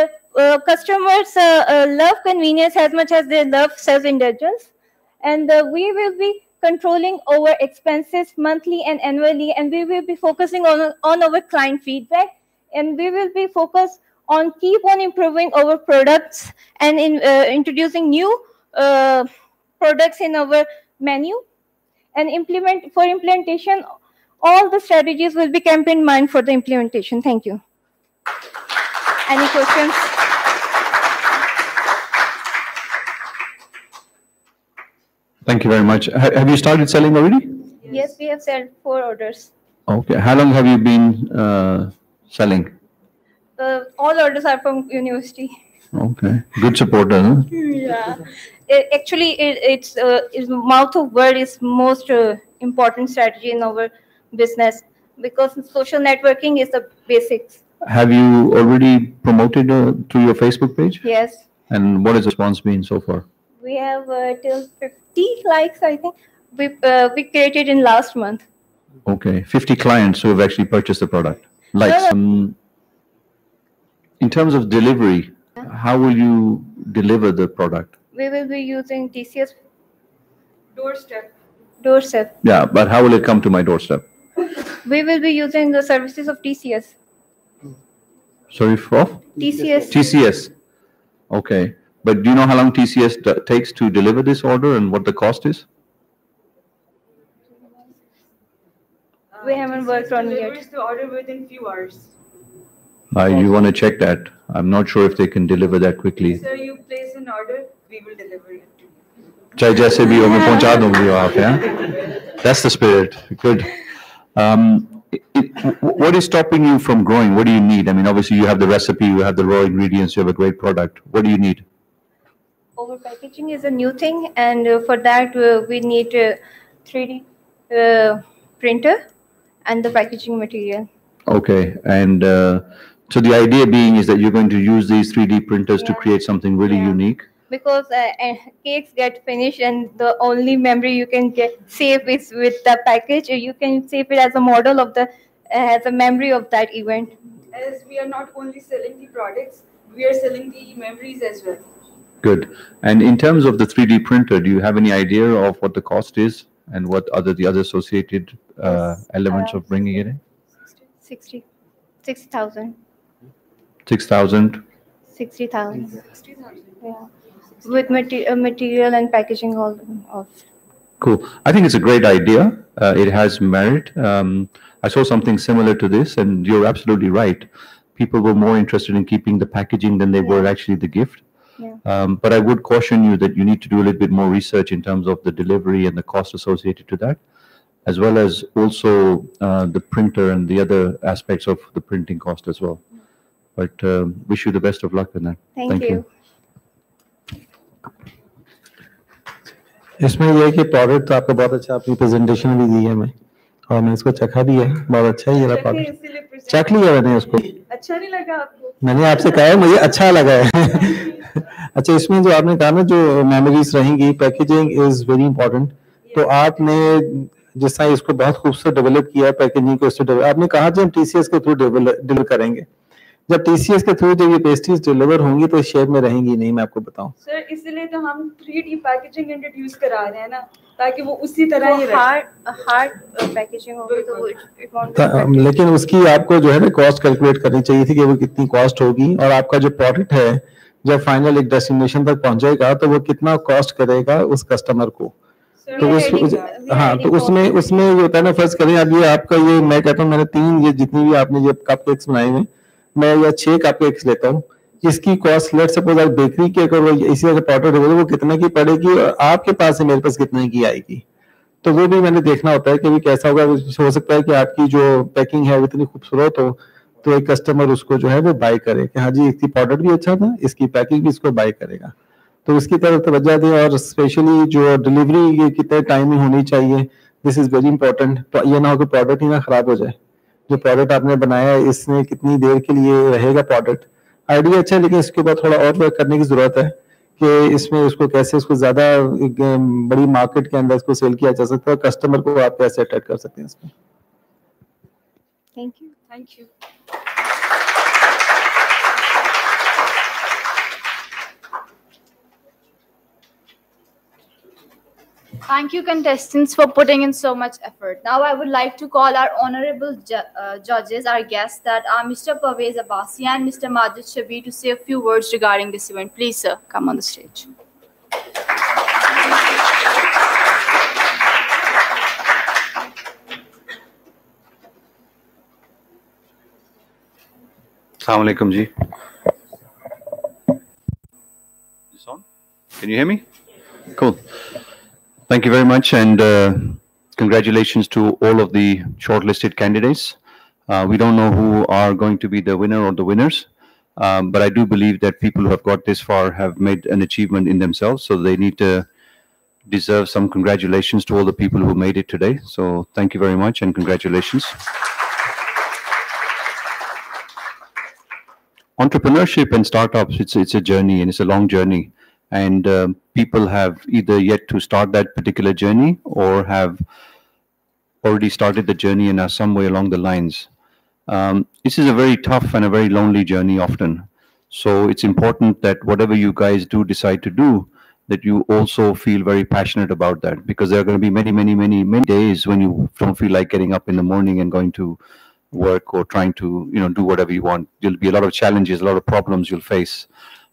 customers love convenience as much as they love self-indulgence. And we will be controlling our expenses monthly and annually, and we will be focusing on our client feedback, and we will be focused on keep on improving our products and introducing new products in our menu. And implementation, all the strategies will be kept in mind for the implementation. Thank you. Any questions? Thank you very much. Have you started selling already? Yes, we have sold 4 orders. Okay. How long have you been selling? All orders are from university. Okay. Good supporter, huh? Yeah. Actually, it's mouth of word is most important strategy in our business, because social networking is the basics. Have you already promoted through your Facebook page? Yes. And what has the response been so far? We have till 50 likes, I think. We created in last month. Okay. 50 clients who have actually purchased the product. Likes. In terms of delivery, how will you deliver the product? We will be using TCS Doorstep. Doorstep. Yeah, but how will it come to my doorstep? We will be using the services of TCS. Sorry, for? TCS. TCS. Okay. But do you know how long TCS takes to deliver this order and what the cost is? We haven't worked on it yet. Delivers the order within few hours. You want to check that. I'm not sure if they can deliver that quickly. So you place an order, we will deliver it to you. चाहे जैसे भी हो मैं पहुंचा दूंगी आप, yeah? That's the spirit. Good. What is stopping you from growing? What do you need? I mean, obviously you have the recipe, you have the raw ingredients, you have a great product. What do you need? Over packaging is a new thing, and for that we need 3D printer and the packaging material. Okay, and so the idea being is that you're going to use these 3D printers to create something really unique. Because cakes get finished, and the only memory you can save is with the package. You can save it as a model of as a memory of that event. As we are not only selling the products, we are selling the memories as well. Good. And in terms of the 3D printer, do you have any idea of what the cost is and what the other associated elements of bringing it in? 60,000. 6,000. 60,000. Yeah. With material and packaging all off. Cool. I think it's a great idea. It has merit. I saw something similar to this, and you're absolutely right. People were more interested in keeping the packaging than they were actually the gift. Yeah. But I would caution you that you need to do a little bit more research in terms of the delivery and the cost associated to that, as well as also the printer and the other aspects of the printing cost as well. But wish you the best of luck with that. Thank you. इसमें यह है कि product तो आपका बहुत अच्छा, अपनी presentation भी दी है मैं, और मैं इसको चखा भी है, बहुत अच्छा ही है प्रोडक्ट। चख लिया मैंने उसको। अच्छा नहीं लगा आपको? मैंने आपसे कहा है मुझे अच्छा लगा है। अच्छा, इसमें जो आपने कहा ना जो मेमोरीज रहेंगी, पैकेजिंग इज वेरी इंपॉर्टेंट। तो आपने जिस तरह इसको बहुत खूबसूरत डेवलप किया है पैकेजिंग को, आपने कहा जब टीसीएस के थ्रू डिलीवर करेंगे, जब टीसीएस के थ्रू जब ये पेस्ट्रीज डिलीवर होंगी तो शेप में रहेंगी नहीं, मैं आपको बताऊं सर। इसलिए तो हम 3D पैकेजिंग इंट्रोड्यूस करा रहे हैं ना, ताकि वो उसी तरह ही रहे। हार्ड पैकेजिंग होगी तो इट वोंट। लेकिन उसकी आपको जो है ना कॉस्ट कैलकुलेट करनी चाहिए थी कि वो कितनी कॉस्ट होगी, और आपका जो प्रोडक्ट है जब फाइनल एक डेस्टिनेशन तक पहुंचेगा तो वो कितना कॉस्ट करेगा उस कस्टमर को। तो हाँ, तो उसमें ये होता है ना, फर्ज करें अब ये आपका, ये मैं कहता हूँ मैंने 3 ये जितनी भी आपने ये कप केक्स बनाए हैं, मैं या 6 कप केक्स लेता हूँ, इसकी कॉस्ट लेट सपोज आप बेकरी के अगर इसी तरह प्रोडक्ट है वो कितना की पड़ेगी और आपके पास से मेरे पास कितने की आएगी, तो वो भी मैंने देखना होता है कि कैसा होगा। हो सकता है कि आपकी जो पैकिंग है वो इतनी खूबसूरत हो तो एक कस्टमर उसको जो है वो बाय करे कि हाँ जी इसकी प्रोडक्ट भी अच्छा था, इसकी पैकिंग भी इसको बाय करेगा, तो उसकी तरफ तवज्जो दें। और स्पेशली जो डिलीवरी ये कितने टाइम में होनी चाहिए, दिस इज वेरी इंपॉर्टेंट। तो ये ना हो कि प्रोडक्ट ही ना खराब हो जाए, जो प्रोडक्ट आपने बनाया है इसमें कितनी देर के लिए रहेगा प्रोडक्ट। आइडिया अच्छा है, लेकिन इसके बाद थोड़ा और वर्क करने की जरूरत है कि इसमें उसको कैसे उसको ज्यादा बड़ी मार्केट के अंदर इसको सेल किया जा सकता है, कस्टमर को आप कैसे अट्रैक्ट कर सकते हैं इसमें। Thank you. Thank you. Thank you, contestants, for putting in so much effort. Now, I would like to call our honorable judges, our guests, that are Mr. Pervez Abbasi and Mr. Majid Shabir, to say a few words regarding this event. Please, sir, come on the stage. Assalamu alaikum ji. Is on? Can you hear me? Cool. Thank you very much, and congratulations to all of the shortlisted candidates. We don't know who are going to be the winner or the winners, but I do believe that people who have got this far have made an achievement in themselves, so they need to deserve some congratulations to all the people who made it today. So thank you very much and congratulations. Entrepreneurship and startups, it's a journey, and it's a long journey. And people have either yet to start that particular journey or have already started the journey and are somewhere along the lines. This is a very tough and a very lonely journey often. So it's important that whatever you guys do decide to do, that you also feel very passionate about that, because there are going to be many days when you don't feel like getting up in the morning and going to work or trying to do whatever you want. There'll be a lot of challenges, a lot of problems you'll face.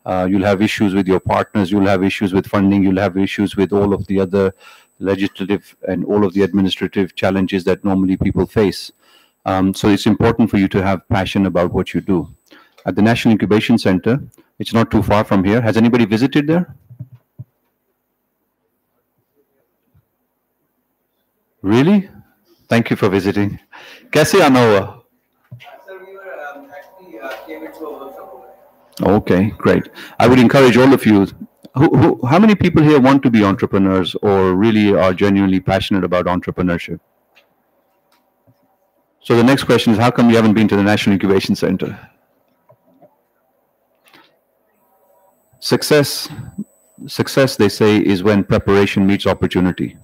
You'll have issues with your partners, you'll have issues with funding, you'll have issues with all of the other legislative and all of the administrative challenges that normally people face. So it's important for you to have passion about what you do. At the National Incubation Center, it's not too far from here. Has anybody visited there? Really? Thank you for visiting. Kaise aana hua? Okay, great. I would encourage all of you. How many people here want to be entrepreneurs or really are genuinely passionate about entrepreneurship? So the next question is, how come you haven't been to the National Incubation Center? Success, they say, is when preparation meets opportunity.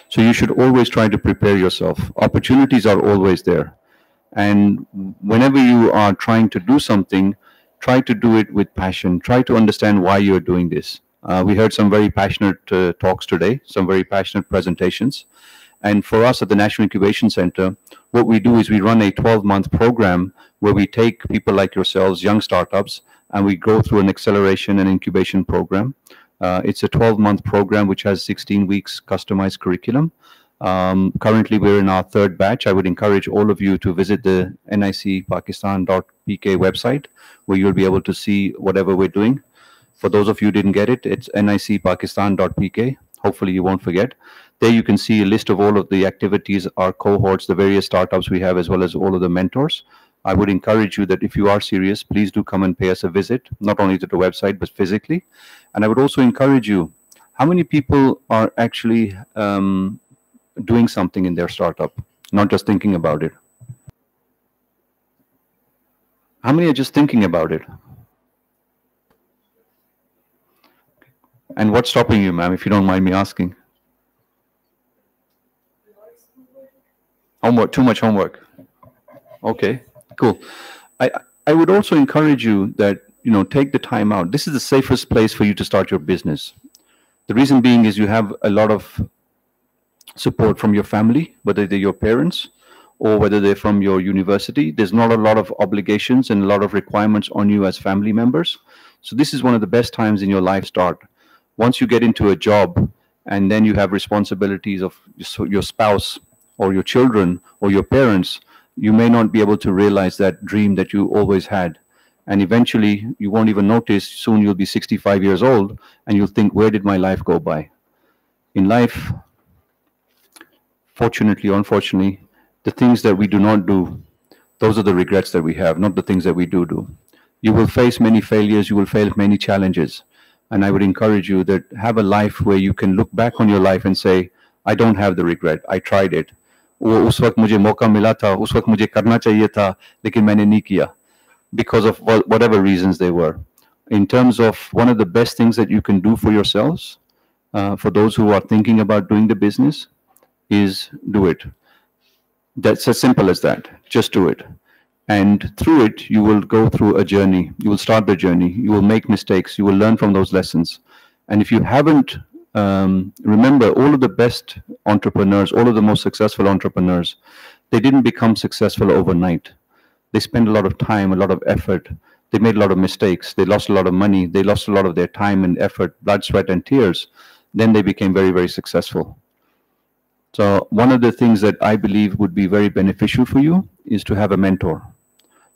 So you should always try to prepare yourself. Opportunities are always there. And whenever you are trying to do something, try to do it with passion. Try to understand why you're doing this. We heard some very passionate talks today, some very passionate presentations. And for us at the National Incubation Center, what we do is we run a 12-month program where we take people like yourselves, young startups, and we go through an acceleration and incubation program. It's a 12-month program which has 16 weeks customized curriculum. Currently, we're in our third batch. I would encourage all of you to visit the nicpakistan.pk website, where you'll be able to see whatever we're doing. For those of you who didn't get it, it's nicpakistan.pk. Hopefully you won't forget. There you can see a list of all of the activities, our cohorts, the various startups we have, as well as all of the mentors. I would encourage you that if you are serious, please do come and pay us a visit, not only to the website, but physically. And I would also encourage you, how many people are actually doing something in their startup, not just thinking about it? How many are just thinking about it? And what's stopping you, ma'am, if you don't mind me asking? Homework, too much homework. Okay, cool. I would also encourage you that, take the time out. This is the safest place for you to start your business. The reason being is you have a lot of support from your family, whether they're your parents or whether they're from your university. There's not a lot of obligations and a lot of requirements on you as family members. So this is one of the best times in your life start. Once you get into a job and then you have responsibilities of your spouse or your children or your parents, you may not be able to realize that dream that you always had. And eventually you won't even notice. Soon you'll be 65 years old and you'll think, where did my life go by? In life, fortunately or unfortunately, the things that we do not do, those are the regrets that we have, not the things that we do. You will face many failures, you will face many challenges. And I would encourage you that have a life where you can look back on your life and say, I don't have the regret, I tried it. वो उस वक्त मुझे मौका मिला था, उस वक्त मुझे करना चाहिए था, लेकिन मैंने नहीं किया, because of whatever reasons they were. In terms of one of the best things that you can do for yourselves, for those who are thinking about doing the business, is do it. That's as simple as that. Just do it. And through it, you will go through a journey. You will start the journey. You will make mistakes. You will learn from those lessons. And if you haven't, remember, all of the best entrepreneurs, all of the most successful entrepreneurs, they didn't become successful overnight. They spent a lot of time, a lot of effort. They made a lot of mistakes. They lost a lot of money. They lost a lot of their time and effort, blood, sweat, and tears. Then they became very, very successful. So one of the things that I believe would be very beneficial for you is to have a mentor.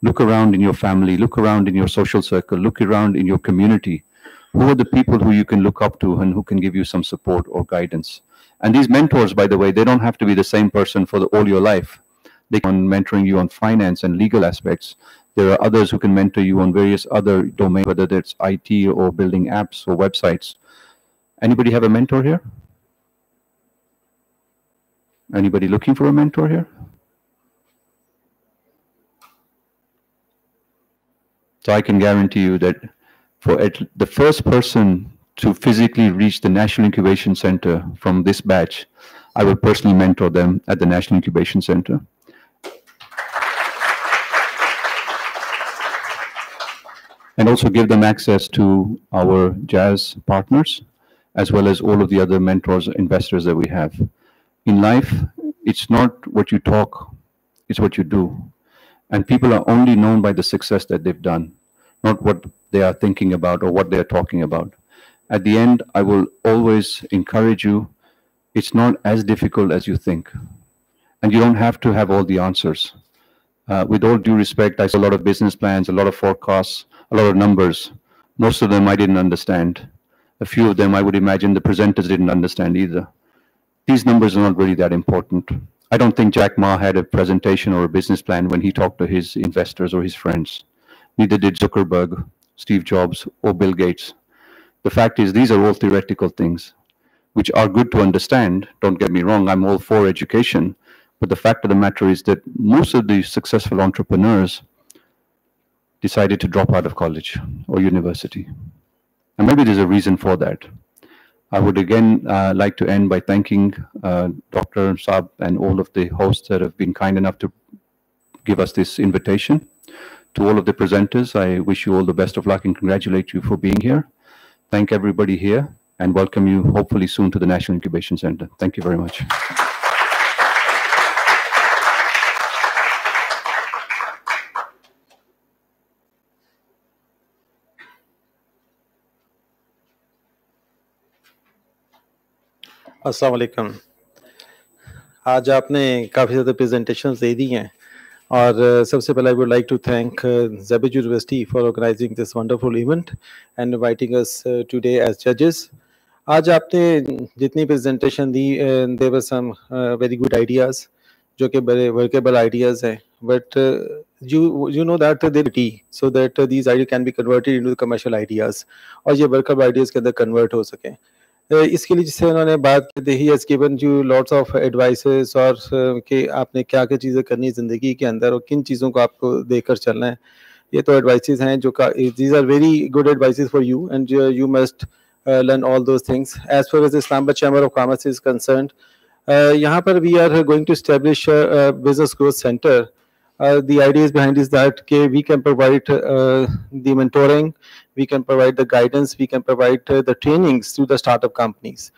Look around in your family, look around in your social circle, look around in your community. Who are the people who you can look up to and who can give you some support or guidance? And these mentors, by the way, they don't have to be the same person for all your life. They can mentoring you on finance and legal aspects. There are others who can mentor you on various other domains, whether that's IT or building apps or websites. Anybody have a mentor here? Anybody looking for a mentor here? So I can guarantee you that for the first person to physically reach the National Incubation Center from this batch, I will personally mentor them at the National Incubation Center. And also give them access to our Jazz partners, as well as all of the other mentors, investors that we have. In life, it's not what you talk, it's what you do. And people are only known by the success that they've done, not what they are thinking about or what they are talking about. At the end, I will always encourage you, it's not as difficult as you think. And you don't have to have all the answers. With all due respect, I saw a lot of business plans, a lot of forecasts, a lot of numbers. Most of them I didn't understand. A few of them I would imagine the presenters didn't understand either. These numbers are not really that important. I don't think Jack Ma had a presentation or a business plan when he talked to his investors or his friends. Neither did Zuckerberg, Steve Jobs, or Bill Gates. The fact is, these are all theoretical things, which are good to understand. Don't get me wrong, I'm all for education. But the fact of the matter is that most of the successful entrepreneurs decided to drop out of college or university. And maybe there's a reason for that. I would again like to end by thanking Dr. ZAB and all of the hosts that have been kind enough to give us this invitation. To all of the presenters, I wish you all the best of luck and congratulate you for being here. Thank everybody here and welcome you hopefully soon to the National Incubation Center. Thank you very much. अस्सलाम वालेकुम। आज आपने काफ़ी ज़्यादा presentations दे दी हैं और सबसे पहले I would like to thank ZAB University for organizing this wonderful event and inviting us today as judges. आज आपने जितनी presentation the, there were some very good ideas जो कि बड़े workable ideas हैं, but you know that they need so that these ideas can be converted into the commercial ideas और ये workable ideas के अंदर convert हो सकें। इसके लिए जिससे उन्होंने बात की, he has given you lots of advices और कि आपने क्या क्या चीज़ें करनी है ज़िंदगी के अंदर और किन चीज़ों को आपको देकर चलना है। ये तो advices हैं जो का these are very good advices for you and you must learn all those things. As far as the Islamabad Chamber of Commerce is concerned, यहाँ पर we are going to establish a business growth center. The ideas behind is that we can provide the mentoring, we can provide the guidance, we can provide the trainings to the startup companies.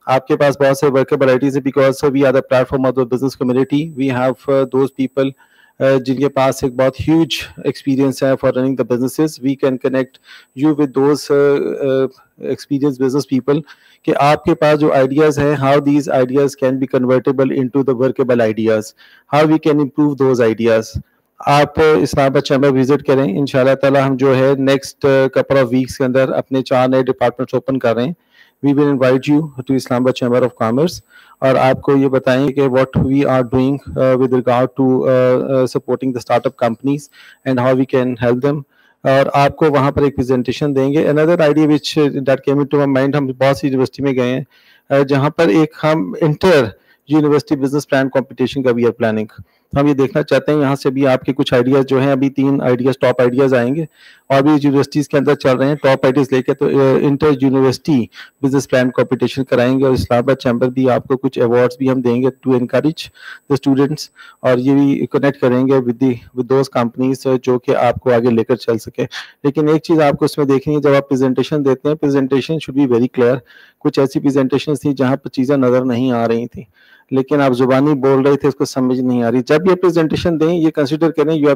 आपके पास बहुत से workable ideas है because we are the platform of the business community. We have those people जिनके पास एक बहुत huge experience है for running the businesses. We can connect you with those experienced business people कि आपके पास जो ideas हैं, how these ideas can be convertible into the workable ideas, how we can improve those ideas. आप Islamabad chamber visit करें, इंशाल्लाह ताला हम जो है next couple of weeks के अंदर अपने 4 नए डिपार्टमेंट्स ओपन कर रहे हैं. We will invite you to Islamabad Chamber of Commerce और आपको ये बताएंगे कि what we are doing with regard to supporting the startup companies and how we can help them. और आपको वहाँ पर एक प्रेजेंटेशन देंगे. Another idea which that came into my mind, हम बहुत सी यूनिवर्सिटी में गए हैं जहाँ पर एक हम inter university business plan competition का वी आर प्लानिंग। हम ये देखना चाहते हैं यहाँ से भी आपके कुछ आइडियाज जो हैं, अभी 3 आइडियाज टॉप आइडियाज आएंगे और भी यूनिवर्सिटीज़ के अंदर चल रहे हैं टॉप आइडियाज लेके, तो inter university business plan competition कराएंगे और इस्लामाबाद चैम्बर भी आपको कुछ अवार्ड्स भी हम देंगे टू एनकरेज द स्टूडेंट्स, और ये भी कनेक्ट करेंगे विद दोज कंपनीज जो कि आपको आगे लेकर चल सके। लेकिन एक चीज़ आपको इसमें देखनी है, जब आप प्रेजेंटेशन देते हैं, presentation should be very clear. कुछ ऐसी प्रेजेंटेशन थी जहाँ पर चीज़ें नज़र नहीं आ रही थी, लेकिन आप जुबानी बोल रहे थे, उसको समझ नहीं आ रही। जब ये प्रेजेंटेशन दें, ये कंसिडर करें you are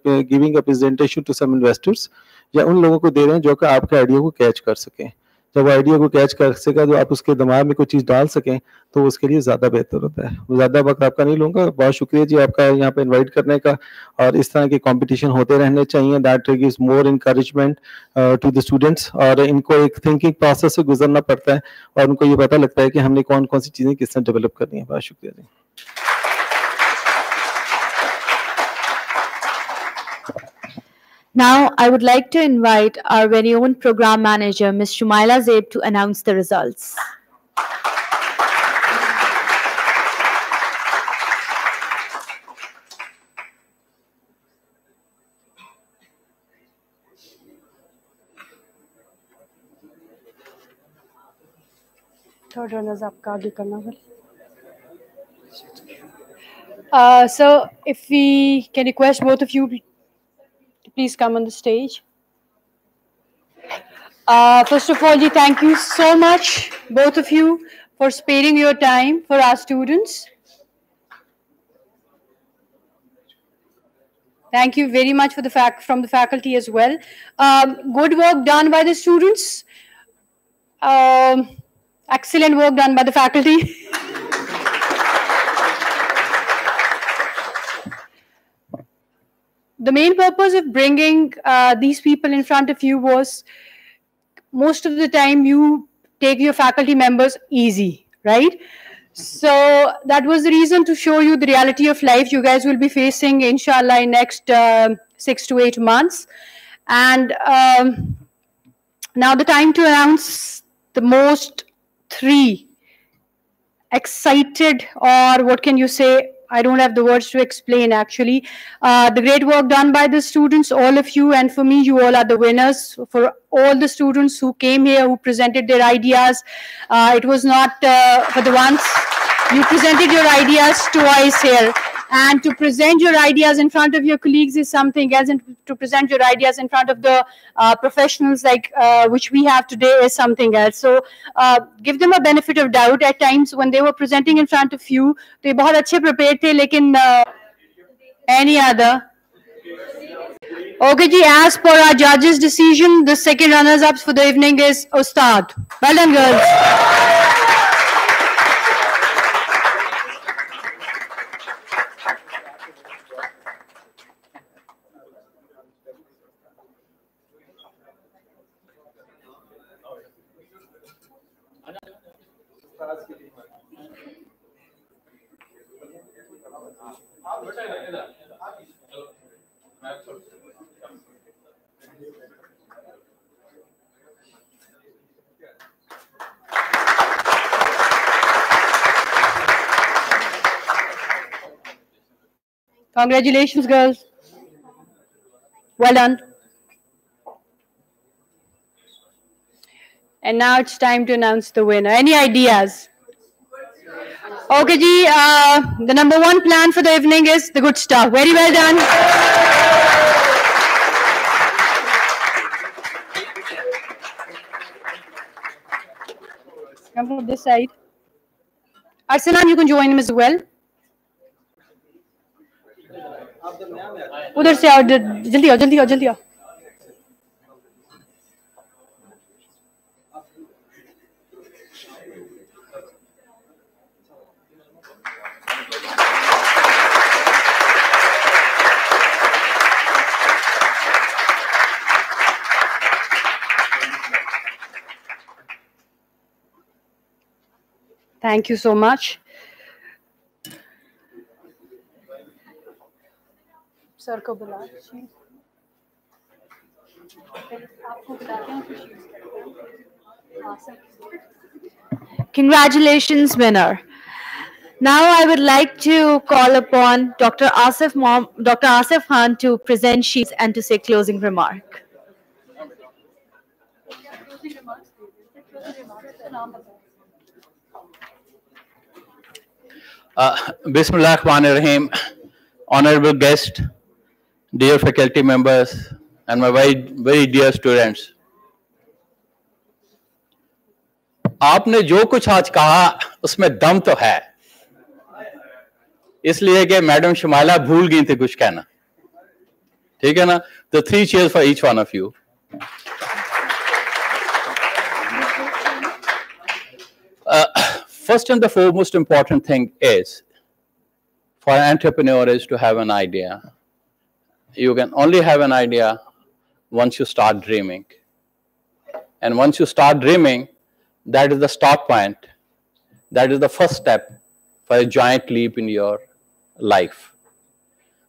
giving a presentation to some investors, या उन लोगों को दे रहे हैं जो कि आपके आइडिया को कैच कर सकें। जब वो आइडिया को कैच कर सकेगा, तो आप उसके दिमाग में कोई चीज़ डाल सकें, तो उसके लिए ज़्यादा बेहतर होता है। ज़्यादा वक्त आपका नहीं लूँगा, बहुत शुक्रिया जी आपका यहाँ पे इनवाइट करने का, और इस तरह के कंपटीशन होते रहने चाहिए। That gives more encouragement to the students, और इनको एक थिंकिंग प्रोसेस से गुजरना पड़ता है और उनको ये पता लगता है कि हमने कौन कौन सी चीज़ें किस तरह डेवलप करनी है। बहुत शुक्रिया जी। Now, I would like to invite our very own program manager, Ms. Shumaila ZAB, to announce the results. Third runners up का आगे करना है। So, if we can request both of you to please come on the stage. First of all, thank you so much, both of you, for sparing your time for our students. Thank you very much for from the faculty as well. Good work done by the students. Excellent work done by the faculty. The main purpose of bringing these people in front of you was, most of the time you take your faculty members easy, right? So that was the reason to show you the reality of life you guys will be facing, inshallah, in next 6 to 8 months. And now the time to announce the most 3 excited, or what can you say, I don't have the words to explain actually. The great work done by the students, all of you, and for me, you all are the winners. For all the students who came here, who presented their ideas, it was not for the ones, you presented your ideas twice here. And to present your ideas in front of your colleagues is something else, and to present your ideas in front of the professionals like which we have today is something else. So give them a benefit of doubt. At times when they were presenting in front of you, they बहुत अच्छे prepared थे, लेकिन any other. Okay ji, as per our judges' decision, the second runners-up for the evening is Ustad. Well done, girls. Congratulations, girls. Well done. And now it's time to announce the winner. Any ideas? Okay, ji, the number 1 plan for the evening is the good stuff. Very well done. Come from this side. Arsalan, you can join him as well. उधर से आओ, जल्दी आओ, जल्दी आओ, जल्दी आओ. Thank you so much. Sir को बुला, आपको बुलाते हैं। Congratulations, winner. Now I would like to call upon Dr. Asif Khan to present sheets and to say closing remark. Bismillah Rahman Rahim, honorable guest, dear faculty members, and my very dear students. आपने जो कुछ आज कहा उसमें दम तो है, इसलिए कि मैडम शमाला भूल गई थी कुछ कहना, ठीक है ना? तो 3 cheers for each one of you. First and the foremost important thing is for an entrepreneur is to have an idea. You can only have an idea once you start dreaming. And once you start dreaming, that is the start point. That is the first step for a giant leap in your life.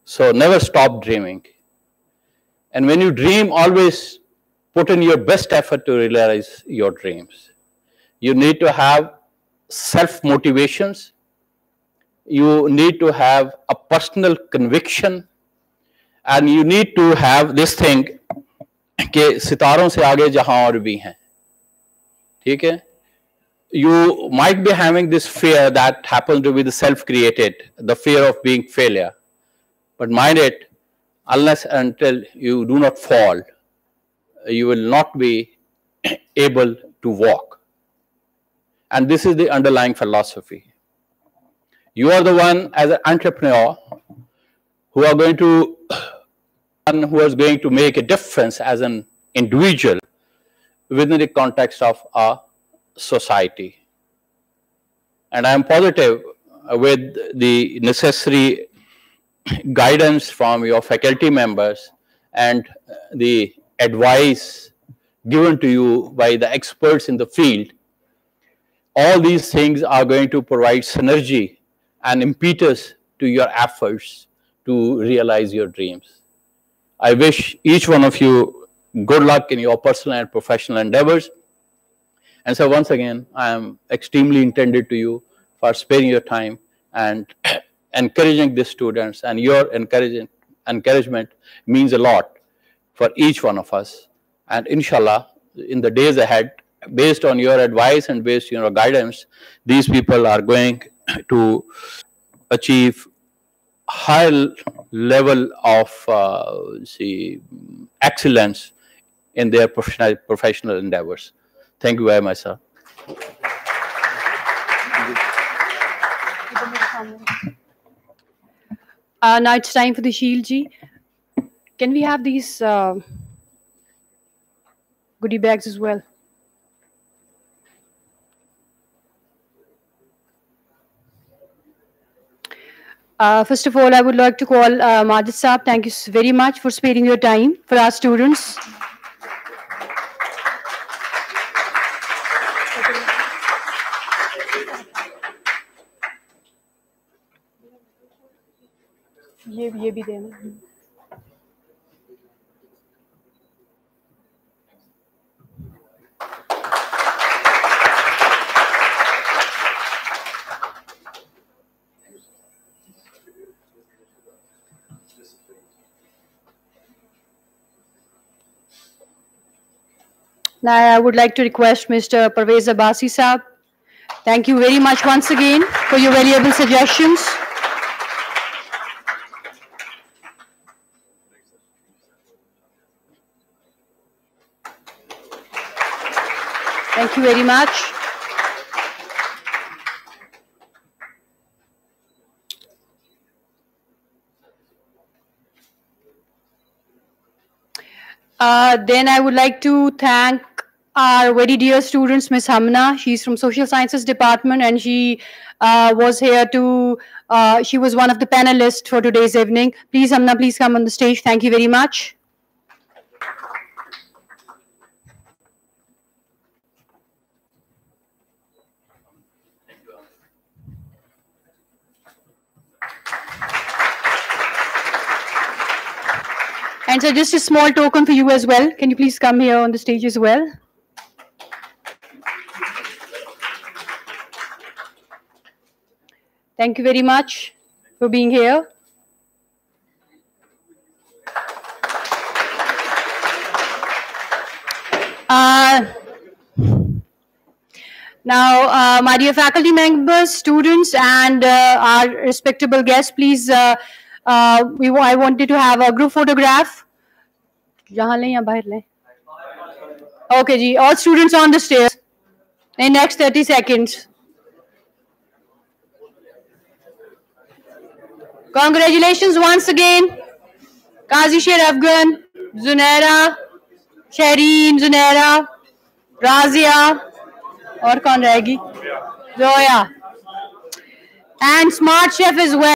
So never stop dreaming. And when you dream, always put in your best effort to realize your dreams. You need to have self-motivations. You need to have a personal conviction. And you need to have this thing कि सितारों से आगे जहां और भी हैं, ठीक है? You might be having this fear that happens to be the self-created, the fear of being failure. But mind it, unless until you do not fall, you will not be able to walk. And this is the underlying philosophy. You are the one as an entrepreneur who is going to make a difference as an individual within the context of a society. And I am positive with the necessary guidance from your faculty members and the advice given to you by the experts in the field, all these things are going to provide synergy and impetus to your efforts to realize your dreams. I wish each one of you good luck in your personal and professional endeavors. And so once again, I am extremely indebted to you for sparing your time and encouraging the students, and your encouragement means a lot for each one of us. And inshallah, in the days ahead, based on your advice and based on your guidance, these people are going to achieve high level of excellence in their professional endeavors. Thank you very much, sir. Now it's time for the Shield Ji. Can we have these goodie bags as well? First of all, I would like to call Majid Saab. Thank you very much for sparing your time for our students. ये भी देना. Now I would like to request Mr. Parvez Abbasi Saab. Thank you very much once again for your valuable suggestions. Thank you very much. Then I would like to thank our very dear students, Ms. Hamna. She's from Social Sciences Department, and she was here to, she was one of the panelists for today's evening. Please, Hamna, please come on the stage. Thank you very much. And so just a small token for you as well. Can you please come here on the stage as well? Thank you very much for being here. Now, my dear faculty members, students, and our respectable guests, please, I wanted to have a group photograph. Okay, ji, all students on the stairs in next 30 seconds. Congratulations once again, Qazi Sher Afghan, Zunaira, Shireen, Zunaira, Razia, और कौन रहेगी? Zoya. And Smart Chef as well.